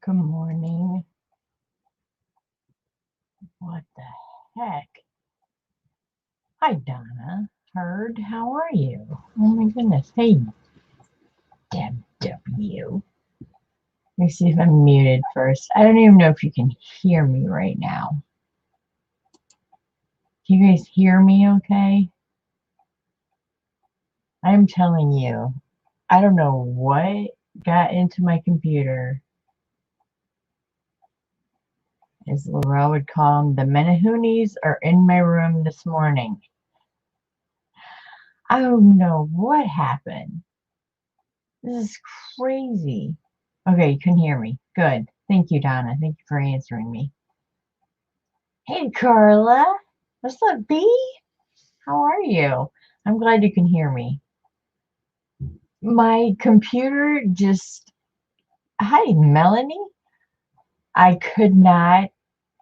Good morning. What the heck? Hi, Donna. Heard, how are you? Oh my goodness. Hey, Deb W. Let me see if I'm muted first. I don't even know if you can hear me right now. Can you guys hear me okay? I'm telling you, I don't know what got into my computer. As Laurel would call them, the Menahoonies are in my room this morning. I don't know what happened. This is crazy. Okay, you can hear me. Good. Thank you, Donna. Thank you for answering me. Hey, Carla. What's up, B? How are you? I'm glad you can hear me. My computer just... Hi, Melanie. I could not...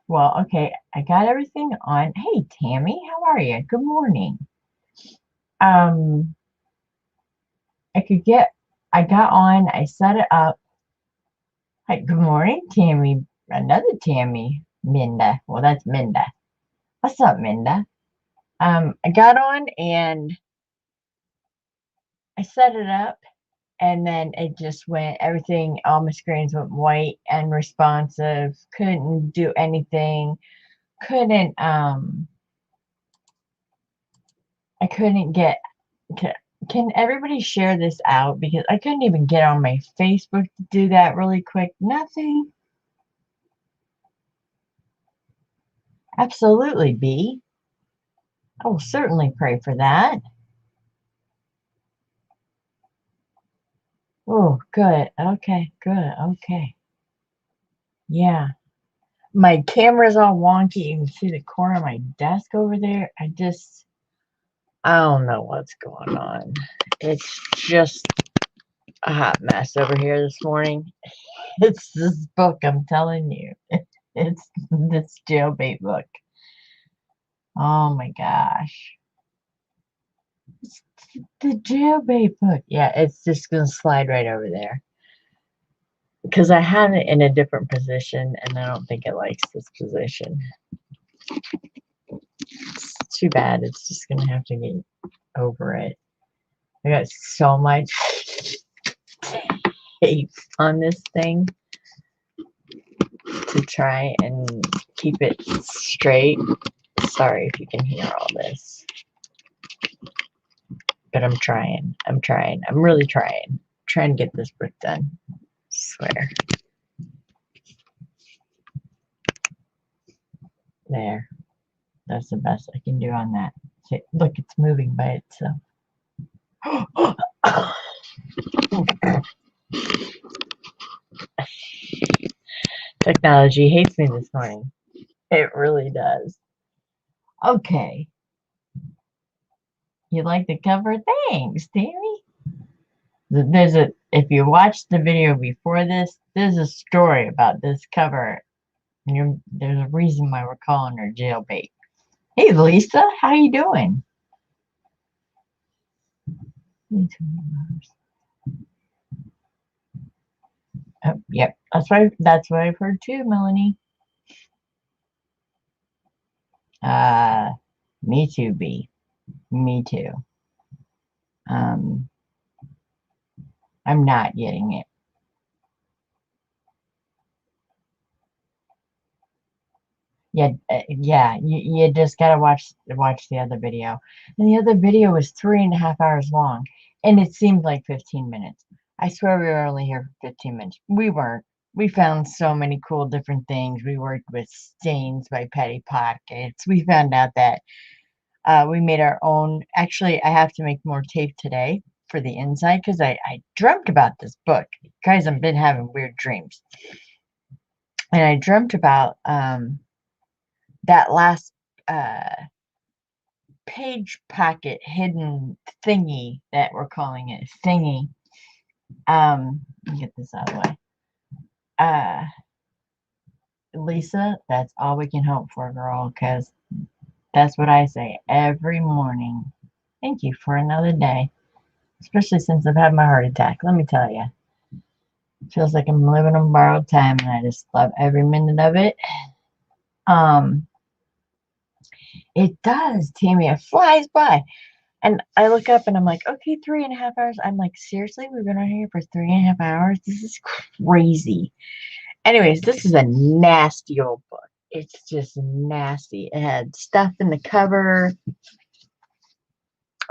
Well, okay, I got everything on. Hey, Tammy, how are you? Good morning. Um, I got on, I set it up. Hi, good morning, Tammy. Another Tammy. Minda. Well, that's Minda. What's up, Minda? I got on and I set it up, and then it just went, everything, all my screens went white and responsive. Couldn't do anything. Couldn't, I couldn't get, can everybody share this out? Because I couldn't even get on my Facebook to do that really quick. Nothing. Absolutely, B. I will certainly pray for that. Oh, good. Okay, good. Okay. Yeah. My camera's all wonky. You can see the corner of my desk over there. I don't know what's going on. It's just a hot mess over here this morning. It's this book, I'm telling you. It's this jailbait book. Oh my gosh. It's the jailbait book. Yeah, it's just going to slide right over there. Because I had it in a different position, and I don't think it likes this position. It's too bad. It's just going to have to get over it. I got so much tape on this thing to try and keep it straight. Sorry if you can hear all this. But I'm trying. I'm really trying. Trying to get this book done. I swear. There. That's the best I can do on that. See, look, it's moving by itself. Technology hates me this morning. It really does. Okay. You like the cover? Thanks, Tammy. If you watched the video before this, there's a story about this cover. And there's a reason why we're calling her Jailbait. Hey, Lisa, how you doing? Oh, yep, that's what I've heard too, Melanie. Me too, B. Me too. I'm not getting it. Yeah, you just gotta watch the other video. And the other video was 3.5 hours long, and it seemed like 15 minutes. I swear we were only here for 15 minutes. We weren't. We found so many cool different things. We worked with stains by Petty Pockets. We found out that we made our own. Actually, I have to make more tape today for the inside because I dreamt about this book. Guys, I've been having weird dreams. And I dreamt about that last page pocket hidden thingy that we're calling it thingy. Let me get this out of the way. Lisa, that's all we can hope for, girl, because that's what I say every morning. Thank you for another day, especially since I've had my heart attack. Let me tell you. Feels like I'm living on borrowed time, and I just love every minute of it. Um, it does, Tammy. It flies by. And I look up and I'm like, okay, 3.5 hours. I'm like, seriously, we've been on here for 3.5 hours? This is crazy. Anyways, this is a nasty old book. It's just nasty. It had stuff in the cover.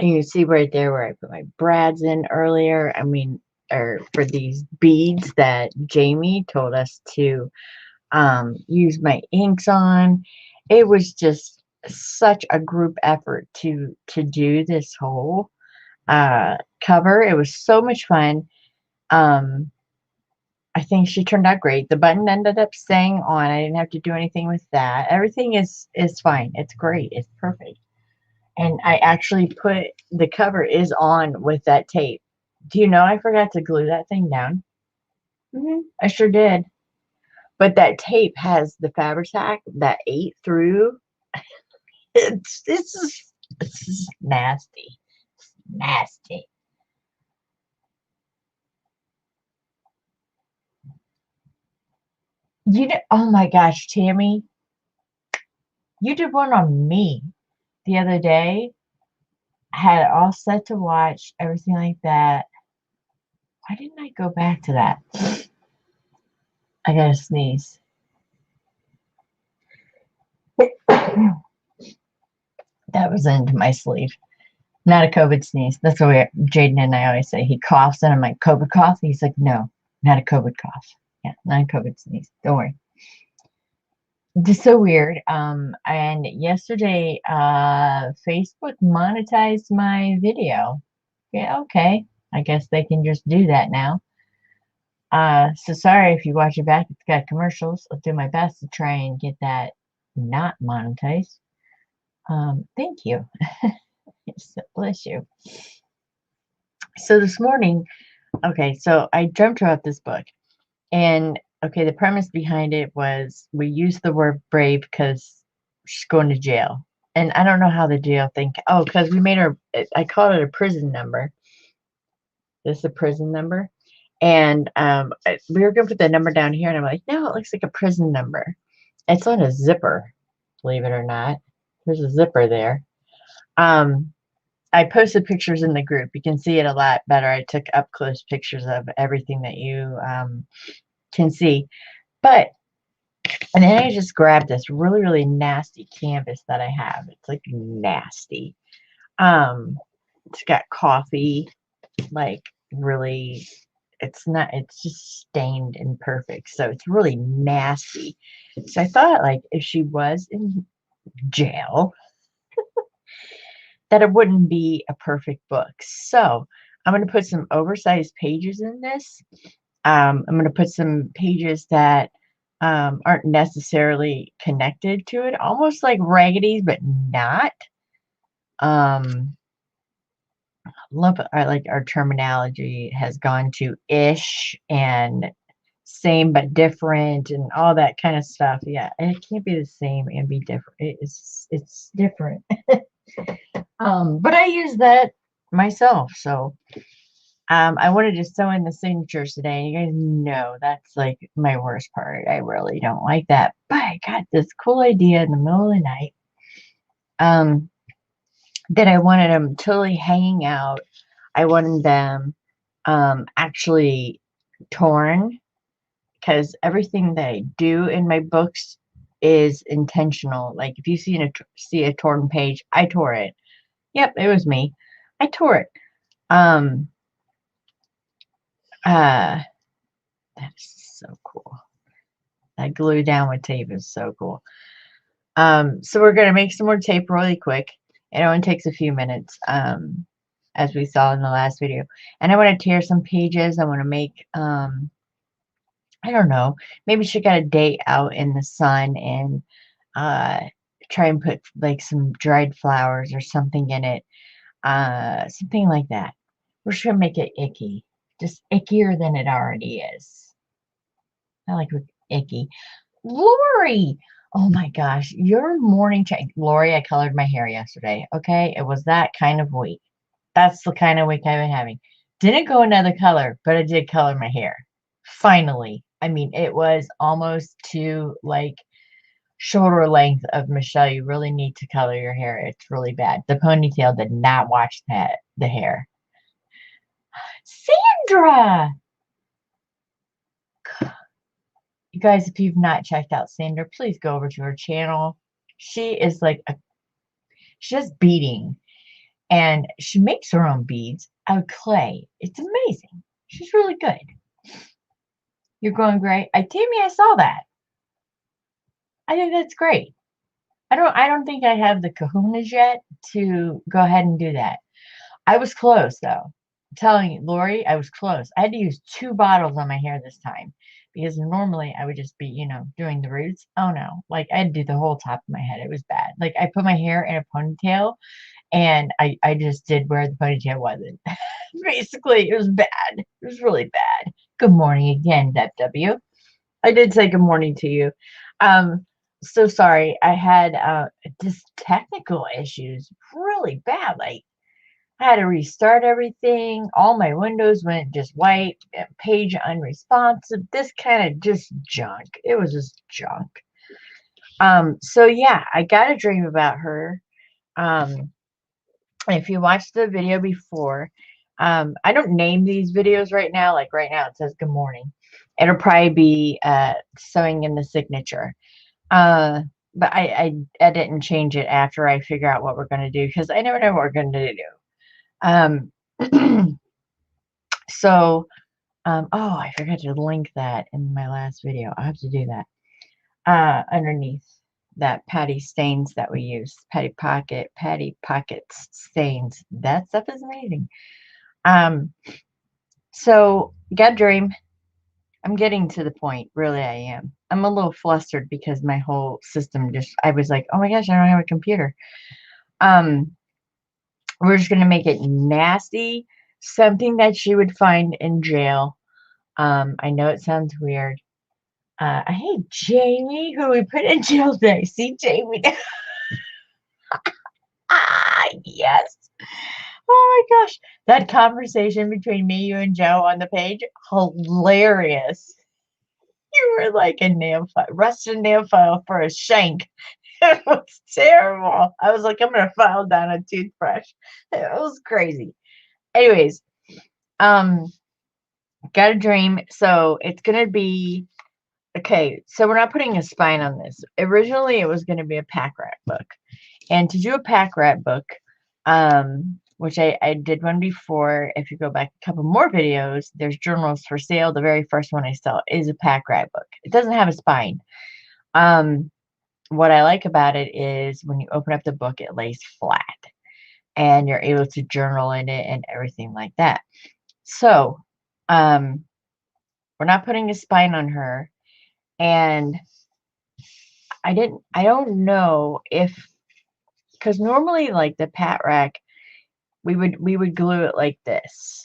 You can see right there where I put my brads in earlier. I mean, or for these beads that Jamie told us to use my inks on. It was just such a group effort to do this whole cover. It was so much fun. Um, I think she turned out great. The button ended up staying on. I didn't have to do anything with that. Everything is fine. It's great. It's perfect. And I actually put the cover is on with that tape. Do you know I forgot to glue that thing down? I sure did. But that tape has the fabric tack that ate through. This is nasty. Nasty. Oh my gosh, Tammy, you did one on me the other day. Had it all set to watch, everything like that. Why didn't I go back to that? I gotta sneeze. That was into my sleeve. Not a COVID sneeze. That's what Jaden and I always say. He coughs and I'm like, COVID cough? He's like, no, not a COVID cough. Yeah, not a COVID sneeze. Don't worry. Just so weird. And yesterday, Facebook monetized my video. Yeah, okay. I guess they can just do that now. So sorry if you watch it back, it's got commercials. I'll do my best to try and get that not monetized. Thank you. Bless you. So this morning, okay, so I dreamt about this book. And okay, the premise behind it was we used the word brave because she's going to jail. And I don't know how the jail think. Oh, because we made her, I called it a prison number. This is a prison number. And we were going to put the number down here. And I'm like, no, it looks like a prison number. It's on a zipper, believe it or not. There's a zipper there. I posted pictures in the group. You can see it a lot better. I took up close pictures of everything that you can see. But, and then I just grabbed this really, really nasty canvas that I have. It's like nasty. It's got coffee, like really, it's just stained and perfect. So it's really nasty. So I thought, like, if she was in jail, that it wouldn't be a perfect book. So I'm going to put some oversized pages in this. I'm going to put some pages that aren't necessarily connected to it, almost like Raggedies, but not. Love like our terminology has gone to ish and same but different and all that kind of stuff. Yeah, it can't be the same and be different. It's different. But I use that myself, so I wanted to sew in the signatures today. You guys know that's like my worst part. I really don't like that. But I got this cool idea in the middle of the night. That I wanted them totally hanging out. I wanted them actually torn because everything that I do in my books is intentional. Like if you see a torn page, I tore it. Yep, it was me. I tore it. That is so cool. That glue down with tape is so cool. So we're gonna make some more tape really quick. It only takes a few minutes, as we saw in the last video. And I want to tear some pages. I want to make, I don't know, maybe she got a day out in the sun and try and put like some dried flowers or something in it. Something like that. We're just gonna make it icky. Just ickier than it already is. I like icky. Lori! Oh my gosh, your morning change. Lori, I colored my hair yesterday. Okay, it was that kind of week. That's the kind of week I've been having. Didn't go another color, but I did color my hair. Finally. I mean, it was almost to like shoulder length of Michelle. You really need to color your hair. It's really bad. The ponytail did not watch the hair. Sandra! You guys, if you've not checked out Sandra, please go over to her channel. She is like she does beading, and she makes her own beads out of clay. It's amazing. She's really good. You're going great. Tammy, I saw that. I think that's great. I don't think I have the kahunas yet to go ahead and do that. I was close though. I'm telling you, Lori, I was close. I had to use 2 bottles on my hair this time because normally I would just be, doing the roots. Oh no, like I had to do the whole top of my head. It was bad. Like I put my hair in a ponytail and I just did where the ponytail wasn't. Basically, it was bad. It was really bad. Good morning again, W. I did say good morning to you. So sorry. I had just technical issues really bad. Like I had to restart everything. All my windows went just white, page unresponsive. This kind of just junk. It was just junk. So yeah, I got a dream about her. If you watched the video before, I don't name these videos right now. Like right now, it says good morning. It'll probably be sewing in the signature. But I didn't change it after I figure out what we're going to do because I never know what we're going to do. So, oh, I forgot to link that in my last video. I have to do that. Underneath that patty stains that we use, patty pockets stains. That stuff is amazing. So got a dream. I'm getting to the point, really I am. I'm a little flustered because my whole system I was like, oh my gosh, I don't have a computer. We're just gonna make it nasty, something that she would find in jail. I know it sounds weird. I hate Jamie, who we put in jail today. See Jamie. Yes. Oh my gosh. That conversation between me, you, and Joe on the page, hilarious. You were like a nail file, rusted nail file for a shank. It was terrible. I was like, I'm gonna file down a toothbrush. It was crazy. Anyways, got a dream. So it's gonna be okay. So we're not putting a spine on this. Originally, it was gonna be a pack rat book, and to do a pack rat book, which I did one before. If you go back a couple more videos, there's journals for sale. The very first one I saw is a pack rat book. It doesn't have a spine. What I like about it is when you open up the book, it lays flat and you're able to journal in it and everything like that. So, we're not putting a spine on her. And I don't know if, because normally like the pat rack, we would glue it like this.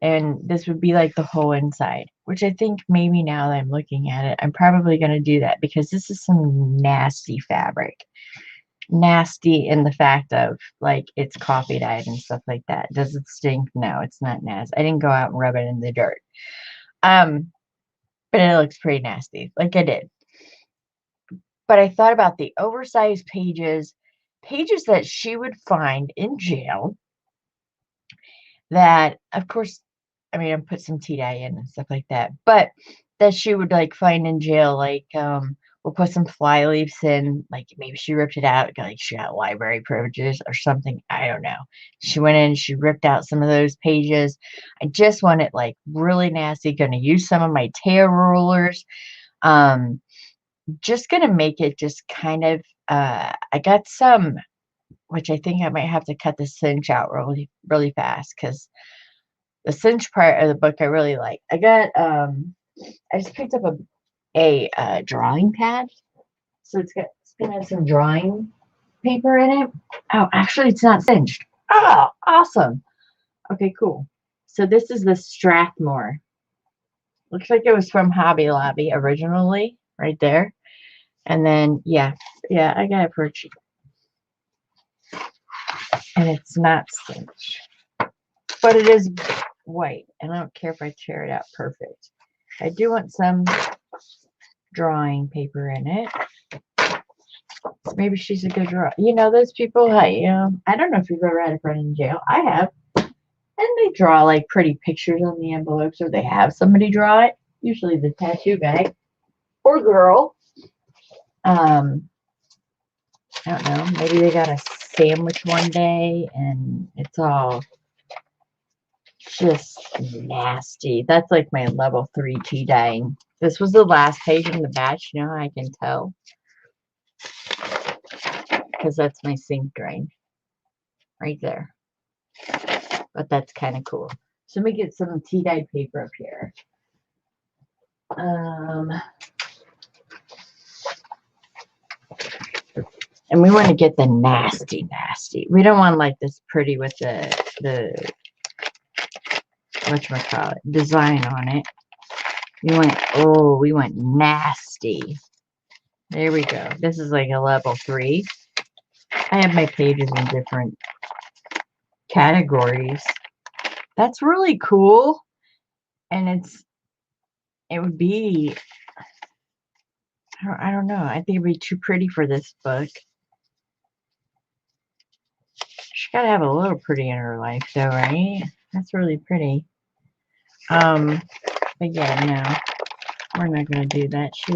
And this would be like the whole inside, which I think maybe now that I'm looking at it, I'm probably going to do that because this is some nasty fabric. Nasty in the fact of like it's coffee dyed and stuff like that. Does it stink? No, it's not nasty. I didn't go out and rub it in the dirt. But it looks pretty nasty, like I did. But I thought about the oversized pages that she would find in jail that, of course, I mean, I put some tea dye in and stuff like that, but that she would like find in jail, like, we'll put some fly leaves in, like maybe she ripped it out, like she got library privileges or something. I don't know. She went in, she ripped out some of those pages. I just want it like really nasty. Gonna use some of my tear rulers. Just gonna make it just kind of, I got some, which I think I might have to cut the cinch out really, really fast because the cinch part of the book I really like. I just picked up a drawing pad. So it's gonna have some drawing paper in it. Oh, actually it's not cinched. Oh, awesome. Okay, cool. So this is the Strathmore. Looks like it was from Hobby Lobby originally, right there. And then yeah, I got it for cheap. And it's not cinched. But it is white, and I don't care if I tear it out perfect. I do want some drawing paper in it. Maybe she's a good drawer. You know, those people, I don't know if you've ever had a friend in jail. I have. And they draw like pretty pictures on the envelopes, or they have somebody draw it. Usually the tattoo guy or girl. I don't know. Maybe they got a sandwich one day and it's all just nasty. That's like my level 3 tea dyeing. This was the last page in the batch. You know how I can tell? Because that's my sink drain. Right there. But that's kind of cool. So let me get some tea dyed paper up here. And we want to get the nasty. We don't want like this pretty with the whatchamacallit, design on it. We want nasty. There we go. This is like a level 3. I have my pages in different categories. That's really cool. And it would be, I don't know. I think it'd be too pretty for this book. She's got to have a little pretty in her life though, right? That's really pretty. But yeah, no. We're not going to do that. She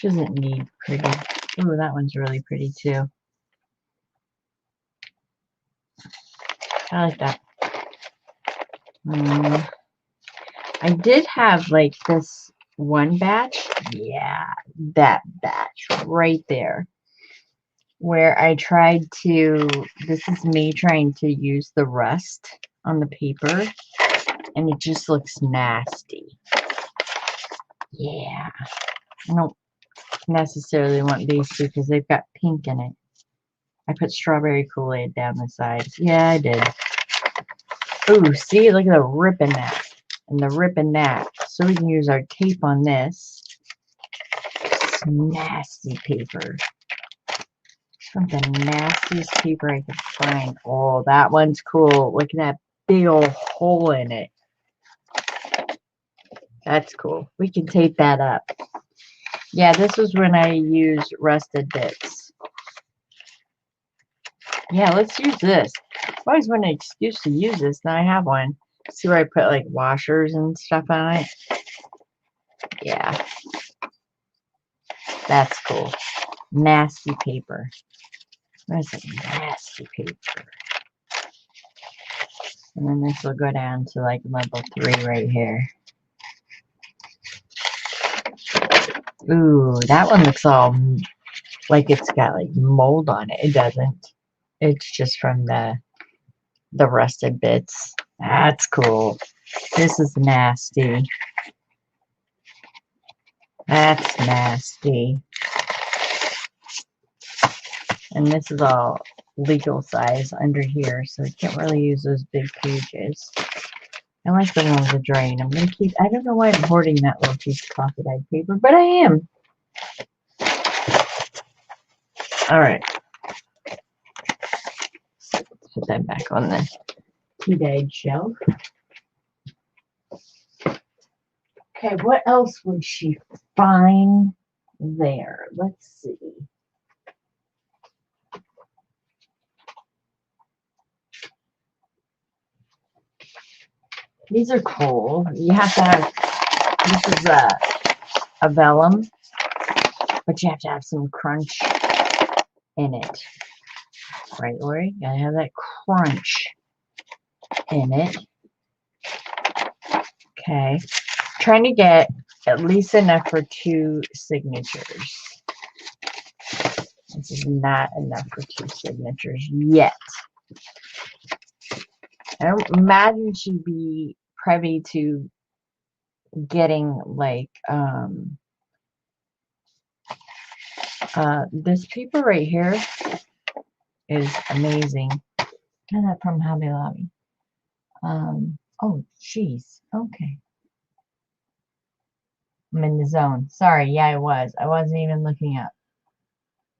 doesn't need pretty. Ooh, that one's really pretty too. I like that. I did have like this one batch. Yeah, that batch right there. Where I tried to, this is me trying to use the rust on the paper. And it just looks nasty. Yeah. I don't necessarily want these two because they've got pink in it. I put strawberry Kool-Aid down the sides. Yeah, I did. Ooh, see? Look at the rip in that. And the rip in that. So we can use our tape on this. It's nasty paper. Some of the nastiest paper I could find. Oh, that one's cool. Look at that big old hole in it. That's cool. We can tape that up. Yeah, this was when I used rusted bits. Yeah, let's use this. I always want an excuse to use this. Now I have one. See where I put like washers and stuff on it? Yeah. That's cool. Nasty paper. That's a nasty paper. And then this will go down to like level 3 right here. Ooh, that one looks all like it's got like mold on it. It doesn't. It's just from the rusted bits. That's cool. This is nasty. That's nasty. And this is all legal size under here, so I can't really use those big pages. I like the one with the drain. I'm going to keep, I don't know why I'm hoarding that little piece of coffee dyed paper, but I am. Alright. Let's put that back on the tea dyed shelf. Okay, what else would she find there? Let's see. These are cool. You have to have, this is a vellum, but you have to have some crunch in it. Right, Lori? Gotta have that crunch in it. Okay. Trying to get at least enough for 2 signatures. This is not enough for 2 signatures yet. I don't imagine she'd be privy to getting like this paper right here is amazing. Kind of from Hobby Lobby. Oh jeez. Okay. I'm in the zone. Sorry, yeah, I was. I wasn't even looking up.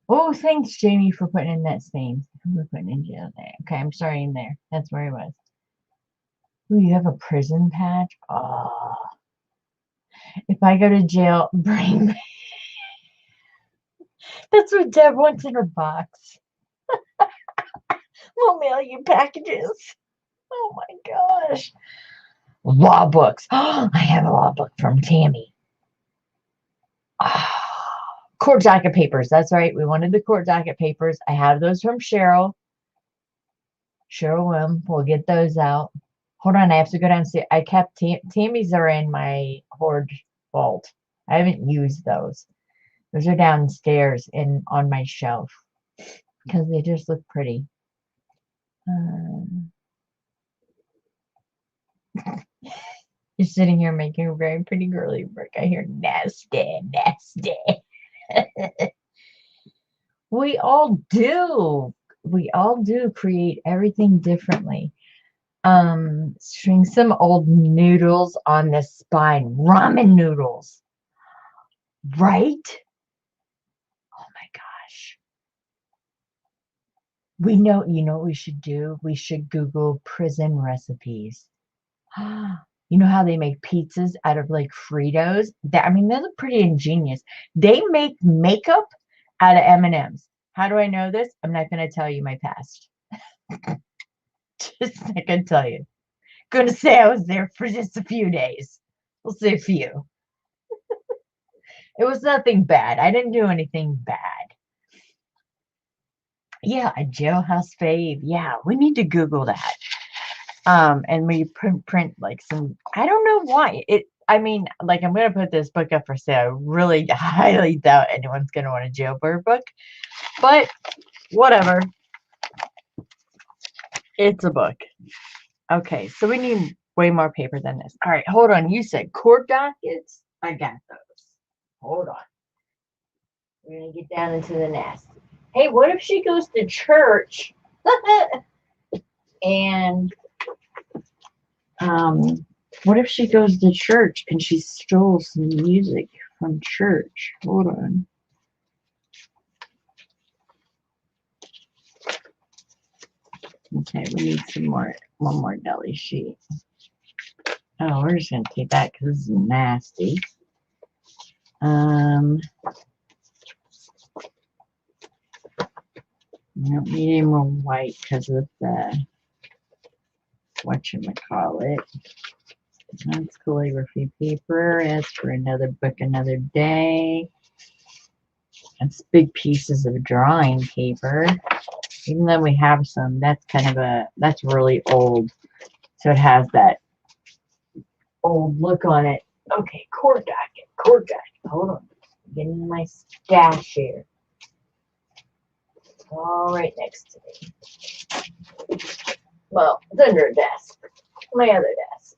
Oh, thanks, Jamie, for putting in that stain. We're putting in jail there. Okay, I'm sorry in there. That's where I was. Ooh, you have a prison patch? Oh. If I go to jail, bring me. That's what Deb wants in her box. We'll mail you packages. Oh my gosh. Law books. Oh, I have a law book from Tammy. Court docket papers. That's right. We wanted the court docket papers. I have those from Cheryl. Cheryl Wim. We'll get those out. Hold on. I have to go downstairs. I kept Tammy's are in my hoard vault. I haven't used those. Those are downstairs on my shelf because they just look pretty. You're sitting here making a very pretty girly work. I hear nasty, nasty. We all do. We all do create everything differently. String some old noodles on the spine. Ramen noodles. Right? Oh my gosh. You know what we should do? We should Google prison recipes. You know how they make pizzas out of like Fritos? I mean, they look pretty ingenious. They make makeup out of M&Ms. How do I know this? I'm not going to tell you my past. Just not going to tell you. Going to say I was there for just a few days. We'll say a few. It was nothing bad. I didn't do anything bad. Yeah, a jailhouse fave. Yeah, we need to Google that. And we print like some, I don't know why. I mean, like, I'm going to put this book up for sale. I really highly doubt anyone's going to want a jailbird book. But whatever. It's a book. Okay, so we need way more paper than this. All right, hold on. You said court dockets? I got those. Hold on. We're going to get down into the nest. Hey, what if she goes to church and what if she goes to church and she stole some music from church? Hold on. Okay, we need one more deli sheet. Oh, we're just gonna take that because this is nasty. I don't need any more white because of the whatchamacallit. That's calligraphy paper. As for another book, another day. That's big pieces of drawing paper. Even though we have some, that's that's really old. So it has that old look on it. Okay, court docket. Hold on. I'm getting my stash here. All right next to me. Well, it's under a desk. My other desk.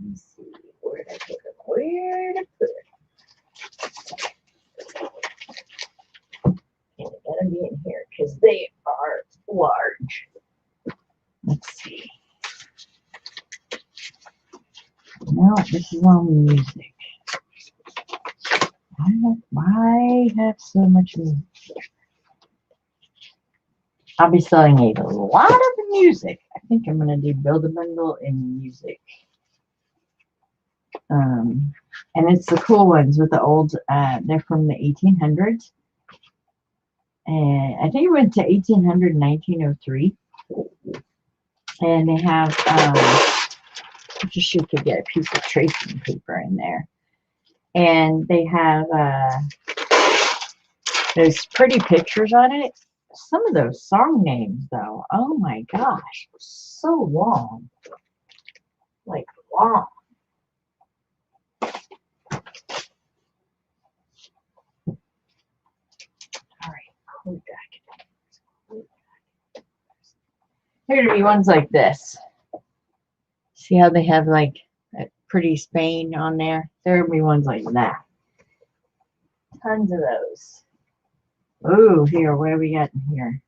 Let's see. Where did I put it? Where to put it? And they gotta be in here because they are large. Let's see. No, this is all music. Why have so much music? I'll be selling a lot of music. I think I'm going to do build a bundle in music. And it's the cool ones with the old, they're from the 1800s. And I think it went to 1800, 1903. And they have, just you could get a piece of tracing paper in there. And they have those pretty pictures on it. Some of those song names, though, oh my gosh, so long. Like, long. All right, cool jacket. There are going to be ones like this. See how they have like a pretty Spain on there? There are going to be ones like that. Tons of those. Ooh, here, what have we got in here?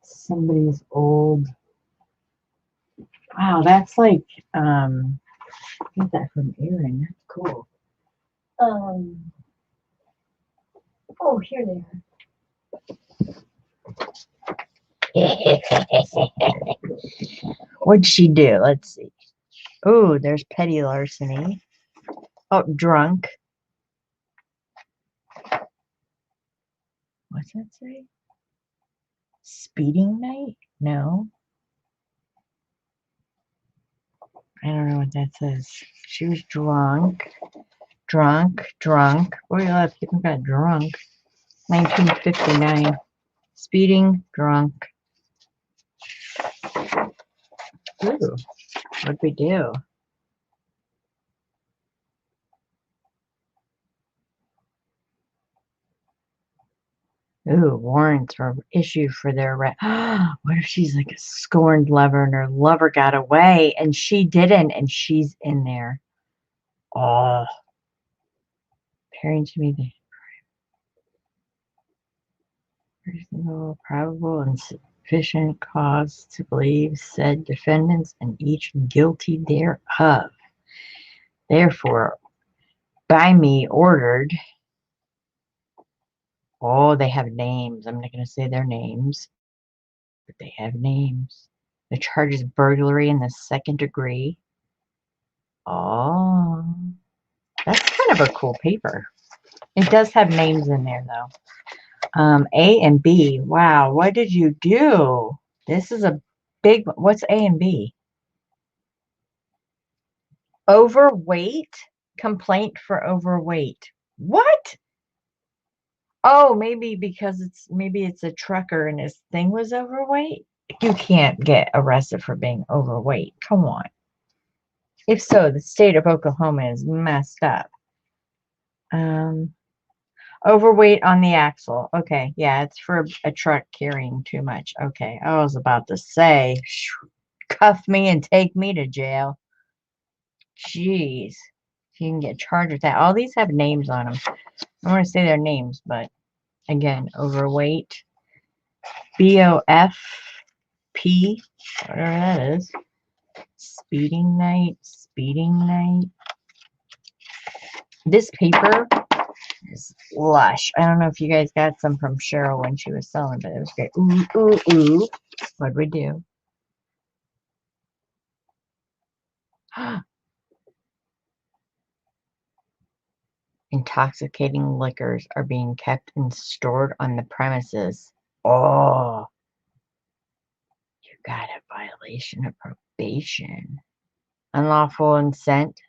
Somebody's old. Wow, that's like, get that from Erin. That's cool. Oh, here they are. What'd she do? Let's see. Oh, there's petty larceny. Oh, drunk. What's that say? Speeding night? No. I don't know what that says. She was drunk. Drunk. Oh, a lot of people got drunk. 1959. Speeding, drunk. Ooh, what'd we do? Ooh, warrants were issued for their arrest. What if she's like a scorned lover and her lover got away and she didn't and she's in there? Oh, appearing to me the reasonable, probable, and sufficient cause to believe said defendants and each guilty thereof. Therefore, by me ordered. Oh, they have names. I'm not going to say their names, but they have names. The charge is burglary in the second degree. Oh, that's kind of a cool paper. It does have names in there, though. A and B. Wow, what did you do? This is a big one. What's A and B? Overweight? Complaint for overweight. What? Oh, maybe because it's a trucker and his thing was overweight. You can't get arrested for being overweight. Come on. If so, the state of Oklahoma is messed up. Overweight on the axle. Okay, yeah, it's for a truck carrying too much. Okay, I was about to say, cuff me and take me to jail. Jeez, you can get charged with that. All these have names on them. I don't want to say their names, but again, overweight. BOFP, whatever that is. Speeding night. This paper is lush. I don't know if you guys got some from Cheryl when she was selling, but it was great. Ooh, ooh, ooh. What'd we do? Intoxicating liquors are being kept and stored on the premises. Oh, you got a violation of probation. Unlawful intent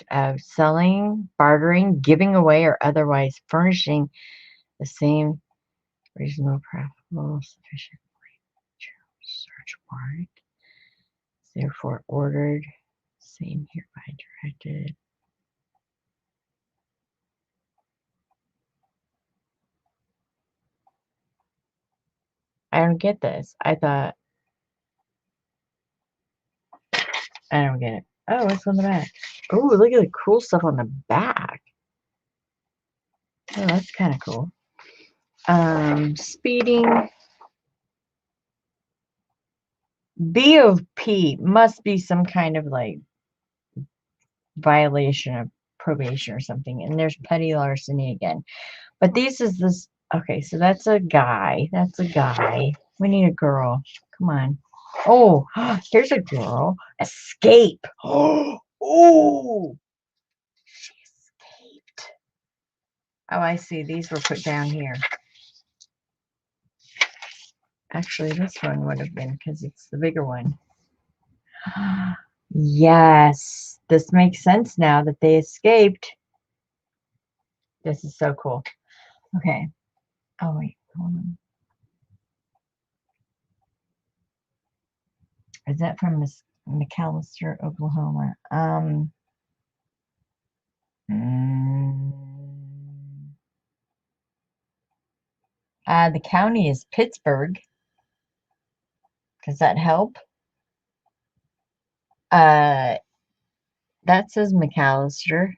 of selling, bartering, giving away, or otherwise furnishing the same reasonable, profitable, sufficient search warrant. Therefore ordered. Same hereby directed. I don't get this. I don't get it. Oh, what's on the back? Oh, look at the cool stuff on the back. Oh, that's kind of cool. Speeding. BOP must be some kind of like violation of probation or something. And there's petty larceny again. But this. Okay, so that's a guy. That's a guy. We need a girl. Come on. Oh, here's a girl. Escape. Oh, she escaped. Oh, I see. These were put down here. Actually, this one would have been because it's the bigger one. Yes, this makes sense now that they escaped. This is so cool. Okay. Oh, wait. Hold on. Is that from McAllister, Oklahoma? The county is Pittsburgh. Does that help? That says McAllister.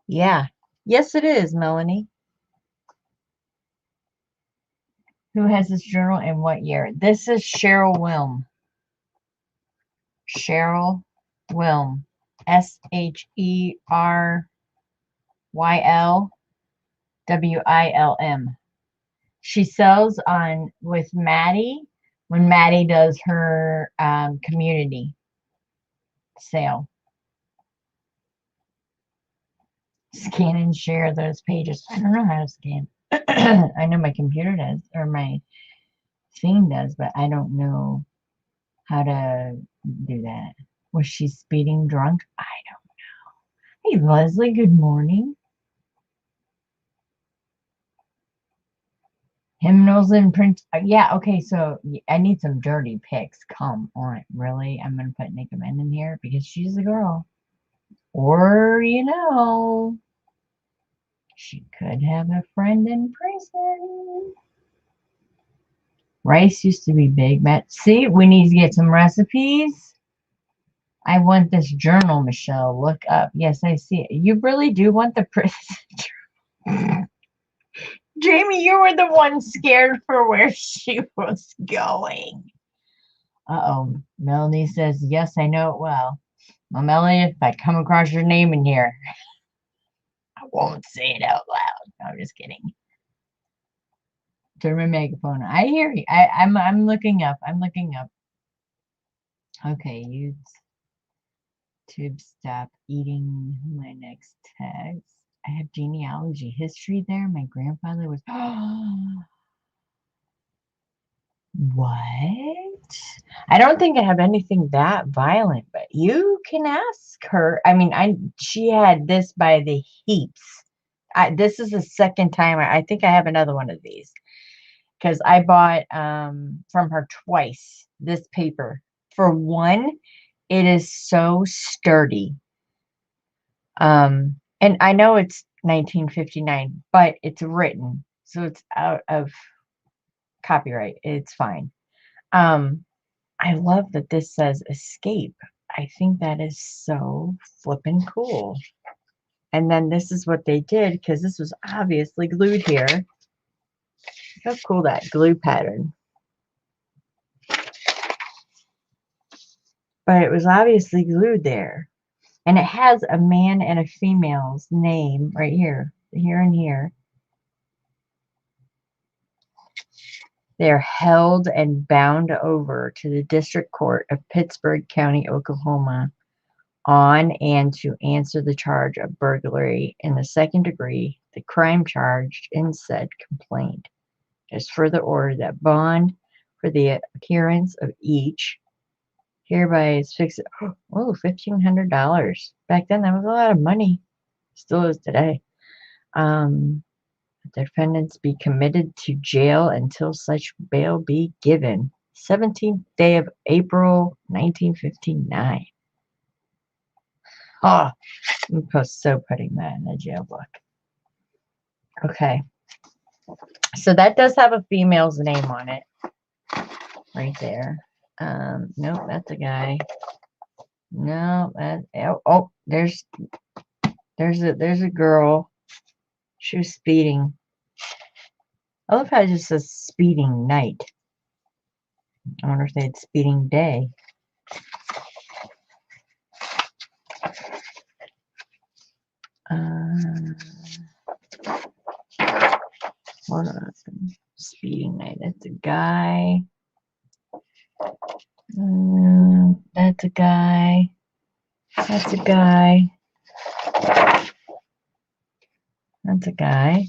Yeah. Yes, it is, Melanie. Who has this journal and what year? This is Cheryl Wilm. Cheryl Wilm. SHERYLWILM. She sells on with Maddie when Maddie does her community sale. Scan and share those pages. I don't know how to scan. I know my computer does, or my thing does, but I don't know how to do that. Was she speeding drunk? I don't know. Hey, Leslie, good morning. Hymnals and print. Yeah, okay, so I need some dirty pics. Come on, really? I'm going to put Nick Amend in here because she's a girl. Or, she could have a friend in prison. Rice used to be big, Matt. See, we need to get some recipes. I want this journal, Michelle. Look up. Yes, I see it. You really do want the prison journal. Jamie, you were the one scared for where she was going. Uh-oh. Melanie says, yes, I know it well. Mom Elliot, if I come across your name in here, I won't say it out loud. No, I'm just kidding. Turn my megaphone. I hear you. I'm looking up. I'm looking up. Okay, YouTube stop eating my next text. I have genealogy history there. My grandfather was what? I don't think I have anything that violent, but you can ask her. I mean, she had this by the heaps. This is the second time. I think I have another one of these because I bought from her twice this paper. For one, it is so sturdy. And I know it's 1959, but it's written, so it's out of copyright. It's fine. I love that this says escape. I think that is so flippin' cool. And then this is what they did because this was obviously glued here. How cool that glue pattern. But it was obviously glued there. And it has a man and a female's name right here. Here and here. They're held and bound over to the District Court of Pittsburgh County, Oklahoma, on and to answer the charge of burglary in the second degree, the crime charged in said complaint. Is further ordered that bond for the appearance of each hereby is fixed. Oh, $1,500. Back then, that was a lot of money. Still is today. Defendants be committed to jail until such bail be given. 17th day of April, 1959. Oh, I'm so putting that in the jail book. Okay. So that does have a female's name on it. Right there. Nope, that's a guy. No, there's a girl. She was speeding. I love how it just says speeding night. I wonder if they had speeding day. Hold on. Speeding night. That's a guy. That's a guy. That's a guy. That's a guy.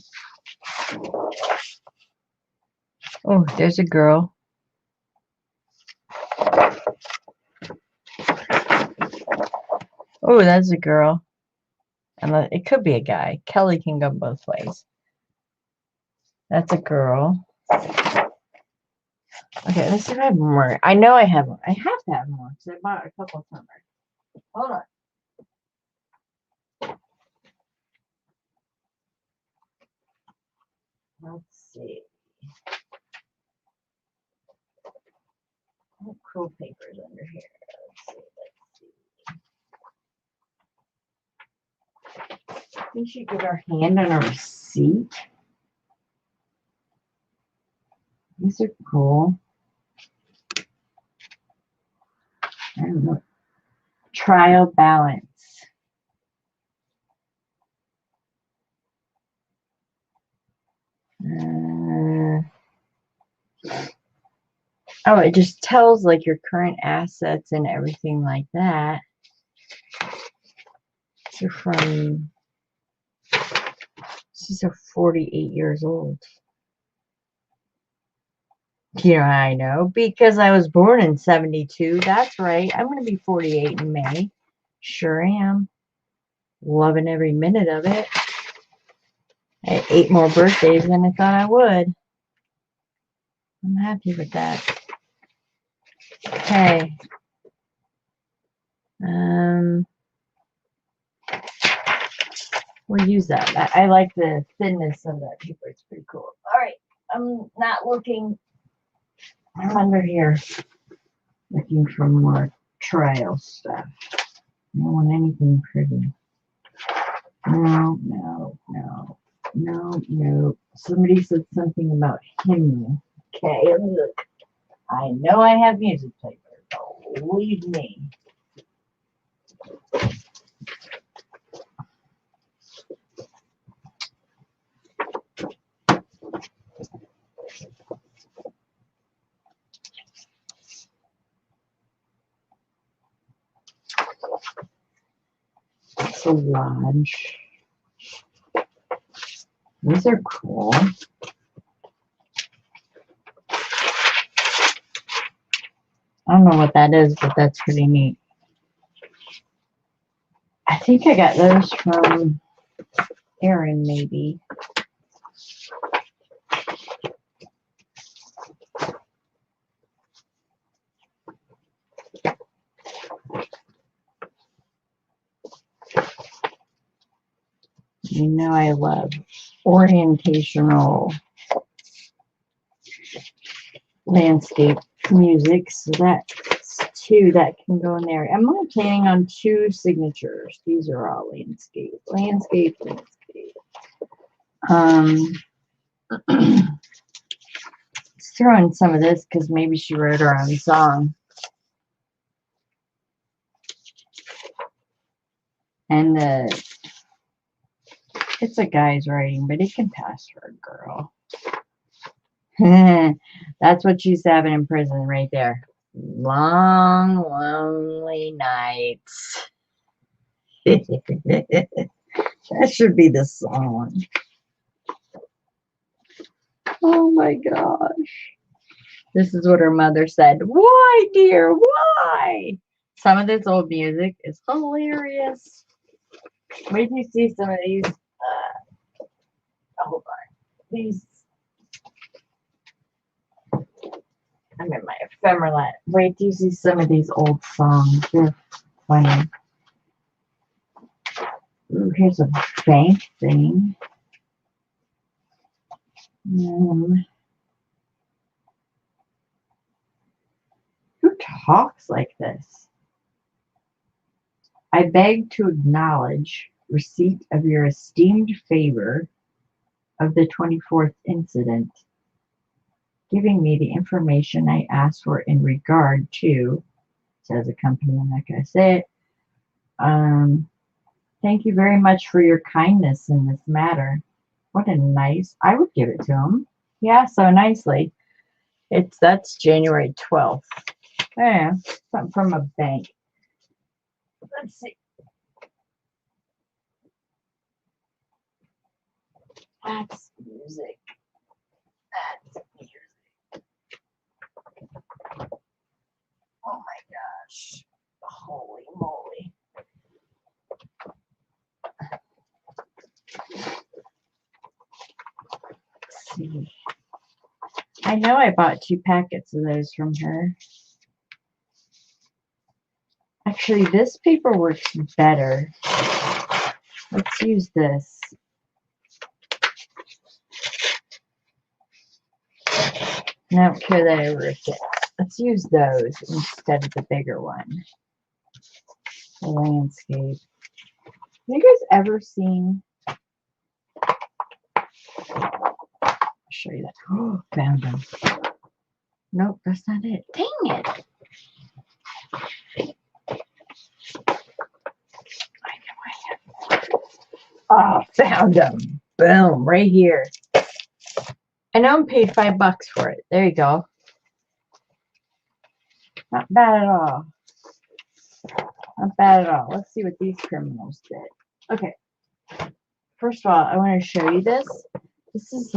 Oh, there's a girl. Oh, that's a girl. And it could be a guy. Kelly can go both ways. That's a girl. Okay, let's see if I have more. I know I have more. I have to have more because I bought a couple somewhere. Hold on. Let's see. What cool papers under here? Let's see. We should get our hand on a receipt. These are cool. I don't know. Trial balance. Oh, it just tells like your current assets and everything like that. You're from, she's 48 years old. You know how I know? Because I was born in 72. That's right. I'm going to be 48 in May. Sure am. Loving every minute of it. I had 8 more birthdays than I thought I would. I'm happy with that. Okay. We'll use that. I like the thinness of that paper. It's pretty cool. All right. I'm not looking. I'm under here looking for more trial stuff. I don't want anything pretty. No, no, no, no, no. Somebody said something about hymnal. Okay, look. I know I have music paper. Believe me. It's a lodge. These are cool. I don't know what that is, but that's pretty neat. I think I got those from Erin, maybe. You know I love orientational landscape music, so that's 2 that can go in there. I'm only planning on 2 signatures. These are all landscape. Landscape. Let's throw in some of this because maybe she wrote her own song. And it's a guy's writing, but it can pass for a girl. That's what she's having in prison right there. Long, lonely nights. That should be the song. Oh my gosh. This is what her mother said. Why, dear? Why? Some of this old music is hilarious. Wait till you see some of these. Hold on. These. I'm in my ephemeral. Wait till you see some of these old songs. They're funny. Ooh, here's a bank thing. Who talks like this? I beg to acknowledge receipt of your esteemed favor of the 24th incident, giving me the information I asked for in regard to, says a company, I'm not going to say it. Thank you very much for your kindness in this matter. What a nice, I would give it to him. Yeah, so nicely. That's January 12th. Yeah, something from a bank. Let's see. That's music. That's music. Oh my gosh. Holy moly. Let's see. I know I bought 2 packets of those from her. Actually, this paper works better. Let's use this. I don't care that I ripped it. Let's use those instead of the bigger one. The landscape. Have you guys ever seen? I'll show you that. Oh, found them. Nope, that's not it. Dang it. I know I have. Oh, found them. Boom, right here. I know I'm paid $5 for it. There you go. Not bad at all. Not bad at all. Let's see what these criminals did. Okay. First of all, I want to show you this. This is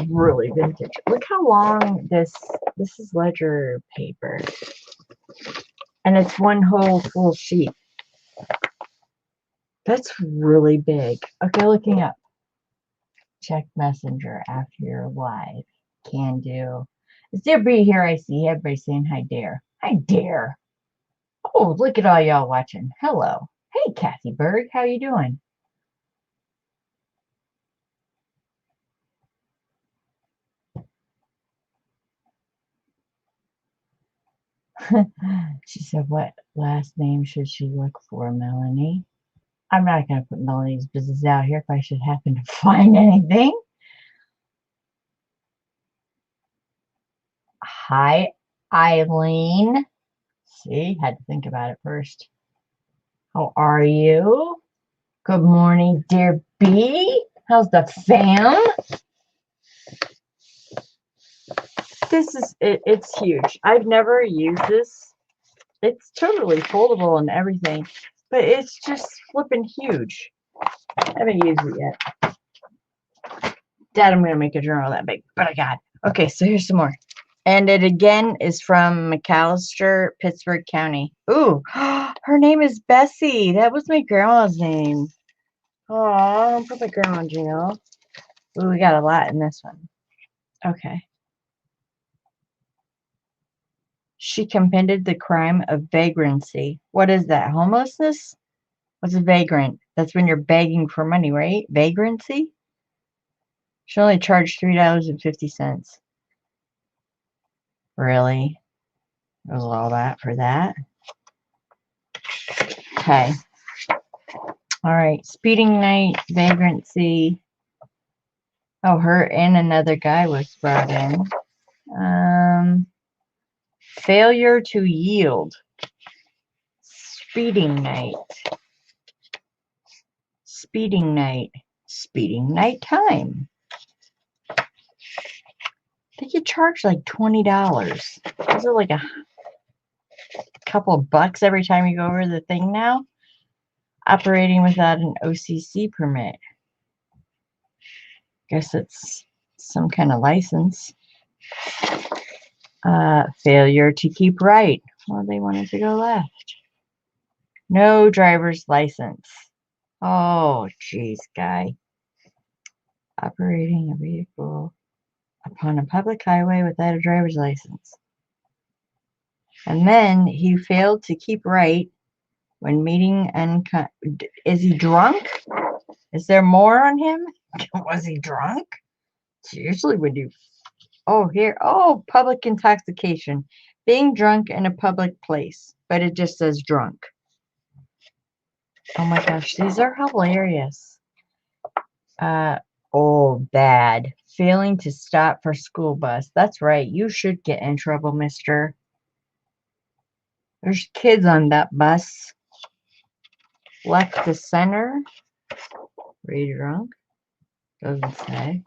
really vintage. Look how long this is ledger paper. And it's one whole full sheet. That's really big. Okay, looking up. Check Messenger after you're live. Can do. Is there be here? I see everybody saying hi, Dare. Hi, Dare. Oh, look at all y'all watching. Hello. Hey, Kathy Berg. How you doing? She said, what last name should she look for, Melanie? I'm not going to put Melanie's business out here if I should happen to find anything. Hi, Eileen. See, had to think about it first. How are you? Good morning, dear B. How's the fam? This is it's huge. I've never used this. It's totally foldable and everything, but it's just flipping huge. I haven't used it yet. Dad, I'm gonna make a journal that big, but I got it. Okay, so here's some more. And it again is from McAllister, Pittsburgh County. Ooh, her name is Bessie. That was my grandma's name. Oh, don't put my grandma in jail. Ooh, we got a lot in this one. Okay. She committed the crime of vagrancy. What is that? Homelessness? What's a vagrant? That's when you're begging for money, right? Vagrancy? She only charged $3.50. Really? It was all that for that? Okay. All right. Speeding night, vagrancy. Oh, her and another guy was brought in. Failure to yield. Speeding night. Speeding night. Speeding night time. They could charge like $20. Is it like a couple of bucks every time you go over the thing now? Operating without an OCC permit. Guess it's some kind of license. Failure to keep right. Well, they wanted to go left. No driver's license. Oh, geez, guy. Operating a vehicle upon a public highway without a driver's license. And then he failed to keep right when meeting is he drunk? Is there more on him? Was he drunk? Usually when you public intoxication. Being drunk in a public place. But it just says drunk. Oh my gosh, these are hilarious. Bad. Failing to stop for school bus. That's right. You should get in trouble, mister. There's kids on that bus. Left the center. Were you drunk? Doesn't say.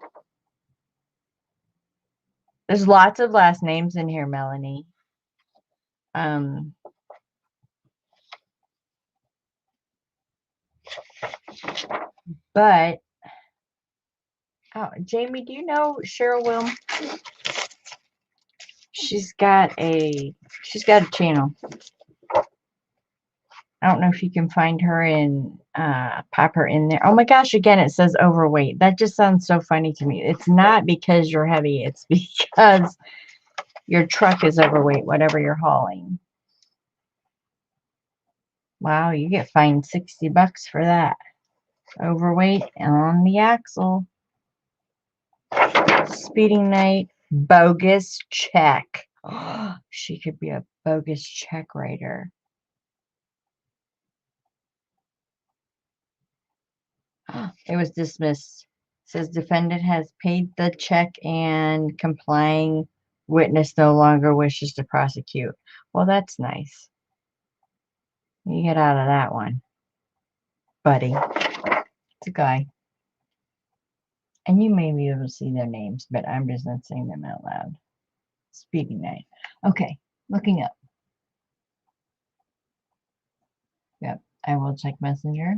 There's lots of last names in here, Melanie. But Jamie, do you know Cheryl Wilm? She's got a channel. I don't know if you can find her and pop her in there. Oh my gosh, again, it says overweight. That just sounds so funny to me. It's not because you're heavy. It's because your truck is overweight, whatever you're hauling. Wow, you get fined $60 for that. Overweight on the axle. Speeding night. Bogus check. Oh, she could be a bogus check writer. It was dismissed. Says defendant has paid the check and complying witness no longer wishes to prosecute. Well, that's nice. You get out of that one, buddy. It's a guy. And you may be able to see their names, but I'm just not saying them out loud. Speaking night. Okay, looking up. Yep, I will check Messenger.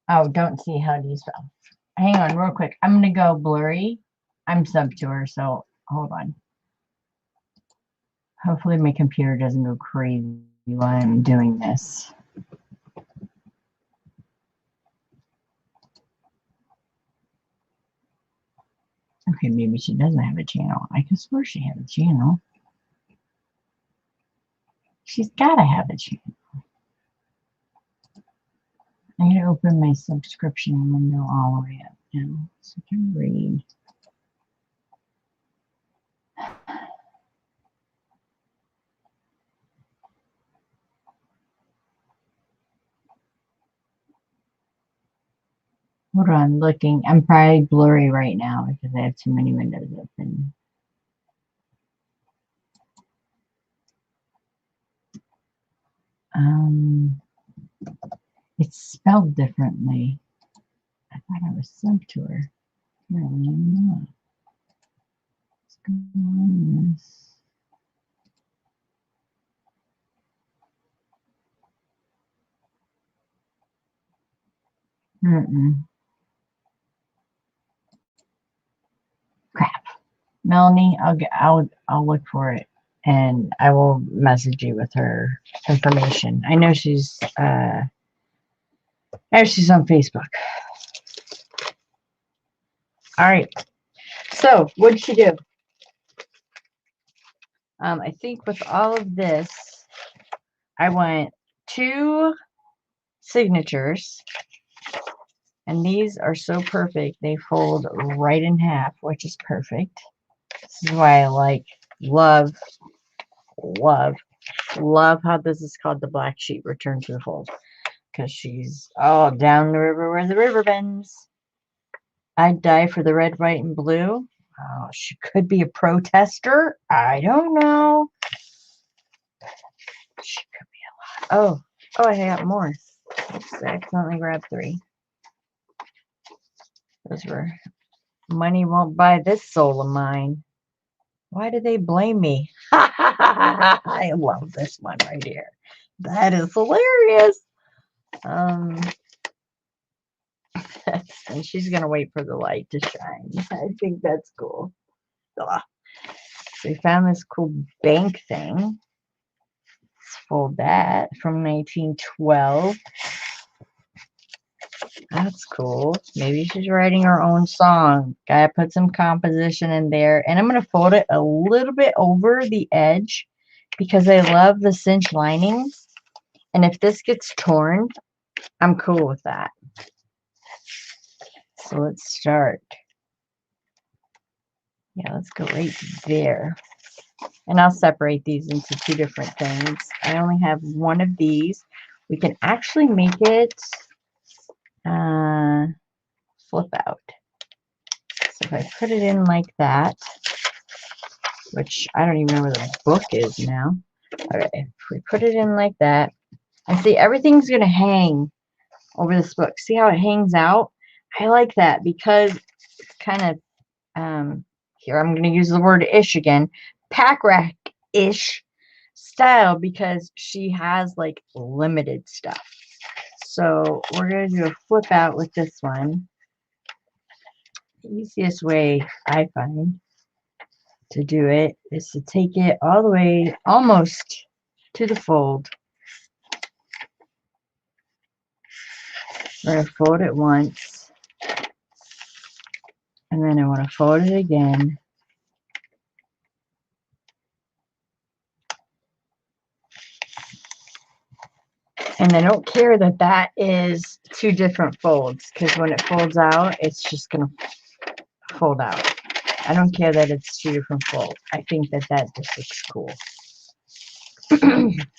Oh, don't see how do you spell. Hang on real quick. I'm going to go blurry. I'm sub to her, so hold on. Hopefully my computer doesn't go crazy while I'm doing this. Okay, maybe she doesn't have a channel. I could swear she had a channel. She's got to have a channel. I'm going to open my subscription window all the way up now so I can read. Hold on, looking. I'm probably blurry right now because I have too many windows open. It's spelled differently. I thought I was sub to her. Apparently I'm not. What's going on with this? Crap. Melanie, I'll look for it and I will message you with her information. I know she's on Facebook. All right. So what did she do? I think with all of this, I want 2 signatures, and these are so perfect. They fold right in half, which is perfect. This is why I love how this is called the Black Sheep Return to the Fold, because she's all down the river where the river bends. I'd die for the red, white, and blue. Oh, she could be a protester. I don't know. She could be a lot. Oh, I got more. Oops, I accidentally grabbed 3. Those were money won't buy this soul of mine. Why do they blame me? I love this one right here. That is hilarious. And she's gonna wait for the light to shine. I think that's cool. Ugh. So we found this cool bank thing. Let's fold that from 1912. That's cool. Maybe she's writing her own song. Gotta put some composition in there. And I'm going to fold it a little bit over the edge because I love the cinch lining. And if this gets torn, I'm cool with that. So let's start. Yeah, let's go right there. And I'll separate these into 2 different things. I only have 1 of these. We can actually make it flip out. So if I put it in like that, which I don't even know where the book is now. Okay, if we put it in like that, and see, everything's going to hang over this book. See how it hangs out? I like that because it's kind of, here I'm going to use the word ish again, pack rack-ish style because she has like limited stuff. So we're going to do a flip out with this one. The easiest way I find to do it is to take it all the way almost to the fold. We're going to fold it once, and then I want to fold it again. And I don't care that that is 2 different folds, because when it folds out, it's just going to fold out. I don't care that it's 2 different folds. I think that that just looks cool.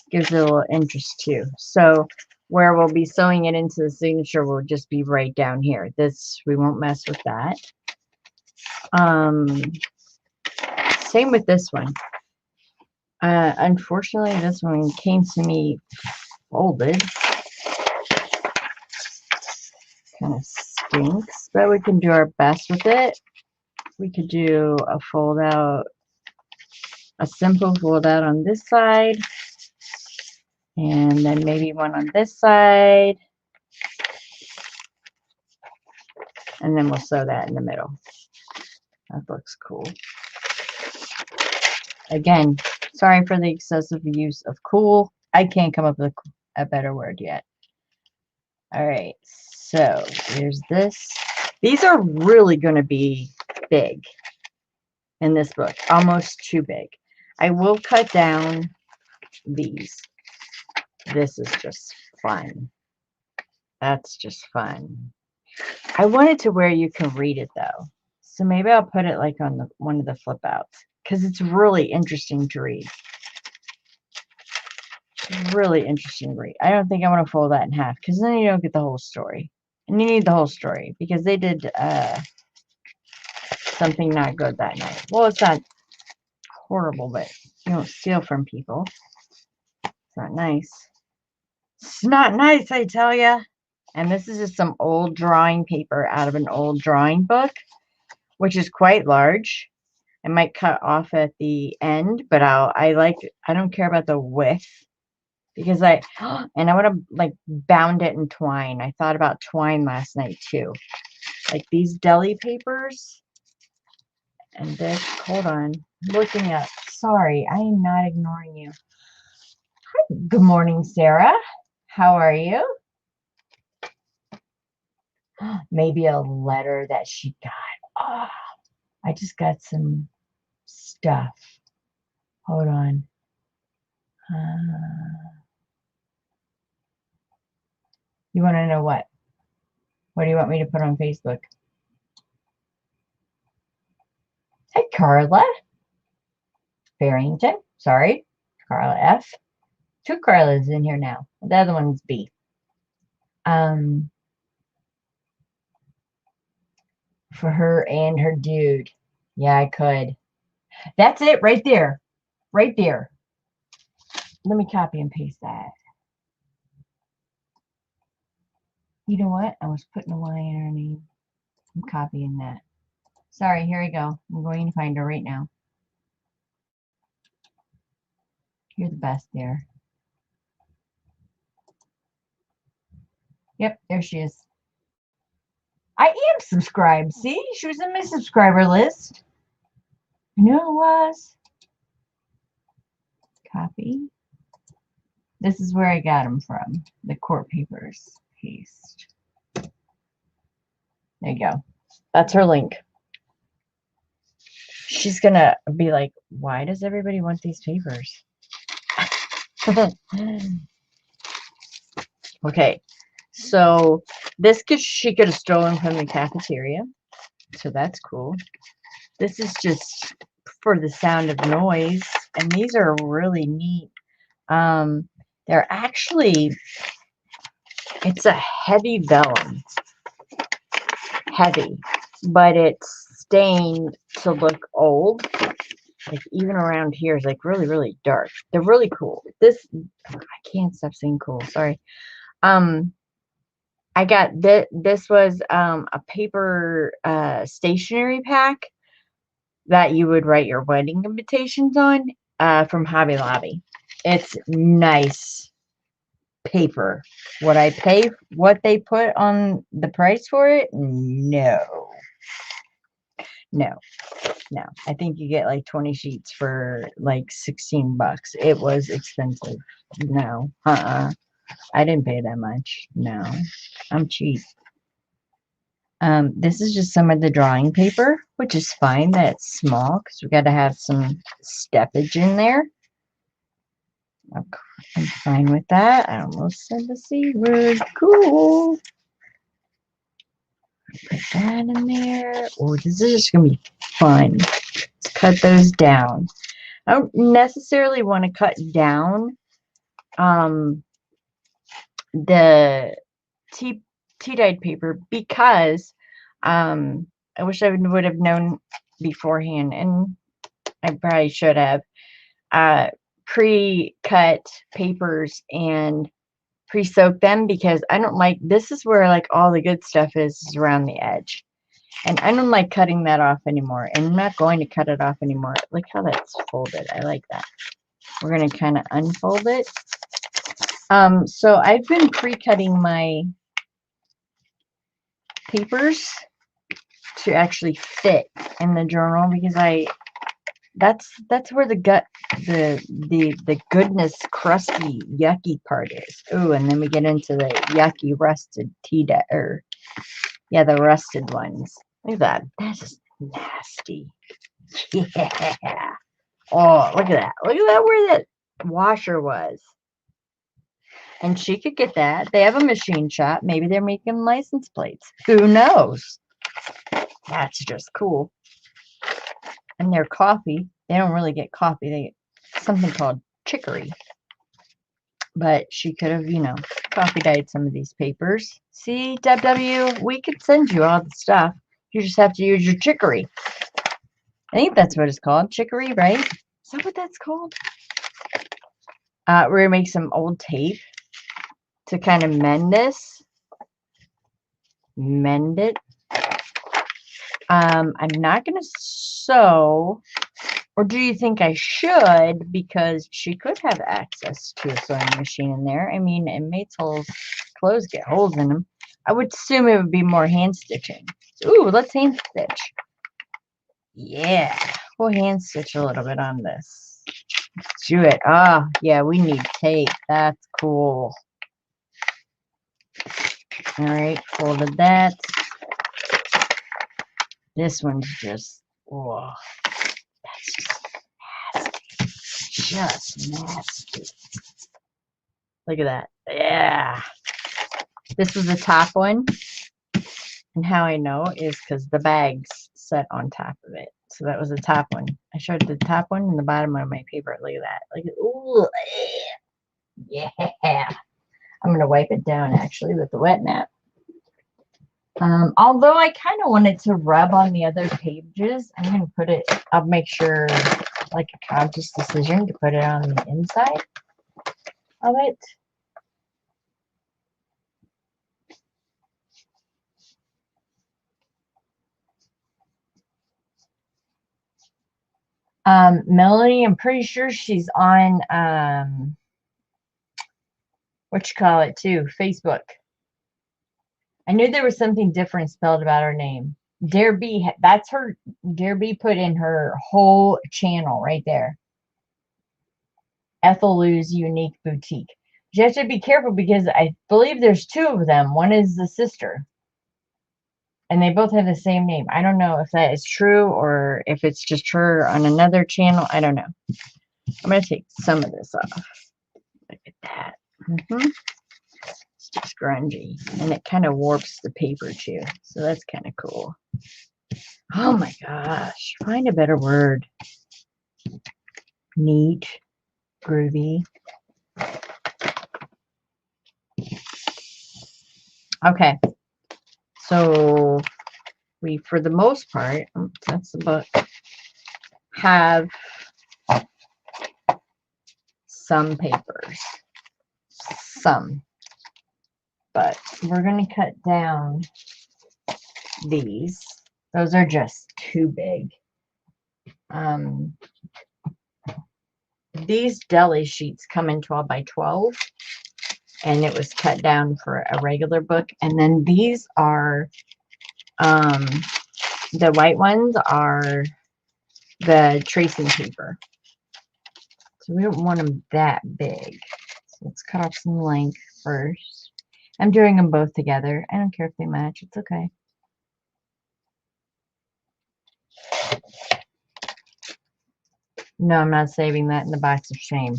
Gives it a little interest too. So where we'll be sewing it into the signature will just be right down here. This, we won't mess with that. Same with this one. Unfortunately, this one came to me folded. Kind of stinks, but we can do our best with it. We could do a fold out, a simple fold out on this side, and then maybe one on this side, and then we'll sew that in the middle. That looks cool. Again, sorry for the excessive use of cool. I can't come up with a better word yet. All right, so there's this. These are really going to be big in this book, almost too big. I will cut down these. This is just fun. That's just fun. I want it to where you can read it though. So maybe I'll put it like on one of the flip outs because it's really interesting to read. Really interesting to read. I don't think I want to fold that in half because then you don't get the whole story. And you need the whole story because they did something not good that night. Well, it's not horrible, but you don't steal from people. It's not nice. It's not nice, I tell ya. And this is just some old drawing paper out of an old drawing book, which is quite large. I might cut off at the end, but I don't care about the width because and I would have like bound it in twine. I thought about twine last night too. Like these deli papers. And this, hold on, looking up. Sorry, I am not ignoring you. Hi, good morning, Sarah. How are you? Maybe a letter that she got. Oh, I just got some stuff. Hold on. You want to know what? What do you want me to put on Facebook? Hi, Carla Barrington. Sorry, Carla F. Two Carlas in here now. The other one's B. For her and her dude. Yeah, I could. That's it right there. Right there. Let me copy and paste that. You know what? I was putting a Y in her name. I'm copying that. Sorry, here I go. I'm going to find her right now. You're the best there. Yep, there she is. I am subscribed. See? She was in my subscriber list. I knew it was. Copy. This is where I got them from. The court papers. Paste. There you go. That's her link. She's going to be like, why does everybody want these papers? Okay. So this she could have stolen from the cafeteria. So that's cool. This is just for the sound of noise. And these are really neat. They're actually, it's a heavy vellum. Heavy. But it's stained to look old. Like even around here is like really, really dark. They're really cool. This, I can't stop saying cool. Sorry. I got this was a paper stationery pack that you would write your wedding invitations on from Hobby Lobby. It's nice paper. Would I pay what they put on the price for it? No. No. No. I think you get like 20 sheets for like $16. It was expensive. No. I didn't pay that much. No. I'm cheap. This is just some of the drawing paper, which is fine that it's small because we got to have some steppage in there. Okay, I'm fine with that. I almost said the C word. Cool. Put that in there. Oh, this is just going to be fun. Let's cut those down. I don't necessarily want to cut down the tea-dyed paper because I wish I would have known beforehand, and I probably should have pre-cut papers and pre-soak them because I don't like, this is where like all the good stuff is around the edge. And I don't like cutting that off anymore. And I'm not going to cut it off anymore. Look how that's folded. I like that. We're going to kind of unfold it. So I've been pre-cutting my papers to actually fit in the journal because that's where the goodness, crusty, yucky part is. Oh, and then we get into the yucky rusted the rusted ones. Look at that. That's just nasty. Yeah. Oh, look at that. Look at that where that washer was. And she could get that. They have a machine shop. Maybe they're making license plates. Who knows? That's just cool. And their coffee, they don't really get coffee. They get something called chicory. But she could have, you know, coffee dyed some of these papers. See, WW, we could send you all the stuff. You just have to use your chicory. I think that's what it's called. Chicory, right? Is that what that's called? We're going to make some old tape to kind of mend this. Mend it. I'm not going to sew. Or do you think I should? Because she could have access to a sewing machine in there. I mean, inmates' clothes get holes in them. I would assume it would be more hand stitching. Ooh, let's hand stitch. Yeah, we'll hand stitch a little bit on this. Let's do it. Ah, yeah, we need tape. That's cool. All right, folded that. This one's just, oh, that's just nasty. Look at that. Yeah. This was the top one. And how I know is because the bag's set on top of it. So that was the top one. I showed the top one and the bottom of my paper. Look at that. Like, ooh, yeah. I'm going to wipe it down actually with the wet nap. Although I kind of wanted to rub on the other pages, I'm going to put it, I'll make sure, like a conscious decision to put it on the inside of it. Melanie, I'm pretty sure she's on, too, Facebook. I knew there was something different spelled about her name. Dare B, that's her, Dare B put in her whole channel right there. Ethel Lou's Unique Boutique. You have to be careful because I believe there's two of them. One is the sister. And they both have the same name. I don't know if that is true or if it's just her on another channel. I don't know. I'm going to take some of this off. Look at that. It's just grungy. And it kind of warps the paper too. So that's kind of cool. Oh my gosh. Find a better word. Neat. Groovy. Okay. So we, for the most part, that's the book, have some papers. Some. But we're going to cut down these. Those are just too big. These deli sheets come in 12 by 12. And it was cut down for a regular book. And then these are, the white ones are the tracing paper. So we don't want them that big. So let's cut off some length first. I'm doing them both together. I don't care if they match. It's okay. No, I'm not saving that in the box of shame.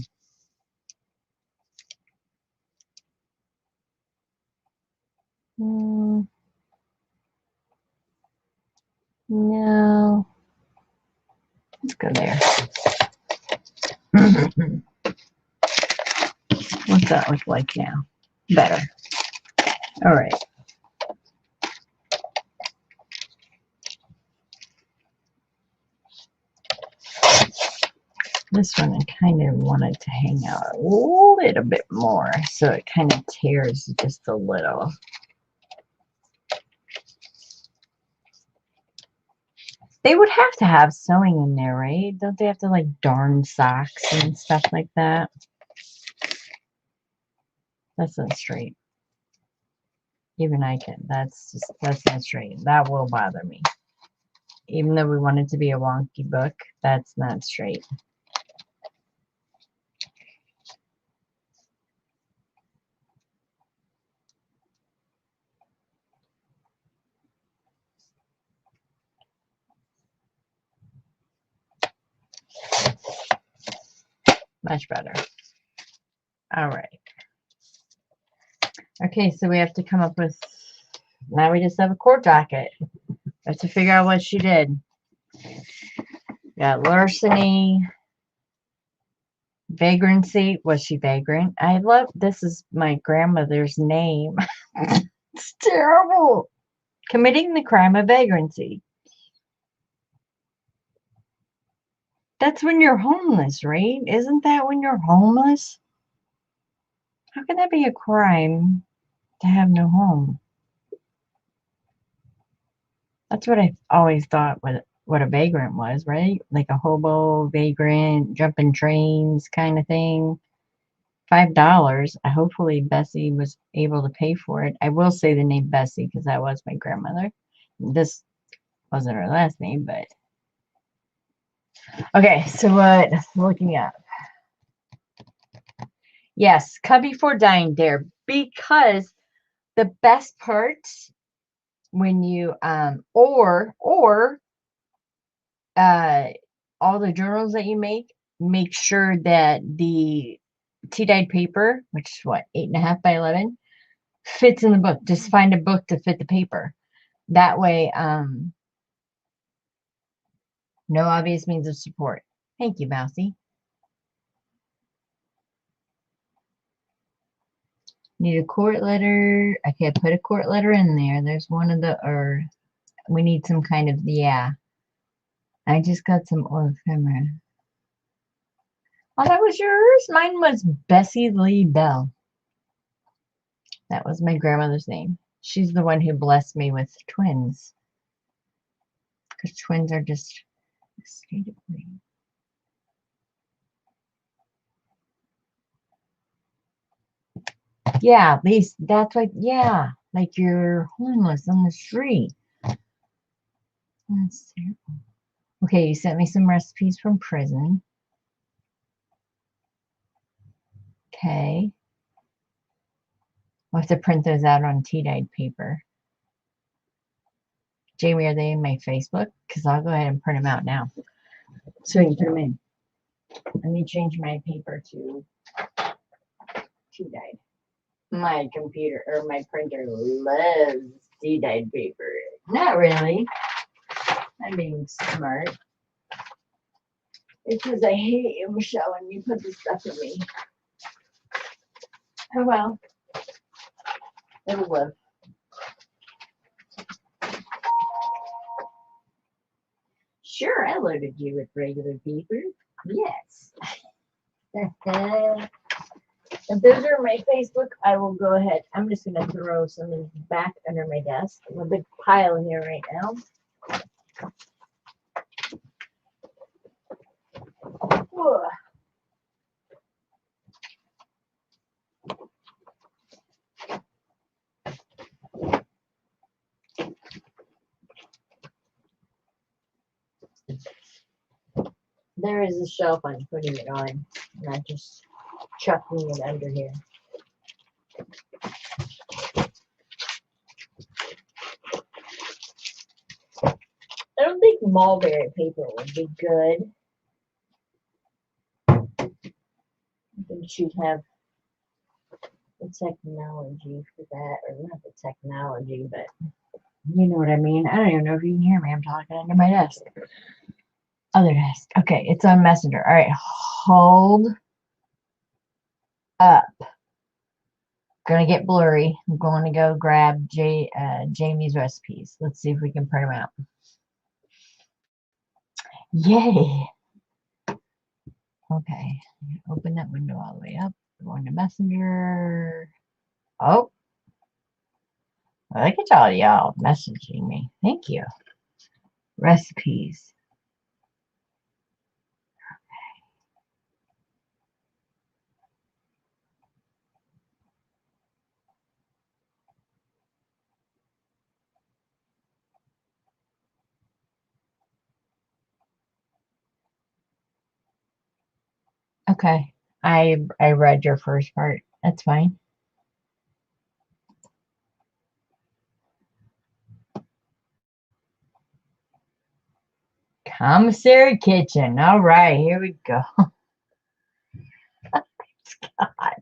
No. Let's go there. What's that look like now? Better. All right. This one I kind of wanted to hang out a little bit more, so it kind of tears just a little. They would have to have sewing in there, right? Don't they have to like darn socks and stuff like that? That's not straight. Even I can. That's not straight. That will bother me. Even though we want it to be a wonky book, that's not straight. Much better. All right. Okay, so we have to come up with, now we just have a court docket. We have to figure out what she did. Got larceny, vagrancy. Was she vagrant? I love, this is my grandmother's name. It's terrible. Committing the crime of vagrancy. That's when you're homeless, right? Isn't that when you're homeless? How can that be a crime to have no home? That's what I always thought what a vagrant was, right? Like a hobo, vagrant, jumping trains kind of thing. $5. Hopefully Bessie was able to pay for it. I will say the name Bessie because that was my grandmother. This wasn't her last name, but okay. So what? Looking up. Yes, cut before dyeing, there, because the best part when you or all the journals that you make sure that the tea-dyed paper, which is what, 8.5 by 11, fits in the book. Just find a book to fit the paper. That way, no obvious means of support. Thank you, Mousy. Need a court letter. Okay, put a court letter in there. There's one of the, or we need some kind of, yeah. I just got some oil ephemera. Oh, that was yours? Mine was Bessie Lee Bell. That was my grandmother's name. She's the one who blessed me with twins. Because twins are just a state of being. Yeah, at least that's like, yeah, like you're homeless on the street. That's terrible. Okay, you sent me some recipes from prison. Okay. I'll have to print those out on tea-dyed paper. Jamie, are they in my Facebook? Because I'll go ahead and print them out now. So you can put them in. Let me change my paper to tea-dyed. My computer, or my printer loves tea-dyed paper. Not really. I'm being smart. Because I hate you, Michelle, when you put this stuff in me. Oh well. It'll live. Sure, I loaded you with regular paper. Yes. If those are my Facebook, I will go ahead. I'm just going to throw some of these back under my desk. I have a big pile here right now. Ugh. There is a shelf I'm putting it on, not just chucking it under here. I don't think mulberry paper would be good. I think she'd have the technology for that, or not the technology, but you know what I mean. I don't even know if you can hear me. I'm talking under my desk. Other desk. Okay, it's on Messenger. All right, hold up. Gonna get blurry. I'm going to go grab Jamie's recipes. Let's see if we can print them out. Yay! Okay. Open that window all the way up. Go into Messenger. Oh, look at all y'all messaging me. Thank you. Recipes. Okay. I read your first part. That's fine. Commissary Kitchen. All right, here we go. God.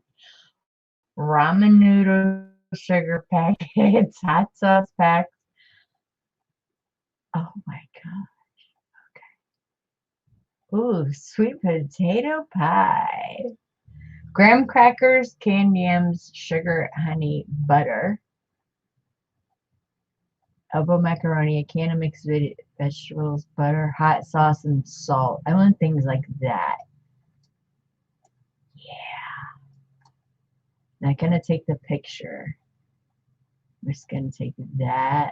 Ramen noodle sugar packets, hot sauce packs. Oh my God. Ooh, sweet potato pie. Graham crackers, canned yams, sugar, honey, butter. Elbow macaroni, a can of mixed vegetables, butter, hot sauce, and salt. I want things like that. Yeah. I'm not gonna take the picture. I'm just gonna take that.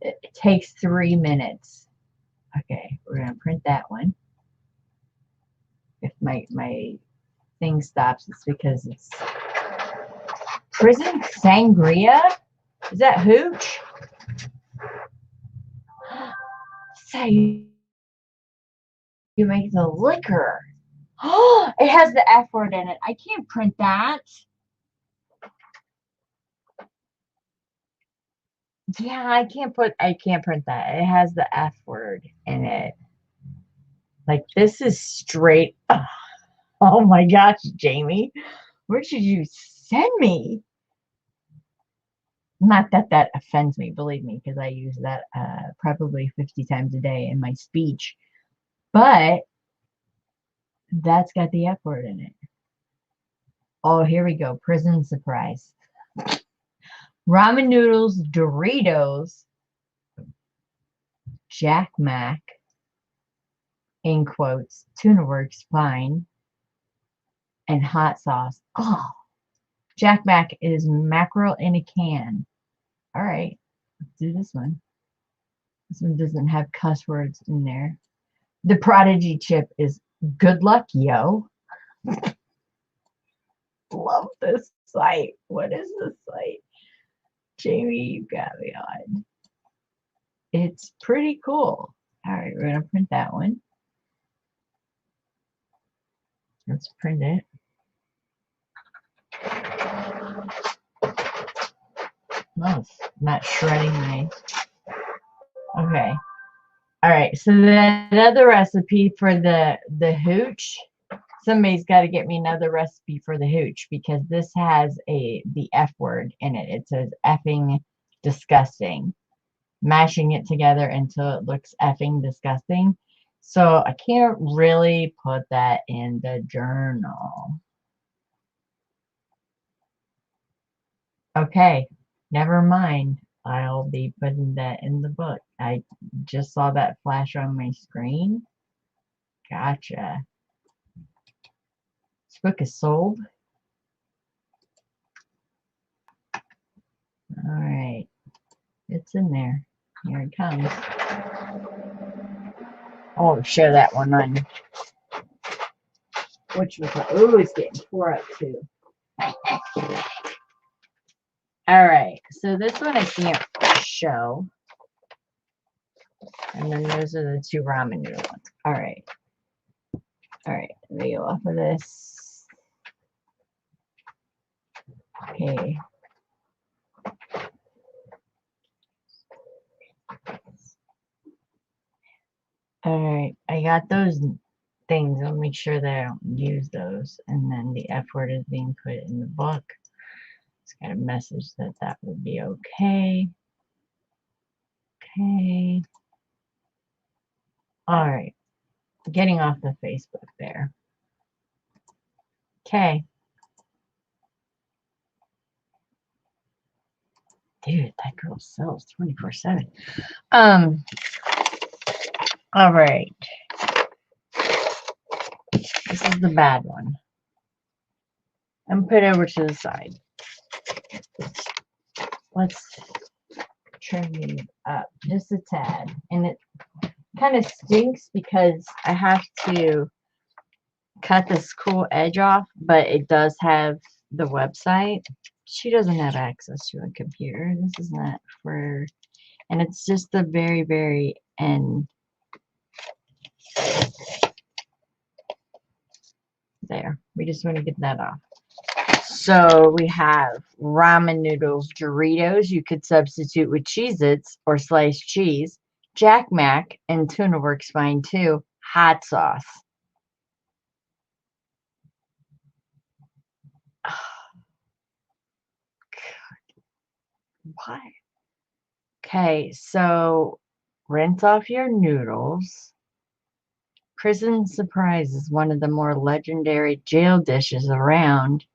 It takes 3 minutes. Okay, we're gonna print that one. If my thing stops, it's because it's prison sangria. Is that hooch? That's how you make the liquor. Oh, it has the F word in it. I can't print that. Yeah, I can't print that. It has the F word in it. Like this is straight. Oh my gosh, Jamie. Where should you send me? Not that that offends me, believe me, because I use that probably 50 times a day in my speech. But that's got the F word in it. Oh, here we go. Prison surprise. Ramen noodles, Doritos, Jack Mac, in quotes, Tuna Works, fine, and hot sauce. Oh, Jack Mac is mackerel in a can. All right, let's do this one. This one doesn't have cuss words in there. The Prodigy chip is good luck, yo. Love this site. What is this site? Jamie, you got me on. It's pretty cool. All right, we're going to print that one. Let's print it. Oh, not shredding my. Okay. All right. So that other recipe for the hooch, somebody's got to get me another recipe for the hooch because this has the F word in it. It says effing disgusting. Mashing it together until it looks effing disgusting. So I can't really put that in the journal. Okay, never mind. I'll be putting that in the book. I just saw that flash on my screen. Gotcha. This book is sold. All right. It's in there. Here it comes. I want to share that one on. Which was, oh, it's getting tore up too. All right. So this one I can't show. And then those are the two ramen noodle ones. All right. All right. Let me go off of this. Okay. All right. I got those things. I'll make sure that I don't use those. And then the F word is being put in the book. It's got a message that that would be okay. Okay. All right. Getting off the Facebook there. Okay. Dude, that girl sells 24/7. All right. This is the bad one. And put it over to the side. Let's trim these up just a tad. And it kind of stinks because I have to cut this cool edge off, but it does have the website. She doesn't have access to a computer. This is not for, and it's just the very, very end. There. We just want to get that off. So we have ramen noodles, Doritos. You could substitute with Cheez-Its or sliced cheese. Jack Mac and tuna works fine too. Hot sauce. What? Okay, so rinse off your noodles. Prison Surprise is one of the more legendary jail dishes around.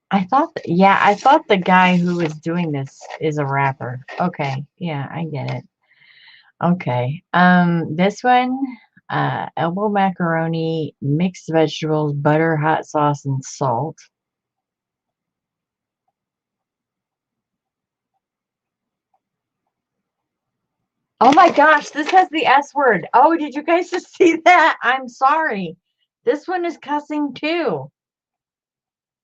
I thought the guy who was doing this is a rapper. Okay, yeah, I get it. Okay, this one, elbow macaroni, mixed vegetables, butter, hot sauce, and salt. Oh my gosh, this has the S word. Oh, did you guys just see that? I'm sorry. This one is cussing too.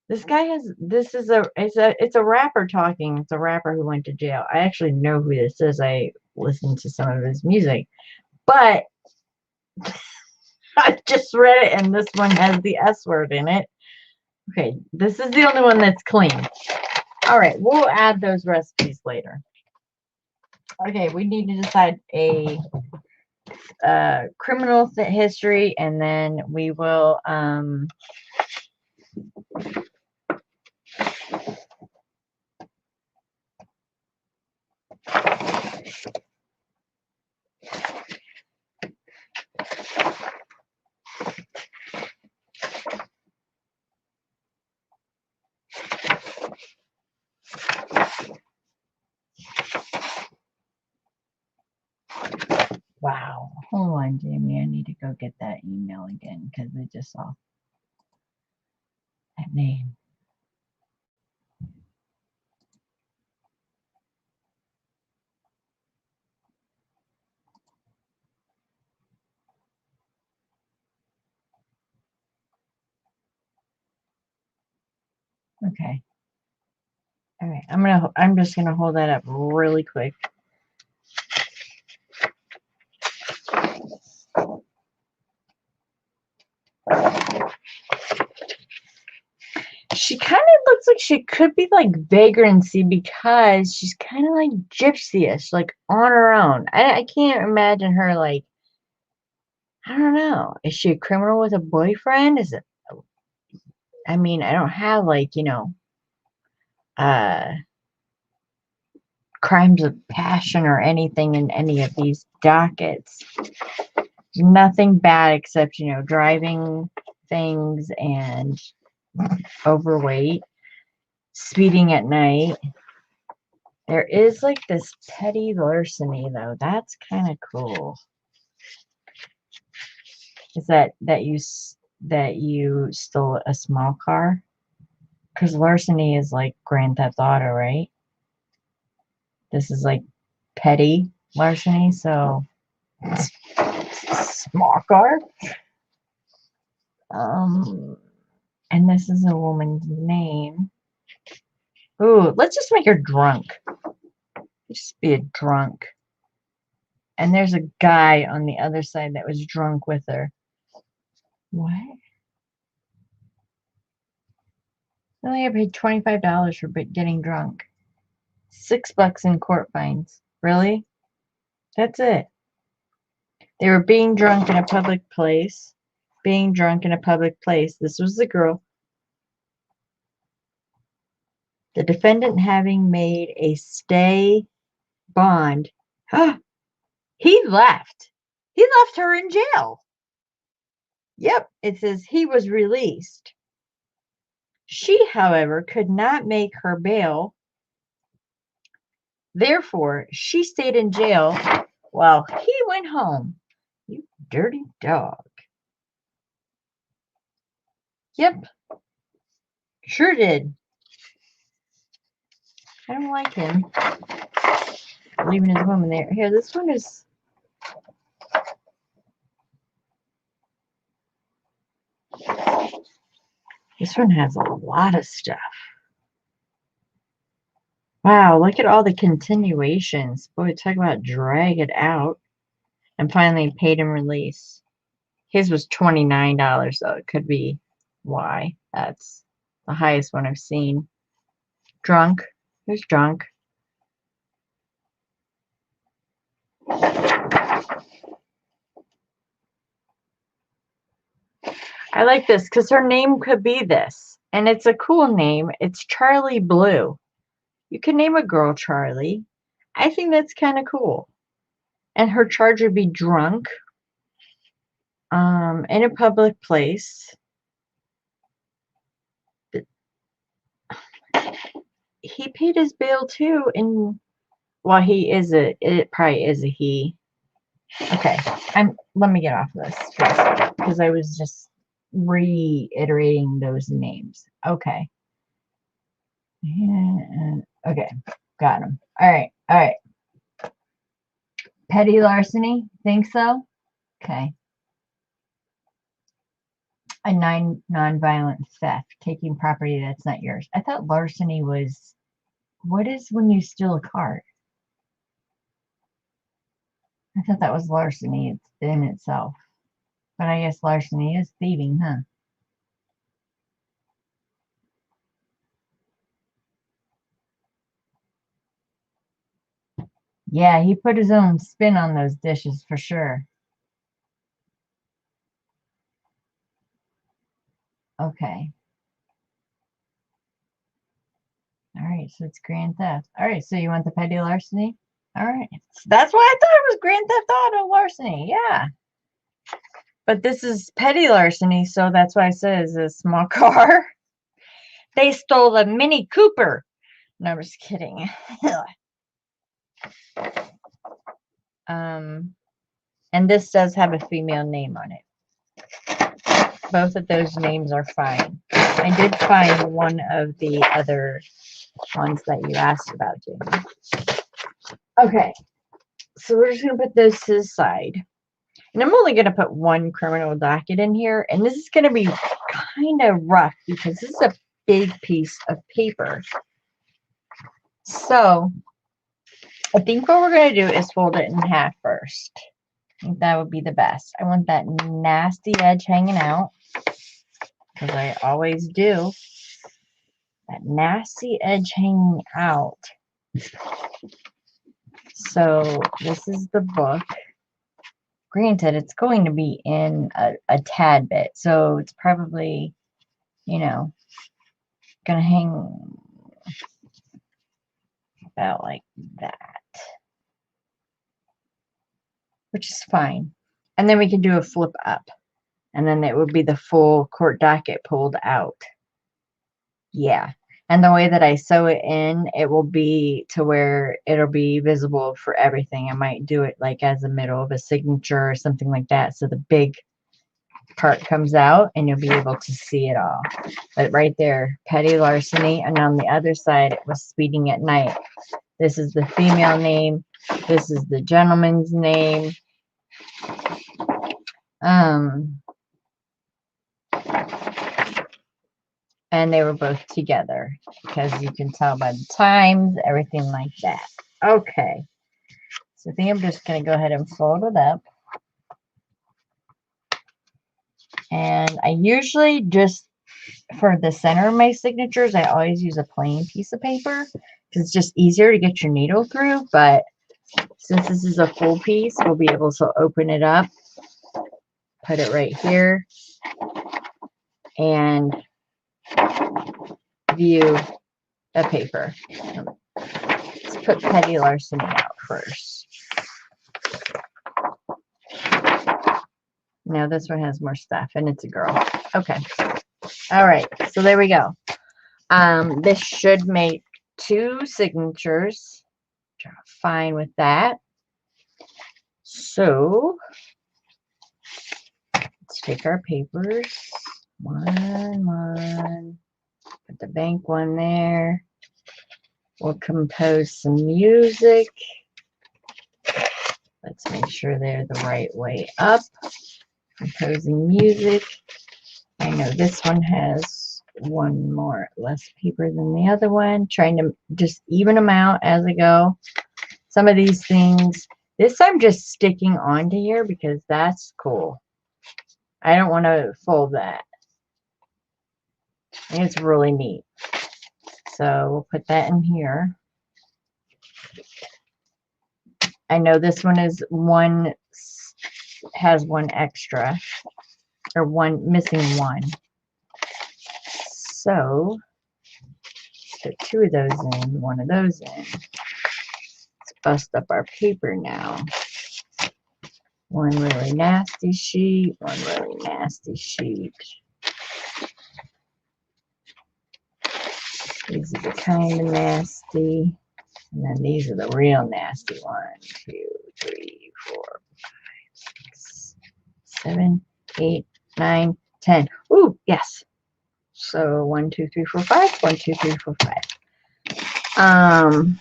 This guy has, it's a rapper talking. It's a rapper who went to jail. I actually know who this is. I listened to some of his music. But I just read it and this one has the S word in it. Okay, this is the only one that's clean. All right, we'll add those recipes later. Okay, we need to decide a criminal history, and then we will wow. Hold on, Jamie. I need to go get that email again because I just saw that name. Okay. All right. I'm just gonna hold that up really quick. She kind of looks like she could be like vagrancy because she's kind of like gypsy-ish, like on her own. I can't imagine her like, I don't know. Is she a criminal with a boyfriend? Is it, I mean, I don't have like, uh, crimes of passion or anything in any of these dockets. Nothing bad except, driving things and overweight, speeding at night. There is like this petty larceny though. That's kind of cool. Is that you stole a small car? Because larceny is like Grand Theft Auto, right? This is like petty larceny, so small car. And this is a woman's name. Ooh, let's just make her drunk. Just be a drunk. And there's a guy on the other side that was drunk with her. What? I only paid $25 for getting drunk. $6 in court fines. Really? That's it. They were being drunk in a public place. Being drunk in a public place. This was the girl. The defendant having made a stay bond. He left. He left her in jail. Yep, it says he was released. She, however, could not make her bail. Therefore, she stayed in jail Well, he went home. You dirty dog. Yep, sure did. I don't like him. Leaving his woman there. Here, this one is... This one has a lot of stuff. Wow, look at all the continuations. Boy, talk about drag it out. And finally paid and release. His was $29, so it could be why. That's the highest one I've seen. Drunk. Who's drunk? I like this because her name could be this. And it's a cool name. It's Charlie Blue. You can name a girl Charlie. I think that's kind of cool. And her charge would be drunk. In a public place. He paid his bail too, and well, it probably is a he. Okay, let me get off this because I was just reiterating those names. Okay. Yeah, okay, got him. All right. Petty larceny, think so? Okay. A non-violent theft, taking property that's not yours. I thought larceny was, what is when you steal a car? I thought that was larceny in itself. But I guess larceny is thieving, huh? Yeah, he put his own spin on those dishes for sure. Okay. All right, so it's grand theft. All right, so you want the petty larceny? All right. That's why I thought it was grand theft auto larceny. Yeah. But this is petty larceny, so that's why I said it's a small car. They stole a Mini Cooper. No, I'm just kidding. And this does have a female name on it. Both of those names are fine. I did find one of the other ones that you asked about, Jamie. Okay, so we're just going to put this to the side. And I'm only going to put one criminal docket in here. And this is going to be kind of rough because this is a big piece of paper. So I think what we're going to do is fold it in half first. I think that would be the best. I want that nasty edge hanging out because I always do. That nasty edge hanging out. So this is the book. Granted, it's going to be in a tad bit, so it's probably, you know, gonna hang about like that, which is fine. And then we can do a flip up, and then it would be the full court docket pulled out. Yeah. And the way that I sew it in, it will be to where it'll be visible for everything. I might do it like as the middle of a signature or something like that. So the big part comes out and you'll be able to see it all. But right there, petty larceny. And on the other side, it was speeding at night. This is the female name. This is the gentleman's name. And they were both together because you can tell by the times, everything like that. Okay. So I think I'm just going to go ahead and fold it up. And I usually just, for the center of my signatures, I always use a plain piece of paper because it's just easier to get your needle through. But since this is a full piece, we'll be able to open it up, put it right here, and view the paper. Let's put petty larceny out first. Now this one has more stuff, and it's a girl. Okay. All right. So there we go. This should make 2 signatures. Fine with that. So let's take our papers. One. Put the bank one there. We'll compose some music. Let's make sure they're the right way up. Composing music. I know this one has one more less paper than the other one. Trying to just even them out as I go. Some of these things, this I'm just sticking onto here because that's cool. I don't want to fold that. I think it's really neat. So we'll put that in here. I know this one is one, has one extra, or one, missing one. So put two of those in, one of those in. Let's bust up our paper now. One really nasty sheet, one really nasty sheet. These are the kind of nasty. And then these are the real nasty. 1, 2, 3, 4, 5, 6, 7, 8, 9, 10. Ooh, yes. So 1, 2, 3, 4, 5. 1, 2, 3, 4, 5.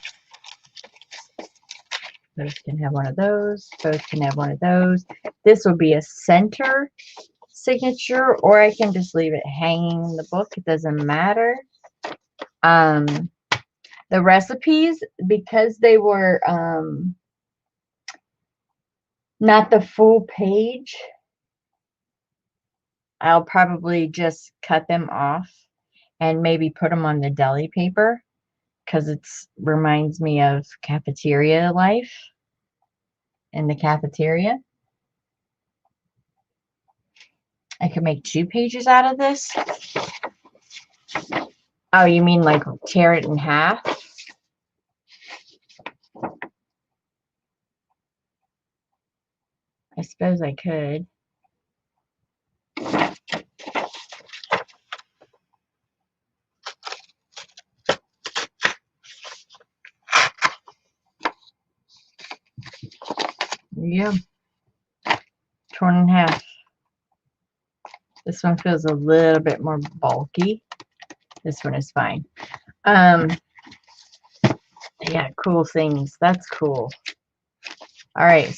Those can have one of those. Those can have one of those. This will be a center signature, or I can just leave it hanging in the book. It doesn't matter. The recipes, because they were not the full page, I'll probably just cut them off and maybe put them on the deli paper because it reminds me of cafeteria life in the cafeteria. I could make 2 pages out of this. Oh, you mean like tear it in half? I suppose I could. Yeah. Torn in half. This one feels a little bit more bulky. This one is fine. Yeah, cool things. That's cool. All right.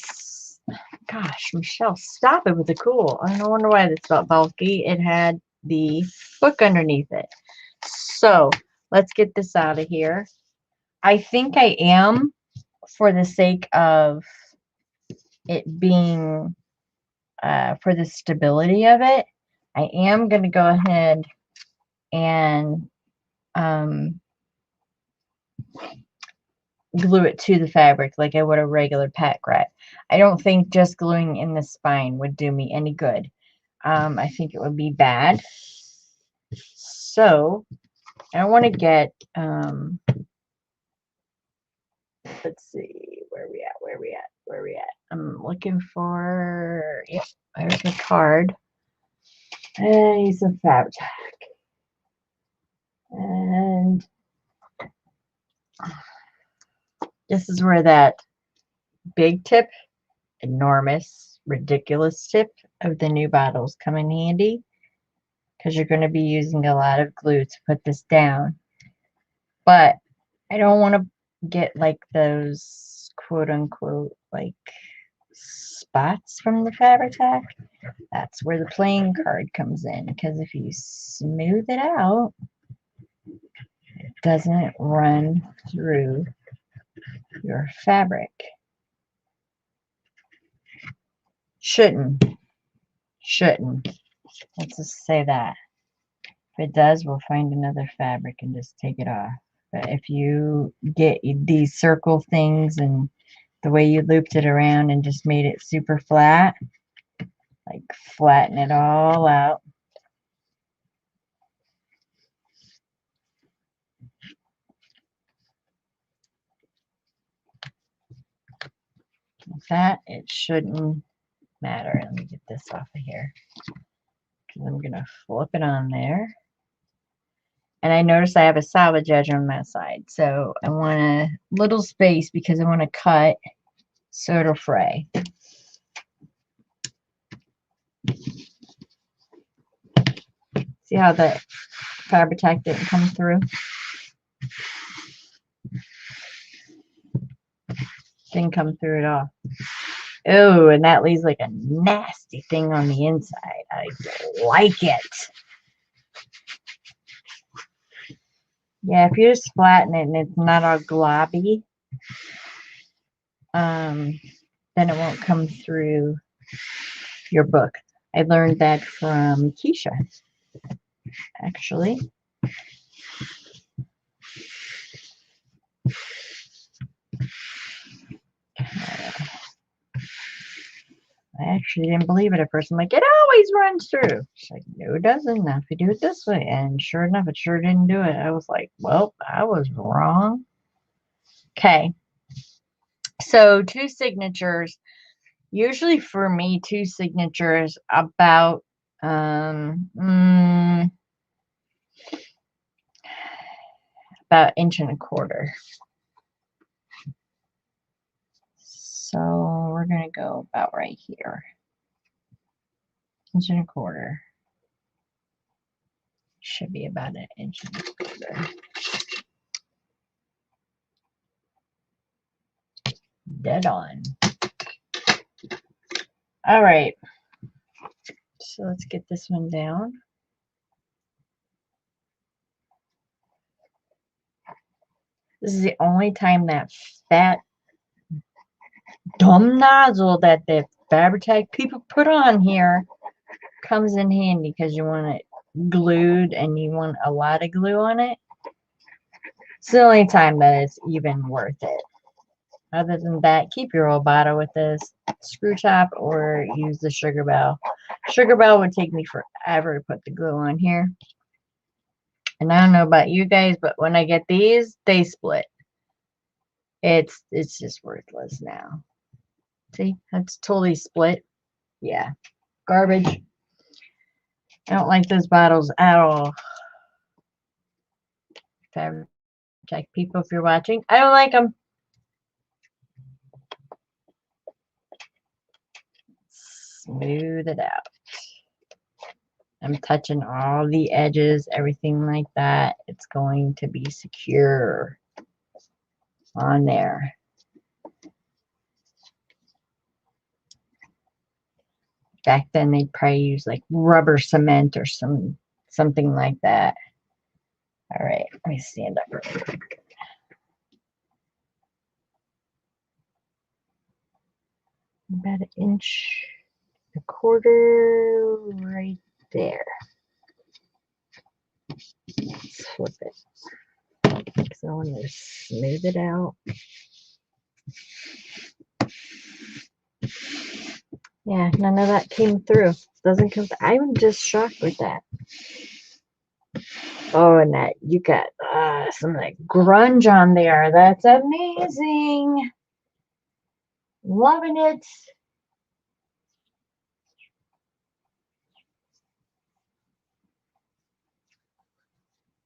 Gosh, Michelle, stop it with the cool. I don't wonder why this felt bulky. It had the book underneath it. So let's get this out of here. I think I am, for the sake of it being, for the stability of it, I am going to go ahead and glue it to the fabric like I would a regular pack rat. I don't think just gluing in the spine would do me any good. I think it would be bad. So I don't want to get, let's see, where we at? I'm looking for, yep, there's the card. And use some fabric. And this is where that big tip, enormous, ridiculous tip of the new bottles come in handy, because you're going to be using a lot of glue to put this down. But I don't want to get like those quote unquote like spots from the fabric tack. That's where the playing card comes in, because if you smooth it out, it doesn't run through your fabric. Shouldn't. Let's just say that. If it does, we'll find another fabric and just take it off. But if you get these circle things and the way you looped it around and just made it super flat, like flatten it all out. Like that, it shouldn't matter. Let me get this off of here, because I'm going to flip it on there. And I notice I have a salvage edge on that side, so I want a little space because I want to cut so it'll fray. See how the Fabri-Tac didn't come through? Didn't come through at all. Oh, and that leaves like a nasty thing on the inside. I don't like it. Yeah, if you just flatten it and it's not all globby, then it won't come through your book. I learned that from Keisha, actually. I actually didn't believe it at first. I'm like, it always runs through. She's like, no, it doesn't. Now if you do it this way. And sure enough, it sure didn't do it. I was like, well, I was wrong. Okay. So 2 signatures. Usually for me, 2 signatures about about 1.25 inches. So we're gonna go about right here. 1.25 inches. Should be about 1.25 inches. Dead on. All right. So let's get this one down. This is the only time that fat dumb nozzle that the Fabri-Tac people put on here comes in handy, because you want it glued and you want a lot of glue on it. It's the only time that it's even worth it. Other than that, keep your old bottle with this screw top or use the sugar bell. Sugar bell would take me forever to put the glue on here. And I don't know about you guys, but when I get these, they split. It's just worthless now. See, that's totally split. Yeah, garbage. I don't like those bottles at all. Fabri-Tac people, if you're watching, I don't like them. Smooth it out. I'm touching all the edges, everything like that. It's going to be secure on there. Back then, they'd probably use like rubber cement or something like that. All right, let me stand up real quick. About 1.25 inches right there. Let's flip it, because I want to smooth it out. Yeah, none of that came through. Doesn't come through. I'm just shocked with that. Oh, and that you got some of that grunge on there. That's amazing. Loving it.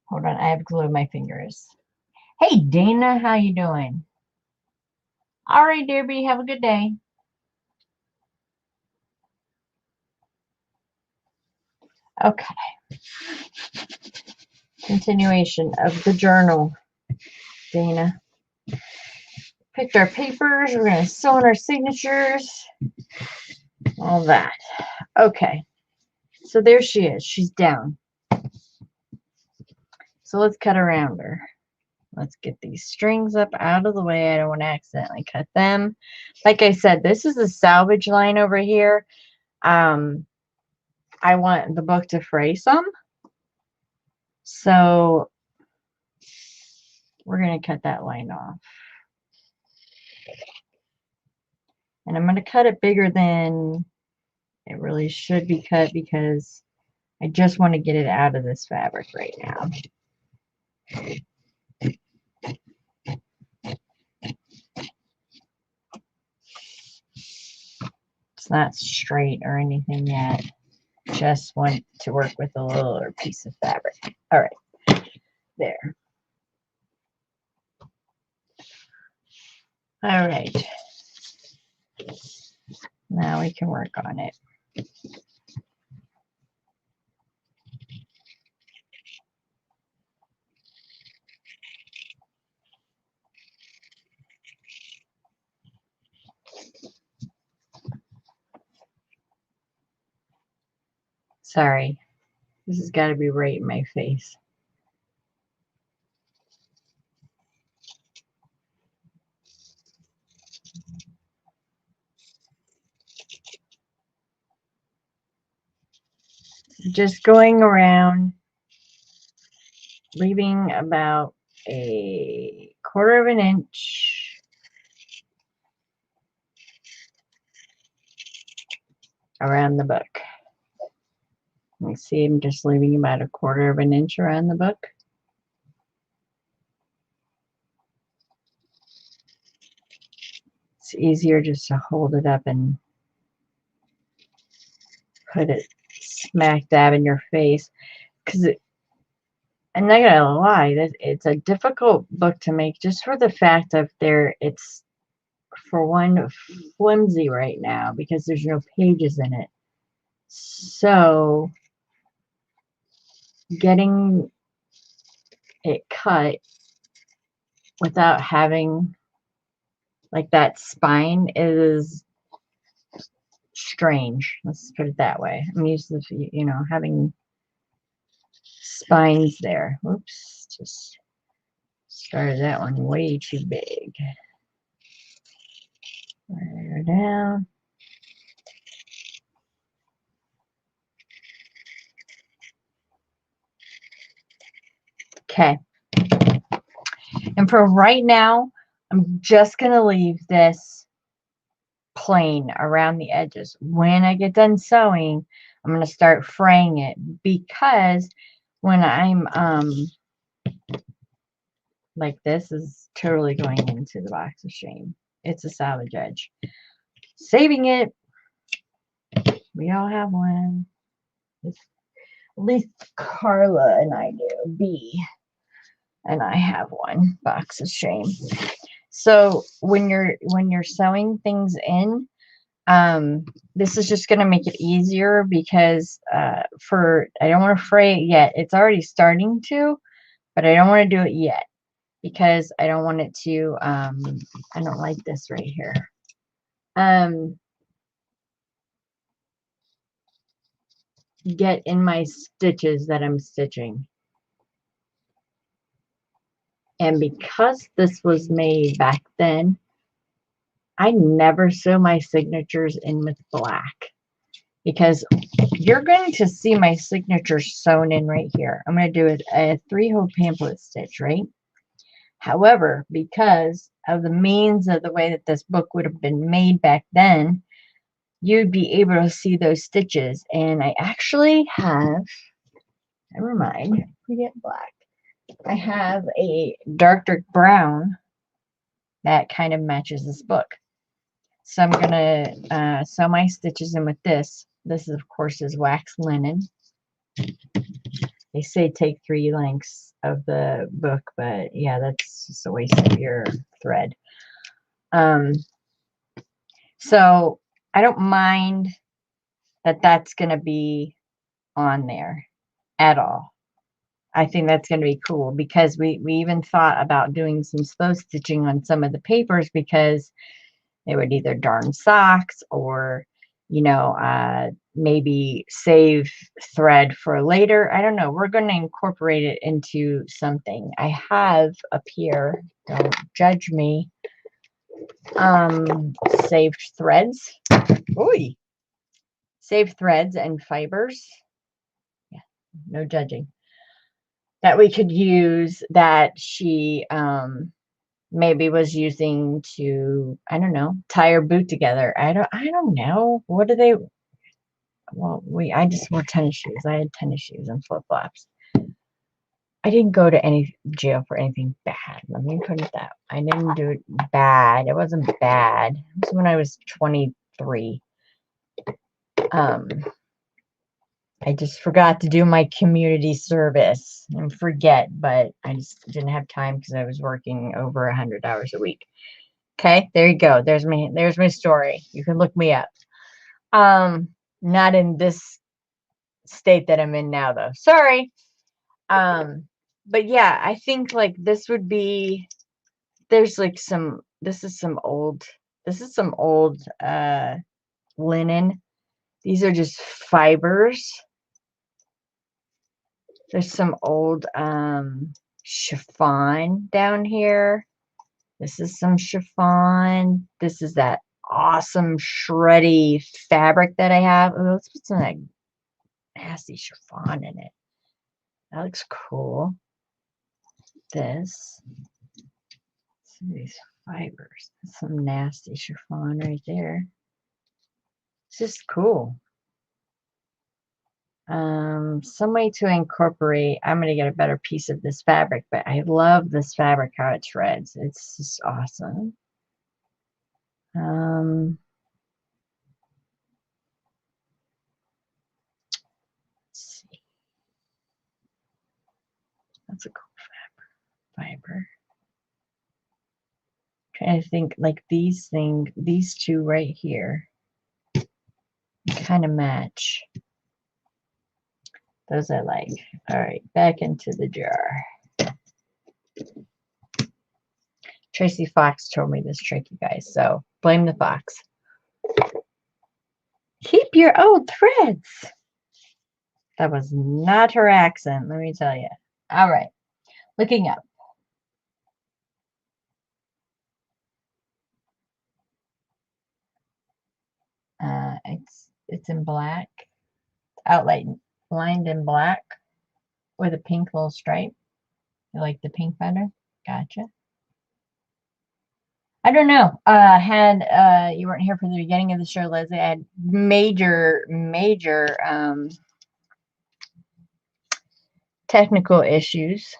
Hold on, I have glue in my fingers. Hey, Dana, how you doing? All right, Dearby, have a good day. Okay. Continuation of the journal, Dana. Picked our papers. We're going to sew in our signatures. All that. Okay. So there she is. She's down. So let's cut around her. Let's get these strings up out of the way. I don't want to accidentally cut them. Like I said, this is a salvage line over here. I want the book to fray some. So we're going to cut that line off. And I'm going to cut it bigger than it really should be cut, because I just want to get it out of this fabric right now. It's not straight or anything yet. Just want to work with a little piece of fabric. All right, there. All right. Now we can work on it. Sorry. This has got to be right in my face. Just going around, leaving about a 1/4 of an inch around the book. You see, I'm just leaving about a 1/4 of an inch around the book. It's easier just to hold it up and put it smack dab in your face, because I'm not gonna lie, it's a difficult book to make just for the fact of it's, for one, flimsy right now because there's no pages in it. So getting it cut without having like that spine is strange. Let's put it that way. I'm used to, having spines there. Whoops, just started that one way too big. There, down. Okay. And for right now, I'm just going to leave this plain around the edges. When I get done sewing, I'm going to start fraying it, because when I'm like, this is totally going into the box of shame. It's a salvage edge. Saving it. We all have one. At least Carla and I do. B and I have one box of shame. So when you're sewing things in, this is just going to make it easier, because I don't want to fray it yet. It's already starting to, but I don't want to do it yet because I don't want it to, I don't like this right here. Get in my stitches that I'm stitching. And because this was made back then, I never sew my signatures in with black, because you're going to see my signature sewn in right here. I'm going to do a 3-hole pamphlet stitch, right? However, because of the means of the way that this book would have been made back then, you'd be able to see those stitches. And I actually have, never mind, forget black. I have a dark brown that kind of matches this book. So I'm going to sew my stitches in with this. This, of course, is wax linen. They say take 3 lengths of the book, but yeah, that's just a waste of your thread. So I don't mind that that's going to be on there at all. I think that's going to be cool, because we even thought about doing some slow stitching on some of the papers, because they would either darn socks or, maybe save thread for later. I don't know. We're going to incorporate it into something. I have up here, don't judge me, saved threads. Ooh. Saved threads and fibers. Yeah, no judging. That we could use, that she maybe was using to, I don't know, tie her boot together. I don't know. What do they? Well, I just wore tennis shoes. I had tennis shoes and flip-flops. I didn't go to any jail for anything bad. Let me put it that. I didn't do it bad. It wasn't bad. It was when I was 23. I just forgot to do my community service, and forget, but I just didn't have time because I was working over 100 hours a week. Okay, there you go. There's my story. You can look me up. Not in this state that I'm in now, though. Sorry. But yeah, I think like this would be, there's like this is some old linen. These are just fibers. There's some old chiffon down here. This is some chiffon. This is that awesome shreddy fabric that I have. Oh, let's put some of that nasty chiffon in it. That looks cool. This. These fibers. Some nasty chiffon right there. It's just cool. Some way to incorporate. I'm going to get a better piece of this fabric, but I love this fabric, how it shreds. It's just awesome. Let's see. That's a cool fiber. Trying to think, like these two right here kind of match. Those I like. All right, back into the jar. Tracy Fox told me this trick, you guys, so blame the fox. Keep your old threads. That was not her accent, let me tell you. All right, looking up. It's in black, outlined in black with a pink little stripe. You like the pink better? Gotcha. I don't know. You weren't here for the beginning of the show, Leslie. I had major technical issues.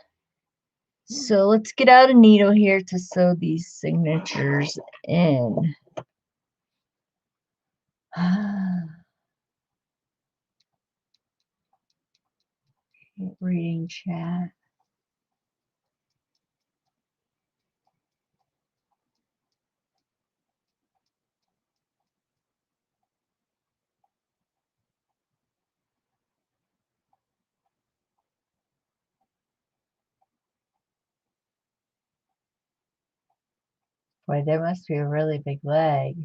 So let's get out a needle here to sew these signatures in. Reading chat. Boy, that must be a really big leg.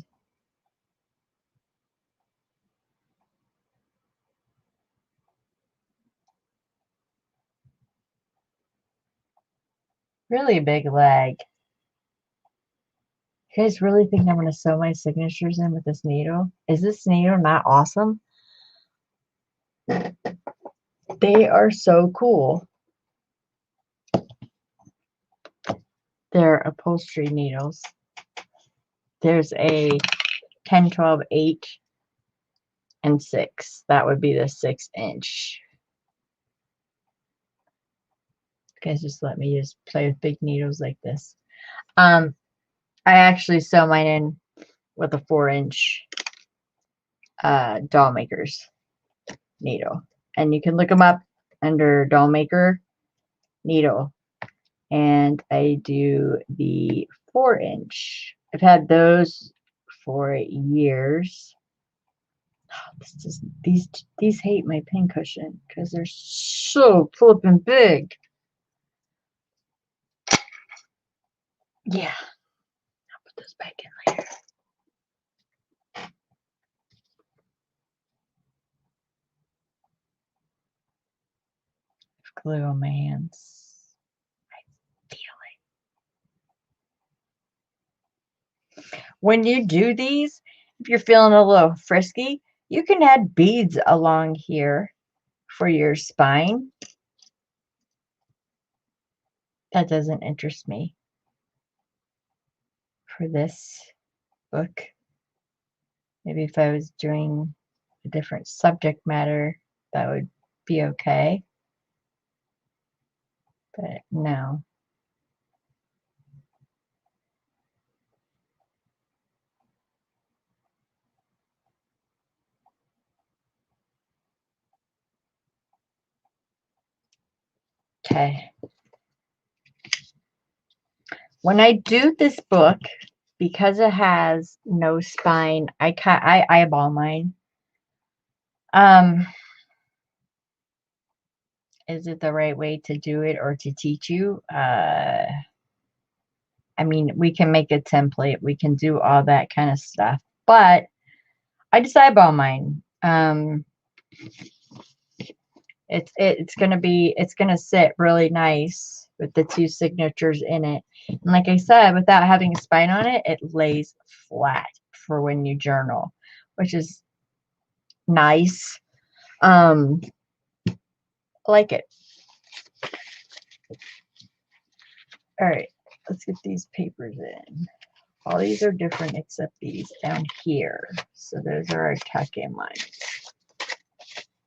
Really big leg. You guys really think I'm going to sew my signatures in with this needle? Is this needle not awesome? They are so cool. They're upholstery needles. There's a 10, 12, 8, and 6. That would be the 6-inch. You guys just let me just play with big needles like this. I actually sew mine in with a 4-inch doll maker's needle, and you can look them up under doll maker needle, and I do the 4-inch. I've had those for years. These hate my pin cushion because they're so flippin' big. Yeah, I'll put those back in later. Glue on my hands. I feel it. When you do these, if you're feeling a little frisky, you can add beads along here for your spine. That doesn't interest me for this book. Maybe if I was doing a different subject matter, that would be okay. But no. Okay. When I do this book, because it has no spine, I eyeball mine. Is it the right way to do it or to teach you? I mean, we can make a template. We can do all that kind of stuff. But I just eyeball mine. It's gonna sit really nice with the two signatures in it. And like I said, without having a spine on it, it lays flat for when you journal, which is nice. I like it. All right, let's get these papers in. All these are different except these down here. So those are our tuck-in lines.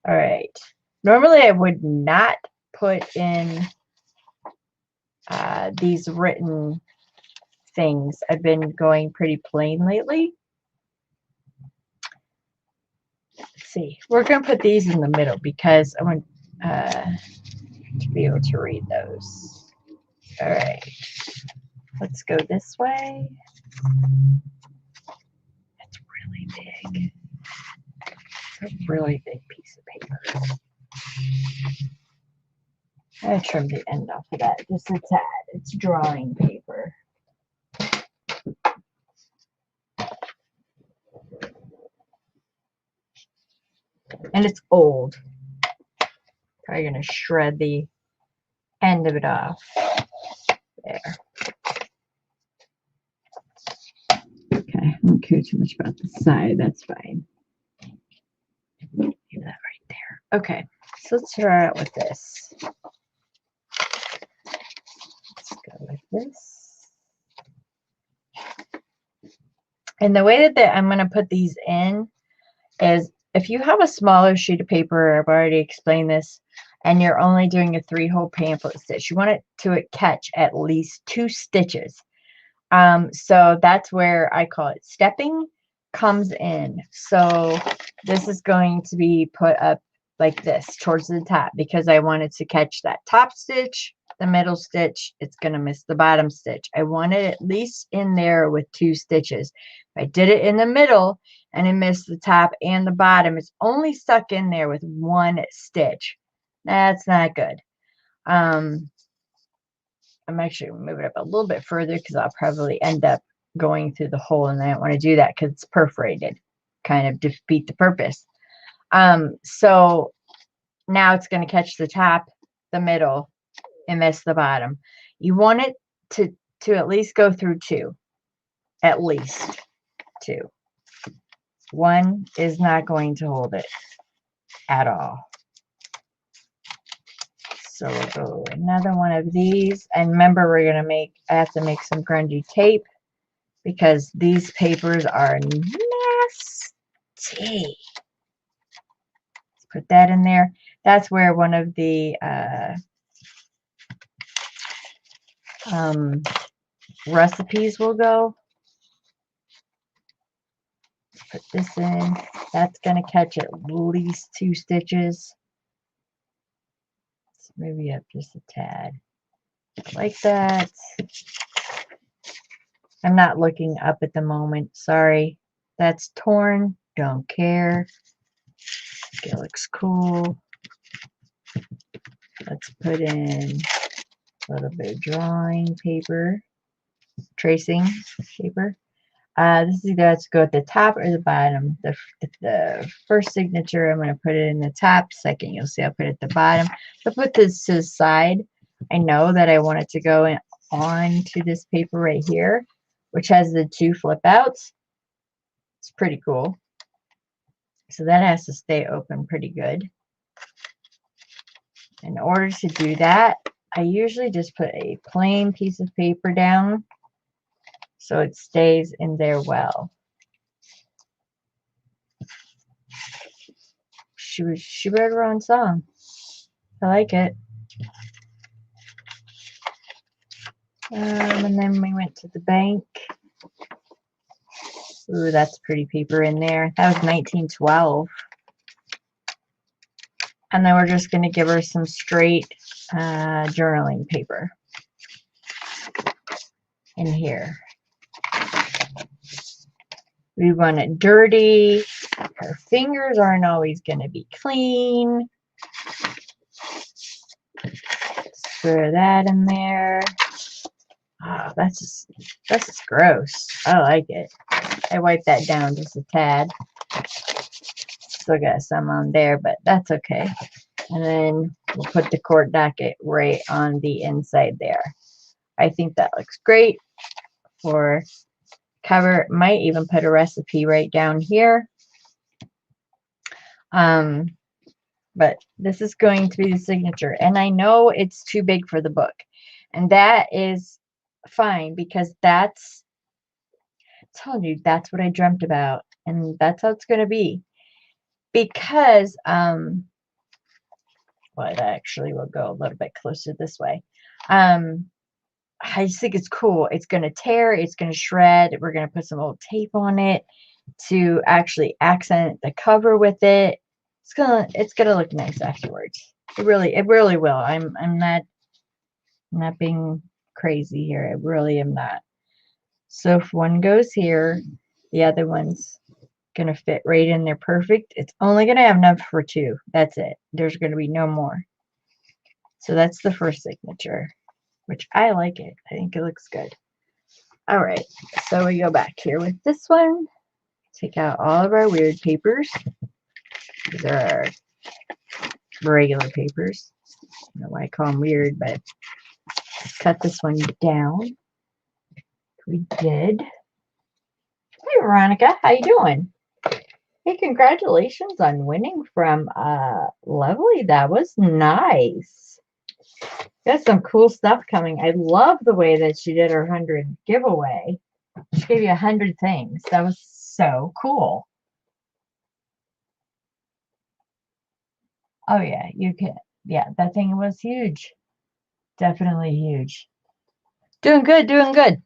All right. Normally I would not put in these written things. I've been going pretty plain lately. Let's see. We're going to put these in the middle because I want to be able to read those. All right. Let's go this way. That's really big. It's a really big piece of paper. I trimmed the end off of that just a tad. It's drawing paper. And it's old. Probably going to shred the end of it off. There. Okay, I don't care too much about the side. That's fine. Leave that right there. Okay, so let's start out with this. Let's go with this. And the way that I'm going to put these in is if you have a smaller sheet of paper, I've already explained this, and you're only doing a 3-hole pamphlet stitch, you want it to catch at least 2 stitches. So that's where I call it stepping comes in. So this is going to be put up like this towards the top because I wanted to catch that top stitch, the middle stitch. It's going to miss the bottom stitch. I want it at least in there with 2 stitches. If I did it in the middle and it missed the top and the bottom, it's only stuck in there with 1 stitch. That's not good. I'm actually going to move it up a little bit further because I'll probably end up going through the hole, and I don't want to do that because it's perforated. Kind of defeat the purpose. So now it's going to catch the top, the middle, and miss the bottom. You want it to at least go through 2. At least 2. 1 is not going to hold it at all. So we'll go another one of these. And remember, I have to make some grungy tape because these papers are nasty. Let's put that in there. That's where one of the recipes will go. Put this in. That's going to catch at least 2 stitches. So maybe up just a tad. Like that. I'm not looking up at the moment. Sorry. That's torn. Don't care. It looks cool. Let's put in a little bit of drawing paper. Tracing paper. This is either to go at the top or the bottom. The first signature, I'm going to put it in the top. Second, you'll see I'll put it at the bottom. I'll put this to the side. I know that I want it to go in onto this paper right here, which has the 2 flip outs. It's pretty cool. So that has to stay open pretty good. In order to do that, I usually just put a plain piece of paper down so it stays in there well. She wrote her own song. I like it. And then we went to the bank. Ooh, that's pretty paper in there. That was 1912. And then we're just going to give her some straight journaling paper in here. We want it dirty. Her fingers aren't always going to be clean. Throw that in there. Oh, that's just gross. I like it. I wiped that down just a tad. Still got some on there, but that's okay. And then we'll put the cord docket right on the inside there. I think that looks great for cover. Might even put a recipe right down here. But this is going to be the signature. And I know it's too big for the book. And that is fine because that's, I'm telling you, that's what I dreamt about. And that's how it's going to be. Because, well, it actually will go a little bit closer this way. I just think it's cool. It's going to tear. It's going to shred. We're going to put some old tape on it to actually accent the cover with it. It's gonna look nice afterwards. It really will. I'm not being crazy here. I really am not. So if one goes here, the other one's gonna fit right in there perfect. It's only gonna have enough for two. That's it. There's gonna be no more. So that's the first signature, which I like it. I think it looks good. All right, so we go back here with this one. Take out all of our weird papers. These are our regular papers. I don't know why I call them weird, but cut this one down. We did. Hey, Veronica, how you doing? Hey, congratulations on winning from Lovely. That was nice. Got some cool stuff coming. I love the way that she did her 100 giveaway. She gave you 100 things. That was so cool. Oh yeah, you can. Yeah, that thing was huge. Definitely huge. Doing good, doing good.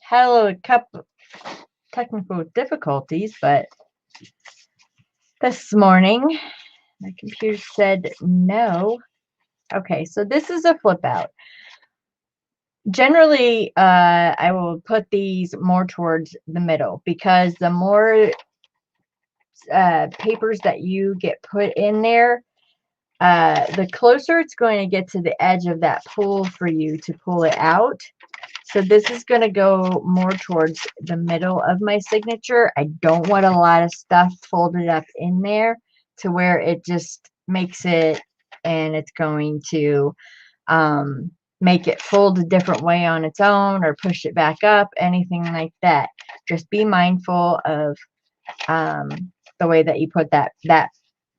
Had a little couple technical difficulties, but this morning my computer said no. Okay, so this is a flip out. Generally, I will put these more towards the middle because the more papers that you get put in there, the closer it's going to get to the edge of that pull for you to pull it out. So this is going to go more towards the middle of my signature. I don't want a lot of stuff folded up in there to where it just makes it, and it's going to make it fold a different way on its own or push it back up, anything like that. Just be mindful of the way that you put that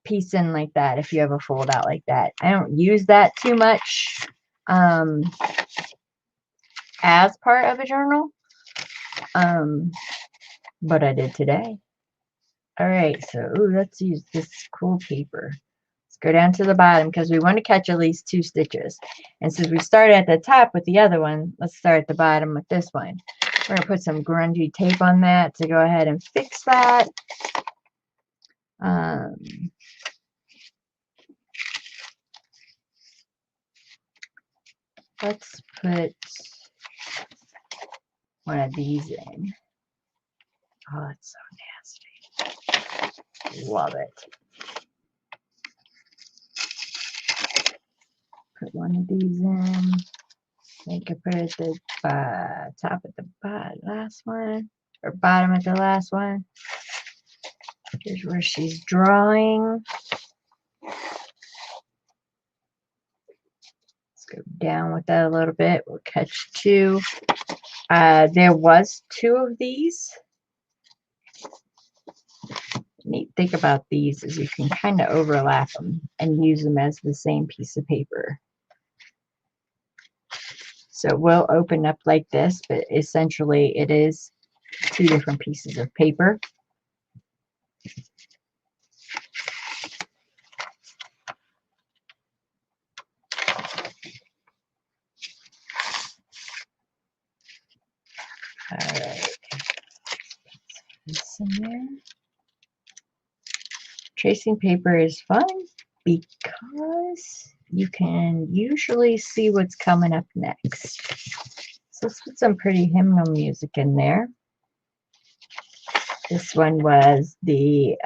piece in like that if you have a fold out like that. I don't use that too much as part of a journal, but I did today. All right, so let's use this cool paper. Let's go down to the bottom because we want to catch at least 2 stitches. And since we started at the top with the other one, let's start at the bottom with this one. We're going to put some grungy tape on that to go ahead and fix that. Let's put one of these in. Oh, it's so nasty. Love it. Put one of these in. I could put it at the top at the last one, or bottom at the last one. Here's where she's drawing. Let's go down with that a little bit. We'll catch 2. There was 2 of these. Neat thing about these is you can kind of overlap them and use them as the same piece of paper. So we'll open up like this, but essentially it is 2 different pieces of paper. All right. This in there. Tracing paper is fun because you can usually see what's coming up next. So let's put some pretty hymnal music in there. This one was the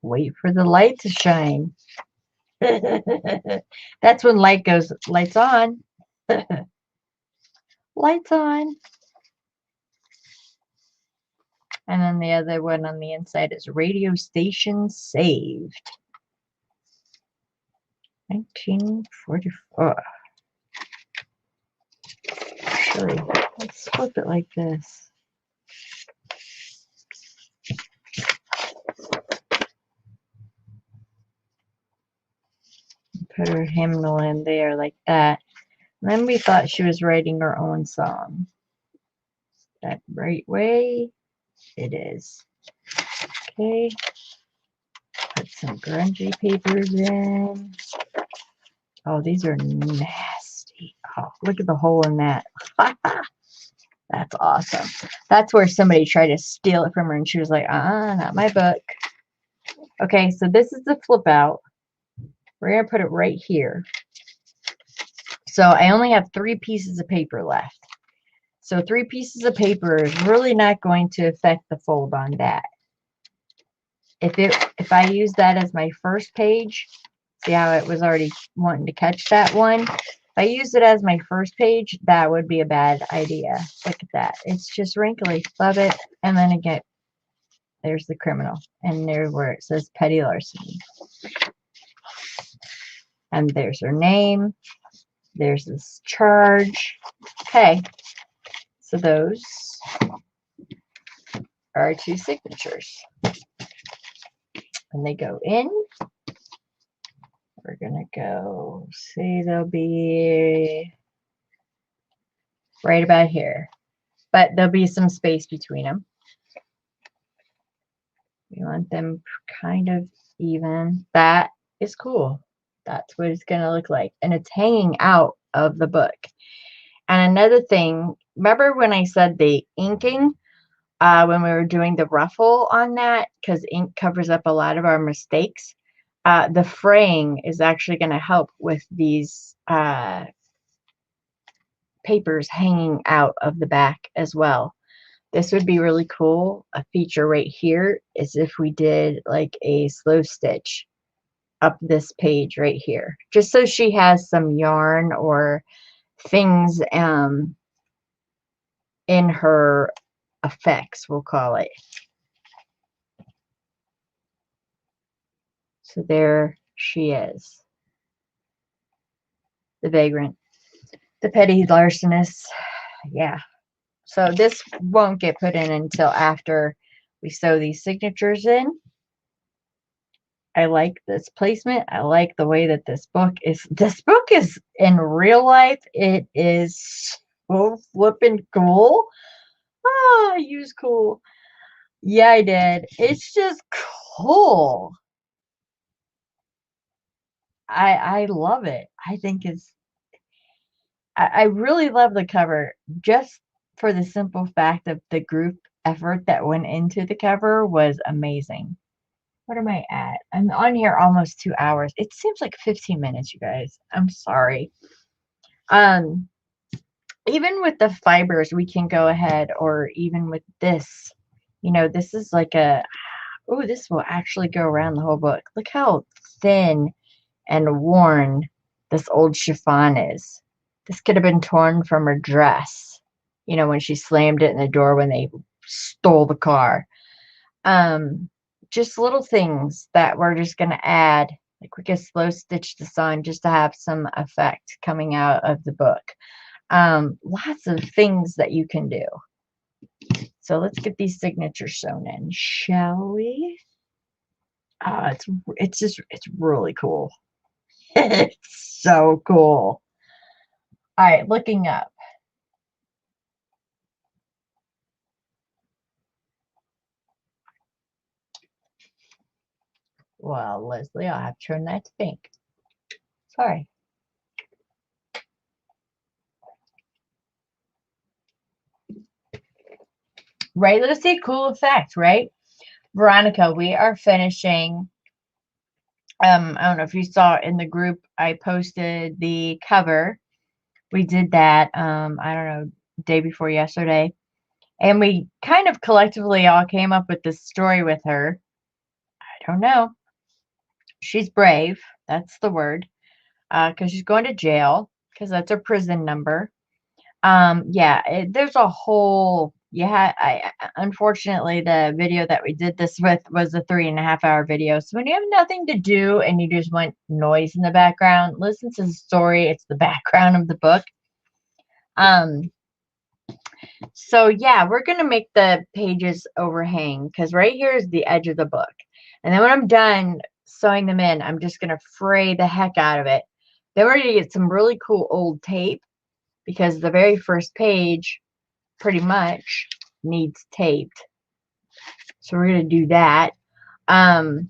wait for the light to shine. That's when lights on. Lights on. And then the other one on the inside is radio station saved. 1944. Actually, let's flip it like this. Put her hymnal in there like that. And then we thought she was writing her own song. That right way? It is. Okay. Put some grungy papers in. Oh, these are nasty. Oh, look at the hole in that. That's awesome. That's where somebody tried to steal it from her and she was like, not my book. Okay, so this is the flip out. We're going to put it right here. So I only have 3 pieces of paper left. So 3 pieces of paper is really not going to affect the fold on that. If I use that as my first page, see how it was already wanting to catch that one? If I use it as my first page, that would be a bad idea. Look at that. It's just wrinkly. Love it. And then again, there's the criminal. And there's where it says petty larceny. And there's her name. There's this charge. Okay. So those are our 2 signatures. And they go in. We're going to go, see, they'll be right about here. But there'll be some space between them. We want them kind of even. That is cool. That's what it's going to look like. And it's hanging out of the book. And another thing, remember when I said the inking? When we were doing the ruffle on that, because ink covers up a lot of our mistakes. The fraying is actually going to help with these papers hanging out of the back as well. This would be really cool. A feature right here is if we did like a slow stitch up this page right here, just so she has some yarn or things in her effects, we'll call it. So there she is. The vagrant. The petty larcenist. Yeah. So this won't get put in until after we sew these signatures in. I like this placement. I like the way that this book is. This book is in real life. It is so flippin' cool. Ah, I use cool. Yeah, I did. It's just cool. I love it. I think it's I really love the cover just for the simple fact of the group effort that went into the cover was amazing. What am I at? I'm on here almost 2 hours. It seems like 15 minutes, you guys. I'm sorry. Even with the fibers, we can go ahead, or even with this, you know, this is like a, oh, this will actually go around the whole book. Look how thin and worn this old chiffon is. This could have been torn from her dress, you know, when she slammed it in the door when they stole the car. Just little things that we're just going to add. Like we could slow stitch this on just to have some effect coming out of the book. Lots of things that you can do. So let's get these signatures sewn in, shall we? It's really cool. It's so cool. All right, looking up. Well, Leslie, I'll have to turn that to pink. Sorry. Right, let's see, cool effect, right? Veronica, we are finishing. I don't know if you saw in the group, I posted the cover. We did that, I don't know, day before yesterday. And we kind of collectively all came up with this story with her. I don't know. She's brave. That's the word. Because she's going to jail. Because that's her prison number. Yeah, there's a whole Yeah, I unfortunately the video that we did this with was a 3.5 hour video. So when you have nothing to do and you just want noise in the background, listen to the story. It's the background of the book. Um, so yeah, we're gonna make the pages overhang because right here is the edge of the book. And then when I'm done sewing them in, I'm just gonna fray the heck out of it. Then we're gonna get some really cool old tape because the very first page pretty much needs taped. So we're going to do that. And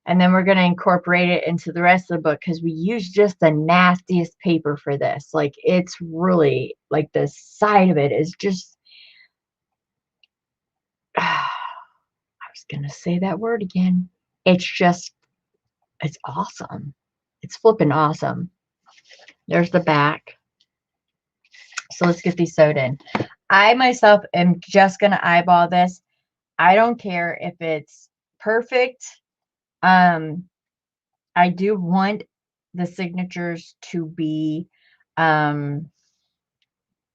then we're going to incorporate it into the rest of the book because we use just the nastiest paper for this. Like, it's really, like, the side of it is just, I was going to say that word again. It's just, it's awesome. It's flipping awesome. There's the back. So let's get these sewed in. I myself am just going to eyeball this. I don't care if it's perfect. I do want the signatures to be, you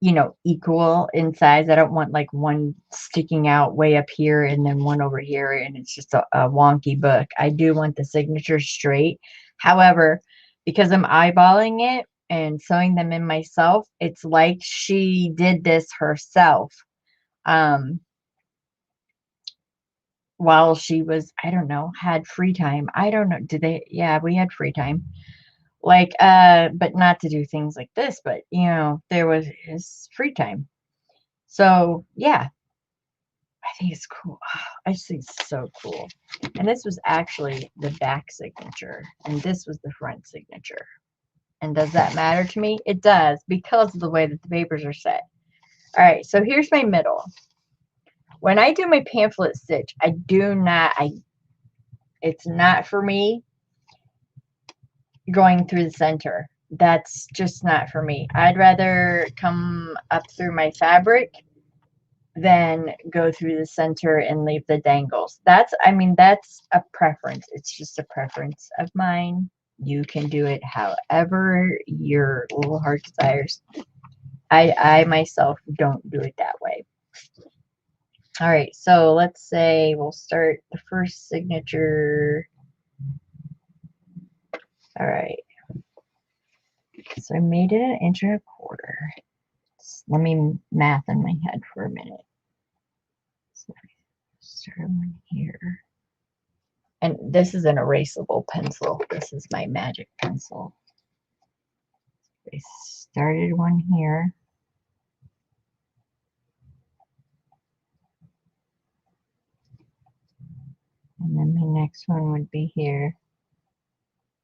know, equal in size. I don't want like one sticking out way up here and then one over here and it's just a wonky book. I do want the signatures straight. However, because I'm eyeballing it and sewing them in myself, it's like she did this herself. While she was, I don't know, had free time. I don't know. Did they? Yeah, we had free time. Like, but not to do things like this, but you know, there was his free time. So yeah, I think it's cool. I just think it's so cool. And this was actually the back signature, and this was the front signature. And does that matter to me? It does, because of the way that the papers are set. All right, so here's my middle. When I do my pamphlet stitch, it's not for me going through the center. That's just not for me. I'd rather come up through my fabric than go through the center and leave the dangles. That's a preference. It's just a preference of mine. You can do it however your little heart desires. I myself don't do it that way. All right, so let's say we'll start the first signature. All right. So I made it 1.25 inches. Let me math in my head for a minute. So start one here. And this is an erasable pencil. This is my magic pencil. I started one here. And then my next one would be here.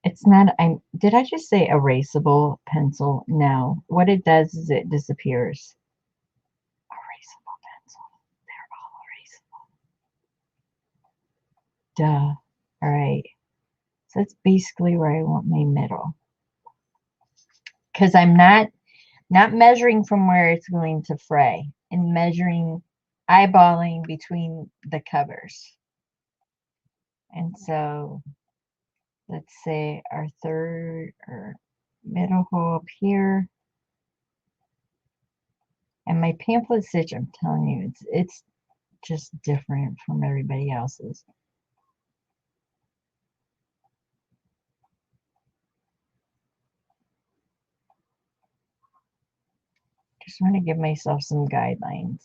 It's not, did I just say erasable pencil? No. What it does is it disappears. Erasable pencil. They're all erasable. Duh. All right. So that's basically where I want my middle. Because I'm not measuring from where it's going to fray and measuring, eyeballing between the covers. And so let's say our third or middle hole up here. And my pamphlet stitch, I'm telling you, it's just different from everybody else's. Just want to give myself some guidelines.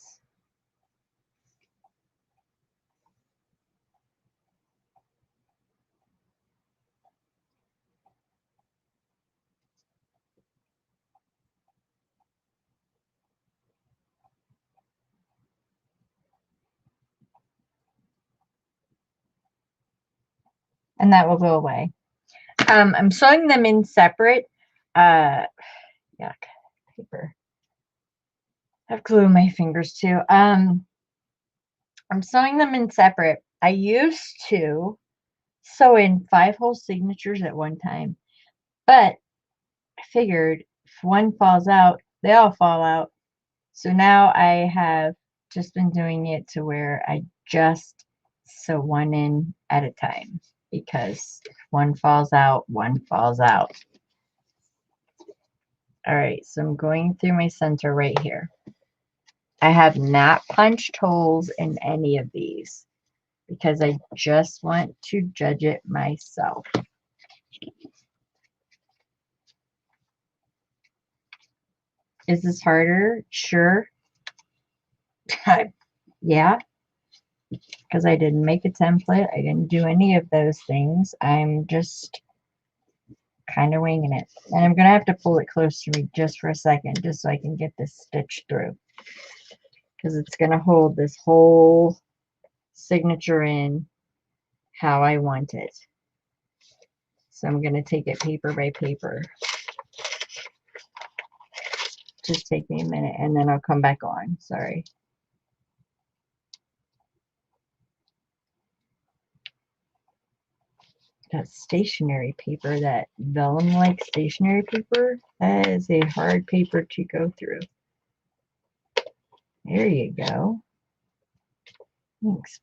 And that will go away. I'm sewing them in separate. Yuck, paper. I have glue in my fingers too. I'm sewing them in separate. I used to sew in 5-hole signatures at one time, but I figured if one falls out, they all fall out. So now I have just been doing it to where I just sew one in at a time, because if one falls out, one falls out. All right, so I'm going through my center right here. I have not punched holes in any of these because I just want to judge it myself. Is this harder? Sure. Yeah, because I didn't make a template. I didn't do any of those things. I'm just kind of winging it. And I'm going to have to pull it close to me just for a second, just so I can get this stitch through. Because it's going to hold this whole signature in how I want it. So I'm going to take it paper by paper. Just take me a minute and then I'll come back on. Sorry. That stationery paper, that vellum-like stationery paper, that is a hard paper to go through. There you go. Thanks,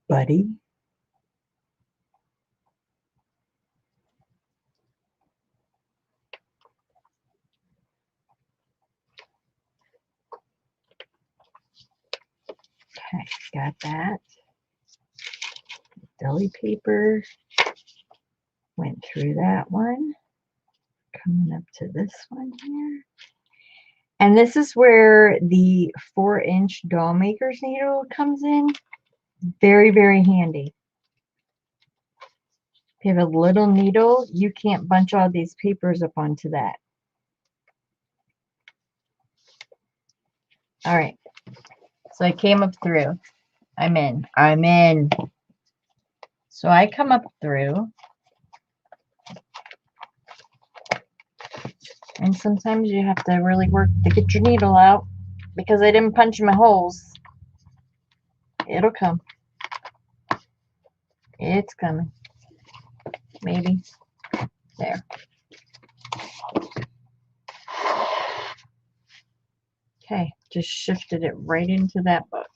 buddy. Okay, got that. Deli paper. Went through that one. Coming up to this one here. And this is where the 4-inch doll maker's needle comes in. Very, very handy. If you have a little needle, you can't bunch all these papers up onto that. All right. So I came up through. I'm in. So I come up through. And sometimes you have to really work to get your needle out because I didn't punch my holes. It'll come. It's coming. Maybe. There. Okay, just shifted it right into that book.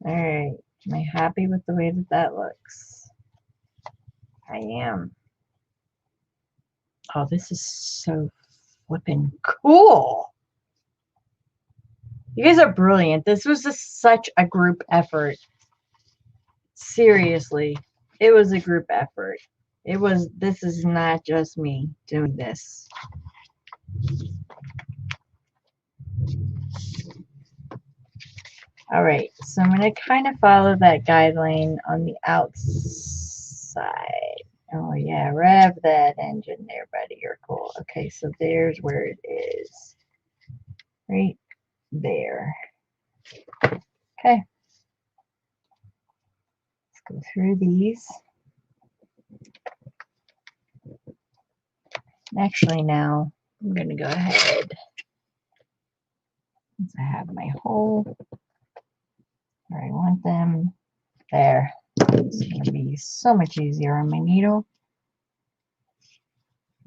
All right, am I happy with the way that that looks? I am. Oh, this is so flippin' cool. You guys are brilliant. This was such a group effort. Seriously, it was a group effort. This is not just me doing this. All right, so I'm going to kind of follow that guideline on the outside. Oh yeah, rev that engine there, buddy. You're cool. Okay, so there's where it is. Right there. Okay. Let's go through these. Actually, now I'm going to go ahead. Since I have my hole where I want them. There. It's going to be so much easier on my needle.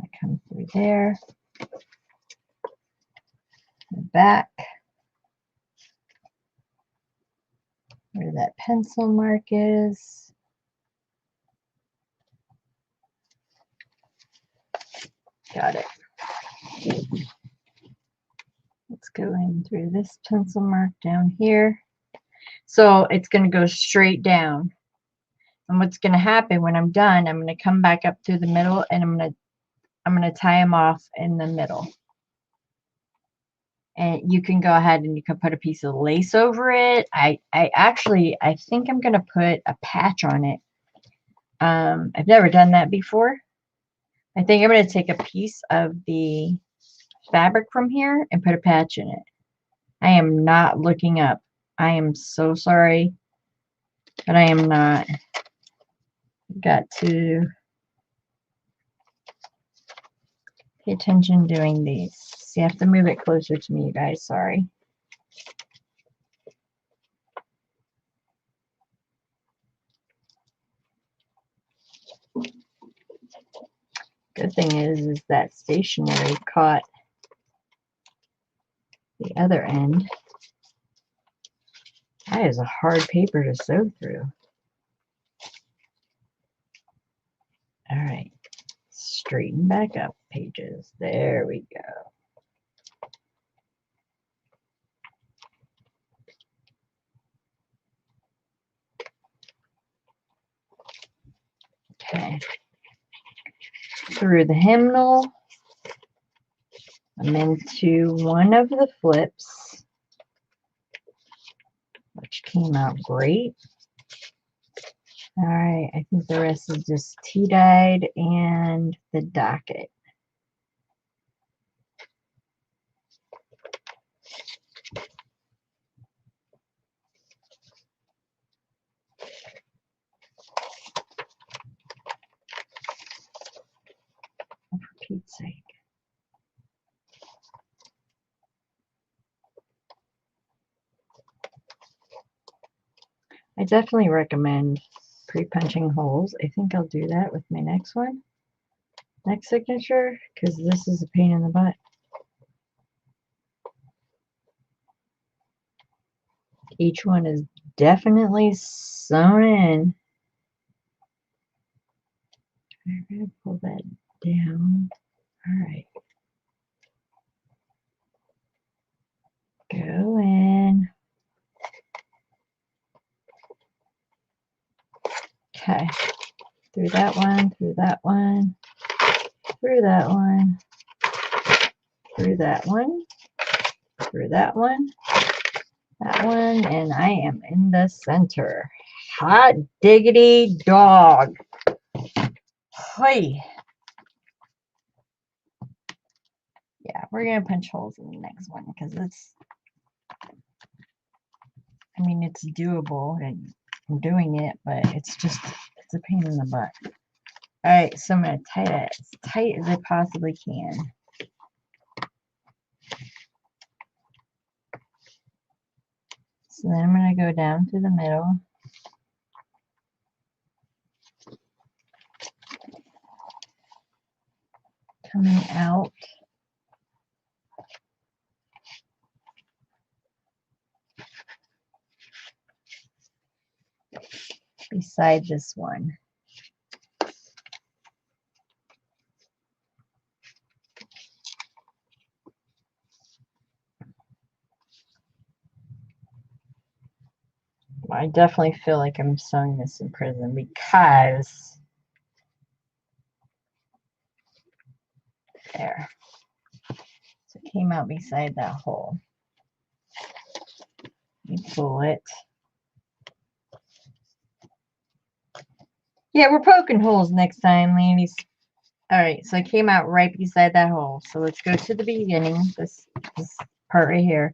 I come through there. The back. Where that pencil mark is. Got it. Let's go in through this pencil mark down here. So it's going to go straight down. And what's going to happen when I'm done, I'm going to come back up through the middle and I'm going to tie them off in the middle. And you can go ahead and you can put a piece of lace over it. I think I'm going to put a patch on it. I've never done that before. I think I'm going to take a piece of the fabric from here and put a patch in it. I am not looking up. I am so sorry, but I am not. Got to pay attention doing these. So you have to move it closer to me, you guys. Sorry. Good thing is that stationery caught the other end. That is a hard paper to sew through. All right. Straighten back up pages. There we go. Okay. Through the hymnal. I'm into one of the flips, which came out great. All right, I think the rest is just tea-dyed and the docket. Oh, for Pete's sake. I definitely recommend pre-punching holes. I think I'll do that with my next one. Next signature, because this is a pain in the butt. Each one is definitely sewn in. I'm going to pull that down. All right. Go in. Okay. Through that one, through that one, through that one, through that one, through that one, that one, and I am in the center. Hot diggity dog. Hey. Yeah, we're going to punch holes in the next one because it's, I mean, it's doable and I'm doing it, but it's just, it's a pain in the butt. All right, so I'm going to tie it as tight as I possibly can. So then I'm going to go down through the middle. Coming out. Beside this one. I definitely feel like I'm sewing this in prison because there. So it came out beside that hole. You pull it. Yeah, we're poking holes next time, ladies. Alright, so it came out right beside that hole. So let's go to the beginning, this part right here.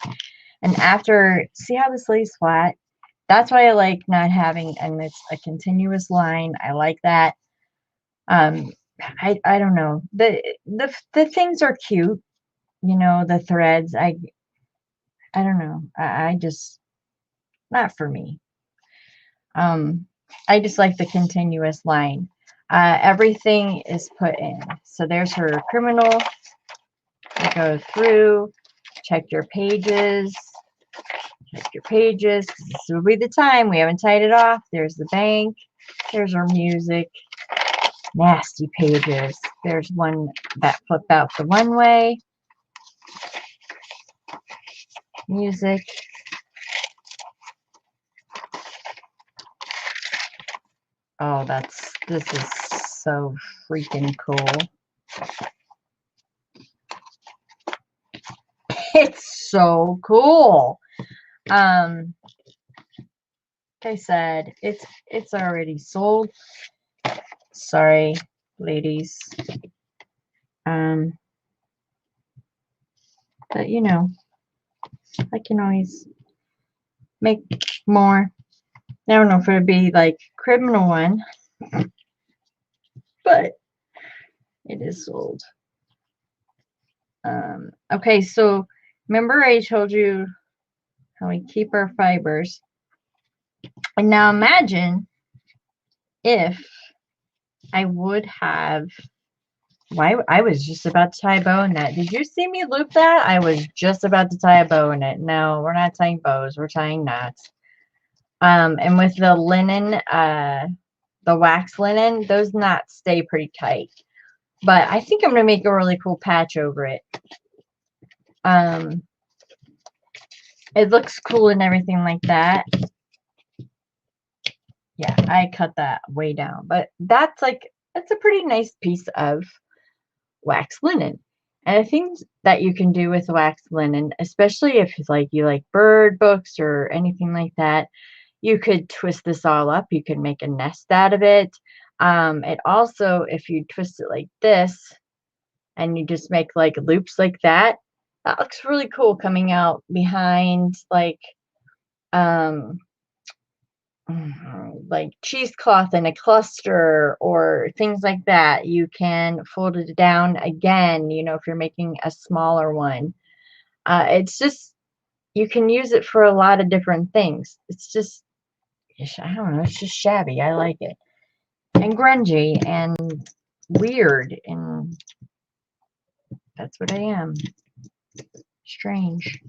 And after, see how this lays flat? That's why I like not having, and it's a continuous line. I like that. I don't know. The things are cute, you know, the threads. I don't know. I just, not for me. I just like the continuous line. Everything is put in. So there's her criminal. You go through, check your pages. Check your pages, because this will be the time. We haven't tied it off. There's the bank. There's our music. Nasty pages. There's one that flip out the one way. Music. Oh, this is so freaking cool. It's so cool. Like I said, it's already sold. Sorry, ladies. But you know, I can always make more. I don't know if it would be like criminal one, but it is sold. Okay, so remember I told you how we keep our fibers. And now imagine if I would have, why I was just about to tie a bow in that. Did you see me loop that? I was just about to tie a bow in it. No, we're not tying bows, we're tying knots. And with the linen, the wax linen, those knots stay pretty tight. But I think I'm going to make a really cool patch over it. It looks cool and everything like that. Yeah, I cut that way down. But that's a pretty nice piece of wax linen. And the things that you can do with wax linen, especially if you like bird books or anything like that, you could twist this all up. You could make a nest out of it. It also, if you twist it like this and you just make like loops like that, that looks really cool coming out behind um like cheesecloth in a cluster or things like that. You can fold it down again, if you're making a smaller one. It's just, you can use it for a lot of different things. I don't know, it's just shabby. I like it. And grungy and weird, and that's what I am. Strange.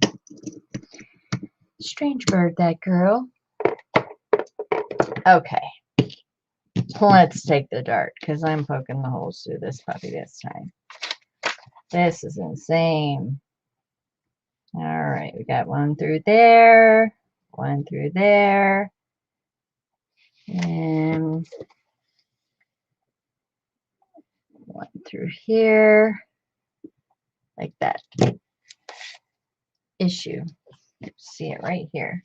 Strange bird, that girl. Okay. Let's take the dart, because I'm poking the holes through this puppy this time. This is insane. All right, we got one through there, one through there, and one through here, like that. Issue. See it right here.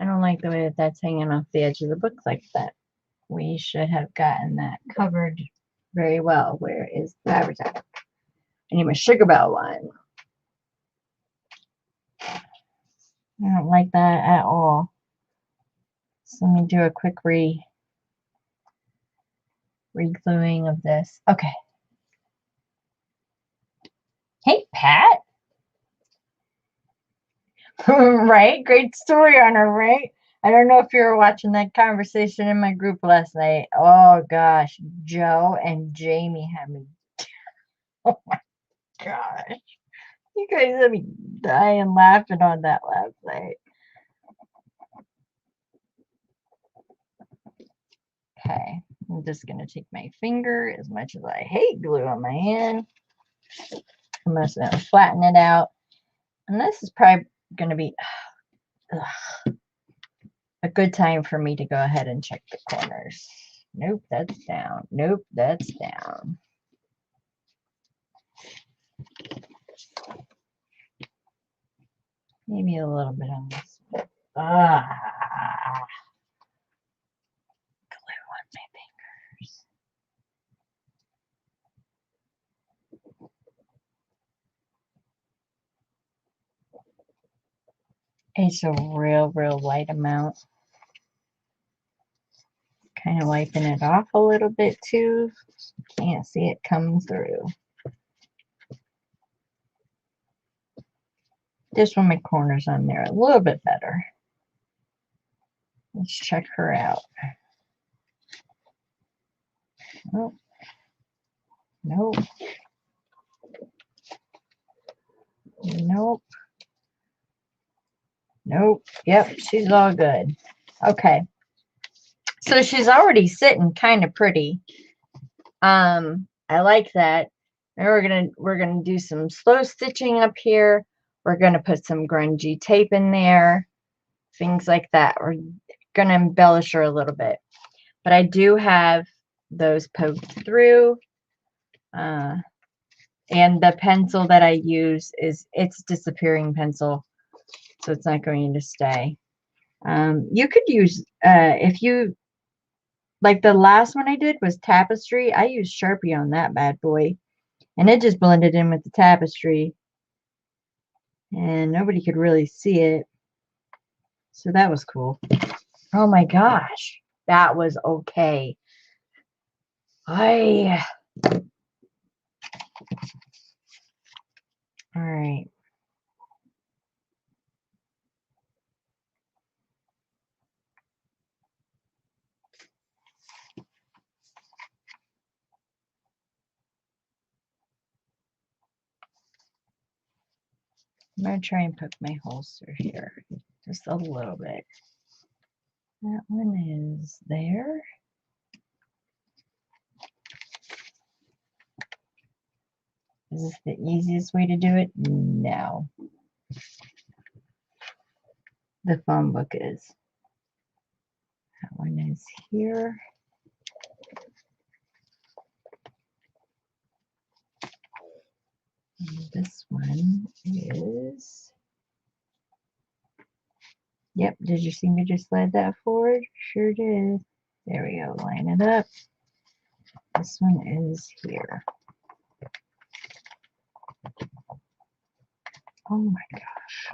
I don't like the way that that's hanging off the edge of the book like that. We should have gotten that covered very well. Where is the fabric towel? I need my Sugar Bell one. I don't like that at all. So let me do a quick re-gluing of this. Okay. Hey, Pat. Right? Great story on her, right? I don't know if you were watching that conversation in my group last night. Oh, gosh. Joe and Jamie had me. Oh, my gosh. You guys had me dying laughing on that last night. Okay. I'm just going to take my finger, as much as I hate glue on my hand. I'm just going to flatten it out. And this is probably going to be a good time for me to go ahead and check the corners. Nope, that's down. Nope, that's down. Maybe a little bit on this one. Ah, glue on my fingers. It's a real light amount. Kind of wiping it off a little bit too. Can't see it come through. Just want my corners on there a little bit better. Let's check her out. Oh, nope. Nope. Nope. Yep, she's all good. Okay. So she's already sitting kind of pretty. I like that. And we're gonna do some slow stitching up here. We're gonna put some grungy tape in there, things like that. We're gonna embellish her a little bit. But I do have those poked through. And the pencil that I use it's disappearing pencil, so it's not going to stay. You could use if you like, the last one I did was tapestry. I used Sharpie on that bad boy, and it just blended in with the tapestry, and nobody could really see it. So that was cool. Oh my gosh, that was okay. All right. I'm going to try and poke my holes through here just a little bit. That one is there. Is this the easiest way to do it? No. The phone book is. That one is here. And this one is, yep, did you see me just slide that forward? Sure did. There we go, line it up. This one is here. Oh my gosh.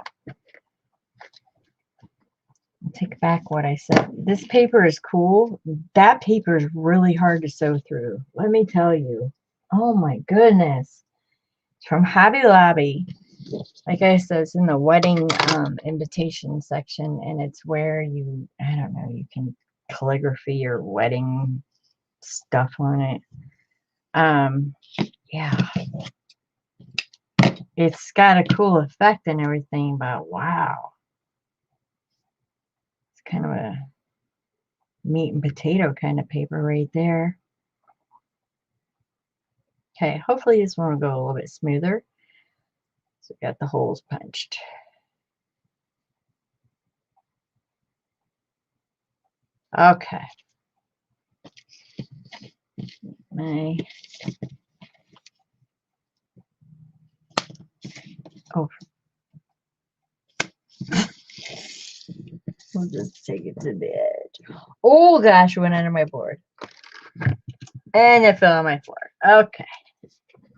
I'll take back what I said. This paper is cool. That paper is really hard to sew through. Let me tell you. Oh my goodness. It's from Hobby Lobby. Like I said, it's in the wedding invitation section, and it's where you, I don't know, you can calligraphy your wedding stuff on it. Yeah. It's got a cool effect and everything, but wow. It's kind of a meat and potato kind of paper right there. Okay, hopefully this one will go a little bit smoother. So we got the holes punched. Okay. Oh. We'll just take it to the edge. Oh gosh, it went under my board. And it fell on my floor. Okay.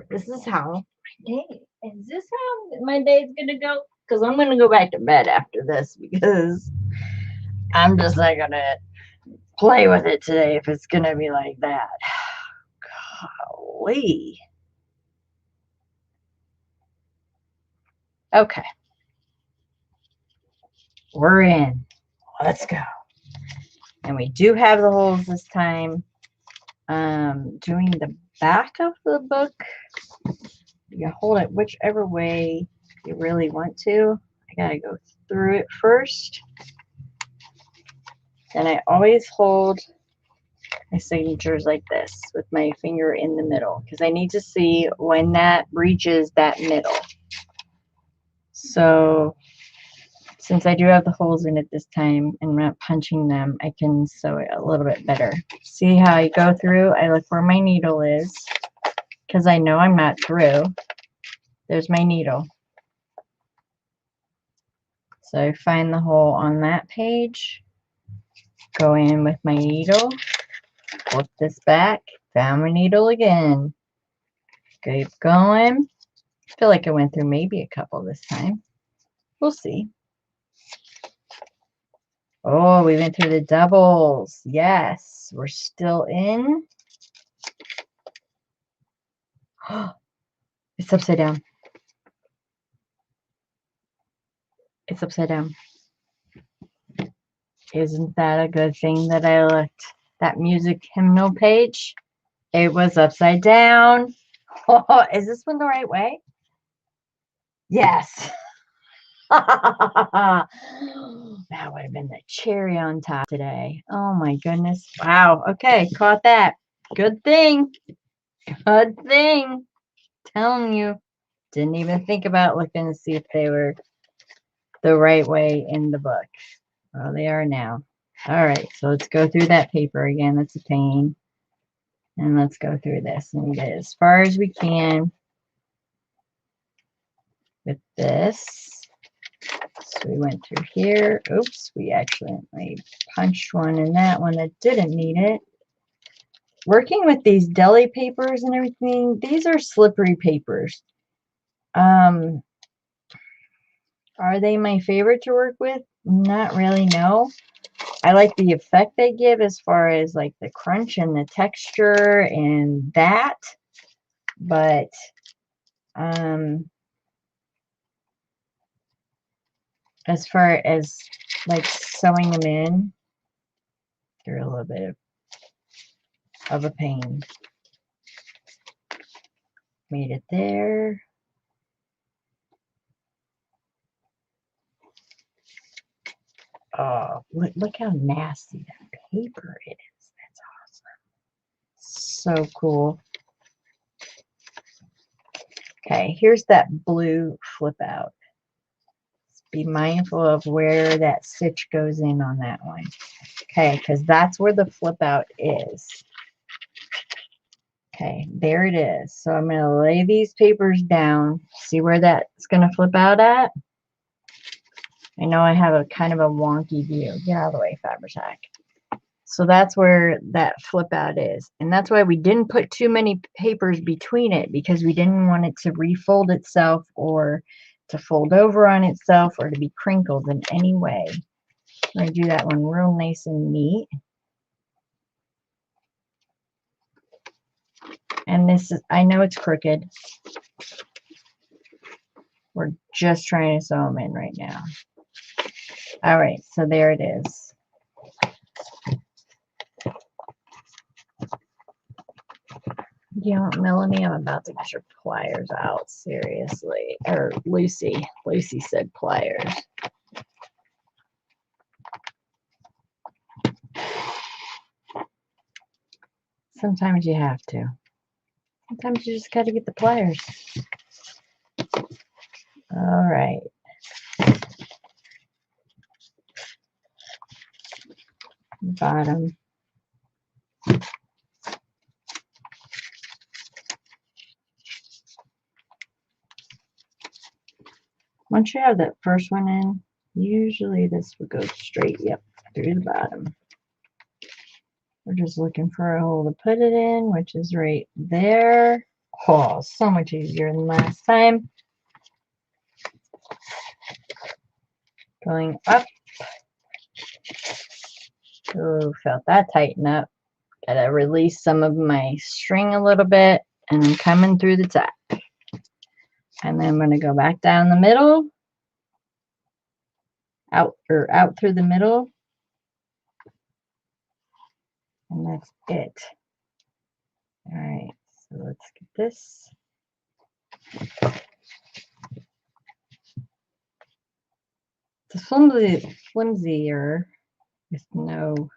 This is how my day. Is this how my day is gonna go? Because I'm gonna go back to bed after this because I'm just not gonna play with it today if it's gonna be like that. Golly. Okay. We're in. Let's go. And we do have the holes this time. Doing the back of the book, you hold it whichever way you really want to. I gotta go through it first. And I always hold my signatures like this with my finger in the middle because I need to see when that reaches that middle. So since I do have the holes in it this time and I'm not punching them, I can sew it a little bit better. See how I go through? I look where my needle is because I know I'm not through. There's my needle. So I find the hole on that page, go in with my needle, flip this back, found my needle again. Keep going. I feel like I went through maybe a couple this time. We'll see. Oh, we went through the doubles. Yes, we're still in. It's upside down. It's upside down. Isn't that a good thing that I looked? That music hymnal page, it was upside down. Oh, is this one the right way? Yes. That would have been the cherry on top today. Oh my goodness. Wow. Okay, caught that. Good thing. Good thing. Telling you. Didn't even think about looking to see if they were the right way in the book. Well, they are now. All right, so let's go through that paper again. That's a pain. And let's go through this and get as far as we can with this. So we went through here. Oops, we accidentally punched one in that one that didn't need it. Working with these deli papers and everything, these are slippery papers. Are they my favorite to work with? Not really, no. I like the effect they give as far as like the crunch and the texture and that. But as far as like sewing them in, they're a little bit of a pain. Made it there. Oh, look how nasty that paper is. That's awesome. So cool. Okay, here's that blue flip out. It's be mindful of where that stitch goes in on that one. Okay, because that's where the flip out is. Okay, there it is. So I'm going to lay these papers down. See where that's going to flip out at? I know I have a kind of a wonky view. Get out of the way, Fabric. So that's where that flip out is. And that's why we didn't put too many papers between it, because we didn't want it to refold itself or to fold over on itself or to be crinkled in any way. I'm going to do that one real nice and neat. And this is, I know it's crooked. We're just trying to sew them in right now. All right, so there it is. You know, Melanie, I'm about to get your pliers out, seriously. Or Lucy. Lucy said pliers. Sometimes you have to. Sometimes you just got to get the pliers. All right. Bottom. Once you have that first one in, usually this would go straight, yep, through the bottom. We're just looking for a hole to put it in, which is right there. Oh, so much easier than last time. Going up. Oh, felt that tighten up. Gotta release some of my string a little bit, and I'm coming through the top. And then I'm going to go back down the middle, out through the middle, and that's it. All right, so let's get this. It's flimsier with no